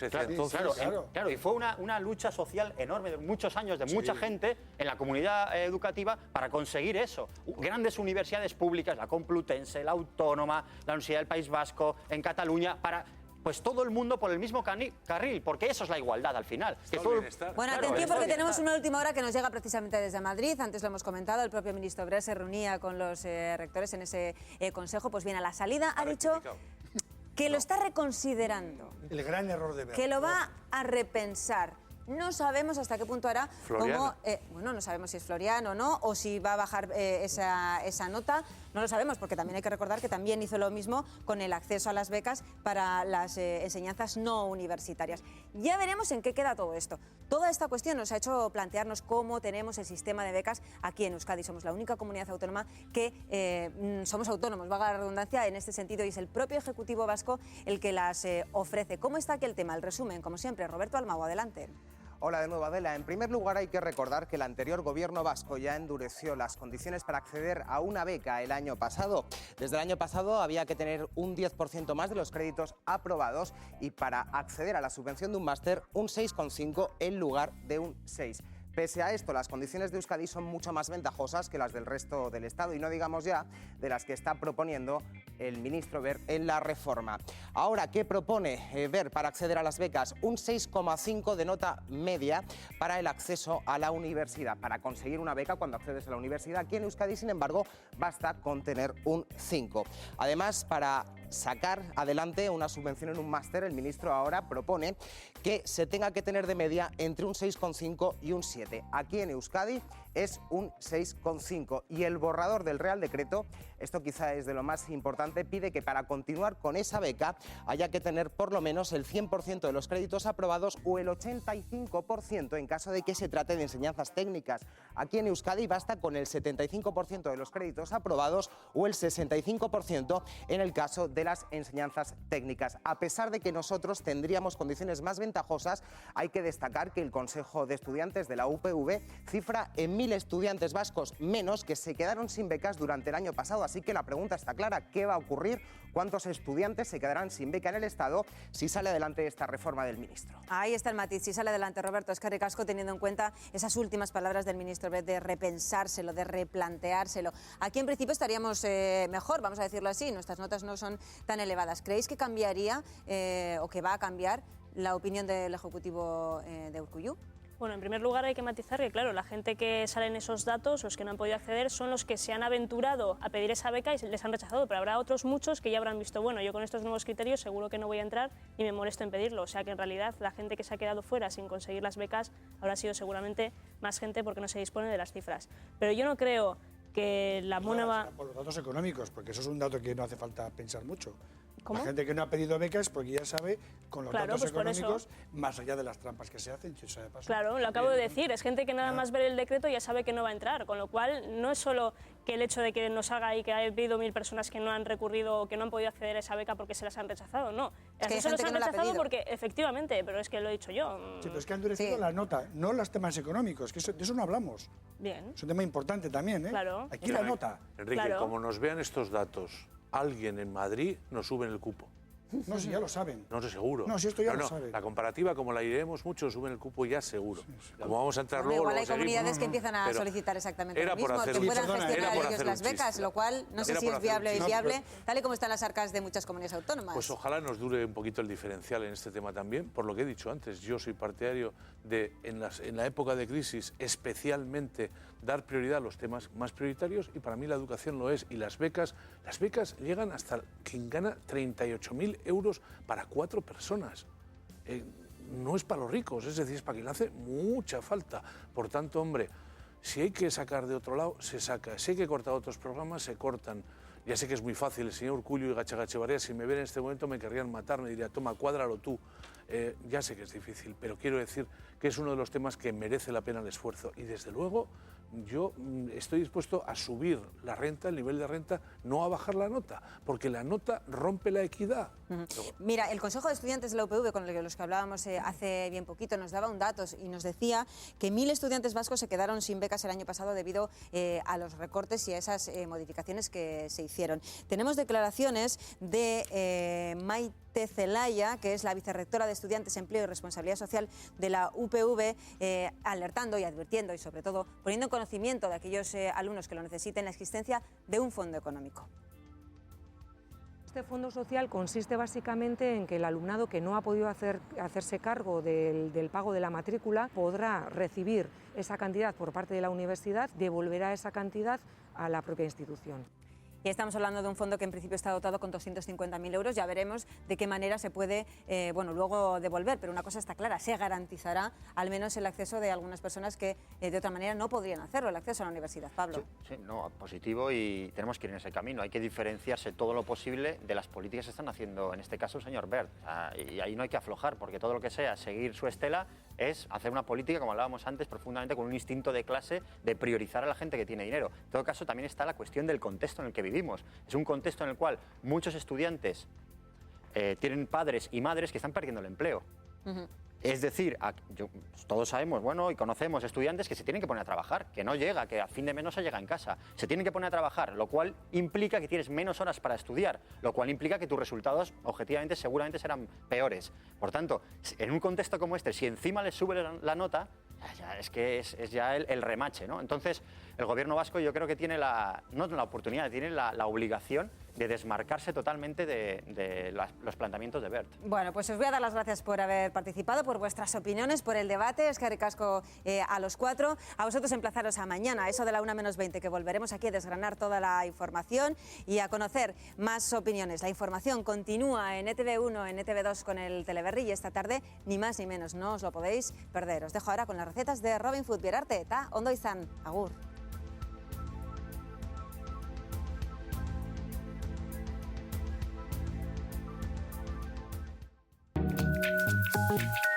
Claro, y fue una lucha social enorme de muchos años, de mucha gente en la comunidad educativa para conseguir eso. Grandes universidades públicas, la Complutense, la Autónoma, la Universidad del País Vasco, en Cataluña, para... Pues todo el mundo por el mismo carril, porque eso es la igualdad al final. Bueno, atención porque tenemos una última hora que nos llega precisamente desde Madrid. Antes lo hemos comentado, el propio ministro Wert se reunía con los rectores en ese consejo. Pues bien, a la salida ha dicho que lo está reconsiderando. El gran error de Wert. Que lo va a repensar. No sabemos hasta qué punto hará, no sabemos si es Floriano o no, o si va a bajar esa nota, no lo sabemos, porque también hay que recordar que también hizo lo mismo con el acceso a las becas para las enseñanzas no universitarias. Ya veremos en qué queda todo esto. Toda esta cuestión nos ha hecho plantearnos cómo tenemos el sistema de becas aquí en Euskadi. Somos la única comunidad autónoma que somos autónomos, valga la redundancia, en este sentido, y es el propio Ejecutivo vasco el que las ofrece. ¿Cómo está aquí el tema? El resumen, como siempre, Roberto Almao, adelante. Hola de nuevo, Adela. En primer lugar, hay que recordar que el anterior gobierno vasco ya endureció las condiciones para acceder a una beca el año pasado. Desde el año pasado había que tener un 10% más de los créditos aprobados y para acceder a la subvención de un máster, un 6,5 en lugar de un 6. Pese a esto, las condiciones de Euskadi son mucho más ventajosas que las del resto del Estado y no digamos ya de las que está proponiendo el ministro Wert en la reforma. Ahora, ¿qué propone Wert para acceder a las becas? Un 6,5 de nota media para el acceso a la universidad. Para conseguir una beca cuando accedes a la universidad aquí en Euskadi, sin embargo, basta con tener un 5. Además, para sacar adelante una subvención en un máster, el ministro ahora propone que se tenga que tener de media entre un 6,5 y un 7. Aquí en Euskadi es un 6,5 y el borrador del Real Decreto, esto quizá es de lo más importante, pide que para continuar con esa beca haya que tener por lo menos el 100% de los créditos aprobados o el 85% en caso de que se trate de enseñanzas técnicas. Aquí en Euskadi basta con el 75% de los créditos aprobados o el 65% en el caso de las enseñanzas técnicas. A pesar de que nosotros tendríamos condiciones más ventajosas, hay que destacar que el Consejo de Estudiantes de la UPV cifra en 1.000 estudiantes vascos menos que se quedaron sin becas durante el año pasado. Así que la pregunta está clara: ¿qué va a ocurrir? ¿Cuántos estudiantes se quedarán sin beca en el Estado si sale adelante esta reforma del ministro? Ahí está el matiz, si sale adelante, Roberto. Eskerrik asko, teniendo en cuenta esas últimas palabras del ministro de repensárselo, de replanteárselo. Aquí en principio estaríamos mejor, vamos a decirlo así, nuestras notas no son tan elevadas. ¿Creéis que cambiaría o que va a cambiar la opinión del Ejecutivo de Urkullu? Bueno, en primer lugar hay que matizar que, claro, la gente que sale en esos datos, los que no han podido acceder, son los que se han aventurado a pedir esa beca y les han rechazado, pero habrá otros muchos que ya habrán visto, bueno, yo con estos nuevos criterios seguro que no voy a entrar y me molesto en pedirlo. O sea que en realidad la gente que se ha quedado fuera sin conseguir las becas habrá sido seguramente más gente porque no se dispone de las cifras. Pero yo no creo que la mona va... Por los datos económicos, porque eso es un dato que no hace falta pensar mucho. ¿Cómo? La gente que no ha pedido becas porque ya sabe, con los Claro, datos pues por económicos, eso. más allá de las trampas que se hacen, si eso de paso. Claro, lo acabo de decir, es gente que nada más ver el decreto ya sabe que no va a entrar, con lo cual no es solo que el hecho de que nos haga y que haya habido 1.000 personas que no han recurrido o que no han podido acceder a esa beca porque se las han rechazado, no. Es que hay Eso los gente han que no la ha rechazado pedido. porque, efectivamente, pero es que lo he dicho yo. Sí, pero es que han endurecido la nota, no los temas económicos, que de eso no hablamos. Bien. Es un tema importante también, ¿eh? Claro. Aquí la nota. Enrique, Claro. como nos vean estos datos, alguien en Madrid nos sube en el cupo. No, si ya lo saben. No sé, seguro. No, si esto ya lo saben. La comparativa, como la iremos mucho, suben el cupo ya seguro. Como vamos a entrar Bueno, luego... igual hay luego seguimos. comunidades que empiezan a Pero solicitar exactamente era lo por mismo, hacer que un puedan chiste. gestionar Era por ellos hacer las un becas, chiste. lo cual no sé Era si por es hacer viable o un chiste. inviable, tal y como están las arcas de muchas comunidades autónomas. Pues ojalá nos dure un poquito el diferencial en este tema también, por lo que he dicho antes. Yo soy partidario de, en la época de crisis, especialmente dar prioridad a los temas más prioritarios, y para mí la educación lo es. Y las becas llegan hasta quien gana 38.000 euros para 4 personas. No es para los ricos, es decir, es para quien le hace mucha falta. Por tanto, hombre, si hay que sacar de otro lado, se saca. Si hay que cortar otros programas, se cortan. Ya sé que es muy fácil, el señor Urkullu y Gatzagaetxebarria, si me ven en este momento me querrían matar, me diría, toma, cuádralo tú. Ya sé que es difícil, pero quiero decir que es uno de los temas que merece la pena el esfuerzo. Y desde luego yo estoy dispuesto a subir la renta, el nivel de renta, no a bajar la nota, porque la nota rompe la equidad. Mira, el Consejo de Estudiantes de la UPV, con los que hablábamos hace bien poquito, nos daba un dato y nos decía que 1.000 estudiantes vascos se quedaron sin becas el año pasado debido a los recortes y a esas modificaciones que se hicieron. Tenemos declaraciones de Maite Zelaya, que es la vicerrectora de Estudiantes, Empleo y Responsabilidad Social de la UPV, alertando y advirtiendo y sobre todo poniendo en conocimiento de aquellos alumnos que lo necesiten la existencia de un fondo económico. Este fondo social consiste básicamente en que el alumnado que no ha podido hacerse cargo del pago de la matrícula podrá recibir esa cantidad por parte de la universidad, devolverá esa cantidad a la propia institución. Y estamos hablando de un fondo que en principio está dotado con 250.000 euros. Ya veremos de qué manera se puede luego devolver. Pero una cosa está clara, se garantizará al menos el acceso de algunas personas que de otra manera no podrían hacerlo, el acceso a la universidad. Pablo. Sí, no, positivo, y tenemos que ir en ese camino. Hay que diferenciarse todo lo posible de las políticas que están haciendo, en este caso, el señor Wert. Y ahí no hay que aflojar, porque todo lo que sea seguir su estela es hacer una política, como hablábamos antes, profundamente con un instinto de clase de priorizar a la gente que tiene dinero. En todo caso, también está la cuestión del contexto en el que vivimos. Es un contexto en el cual muchos estudiantes tienen padres y madres que están perdiendo el empleo. Es decir, todos sabemos, y conocemos estudiantes que se tienen que poner a trabajar, que no llega, que a fin de mes no se llega en casa. Se tienen que poner a trabajar, lo cual implica que tienes menos horas para estudiar, lo cual implica que tus resultados, objetivamente, seguramente serán peores. Por tanto, en un contexto como este, si encima les sube la nota, es que es ya el remache, ¿no? Entonces, el gobierno vasco yo creo que tiene no la oportunidad, tiene la obligación desmarcarse totalmente de los planteamientos de Wert. Bueno, pues os voy a dar las gracias por haber participado, por vuestras opiniones, por el debate. Eskerrik asko a los cuatro. A vosotros emplazaros a mañana, a eso de la 1:20, que volveremos aquí a desgranar toda la información y a conocer más opiniones. La información continúa en ETV1, en ETV2 con el Teleberri, y esta tarde ni más ni menos, no os lo podéis perder. Os dejo ahora con las recetas de Robin Food. Bierarte, eta ondo izan, agur. Thank you.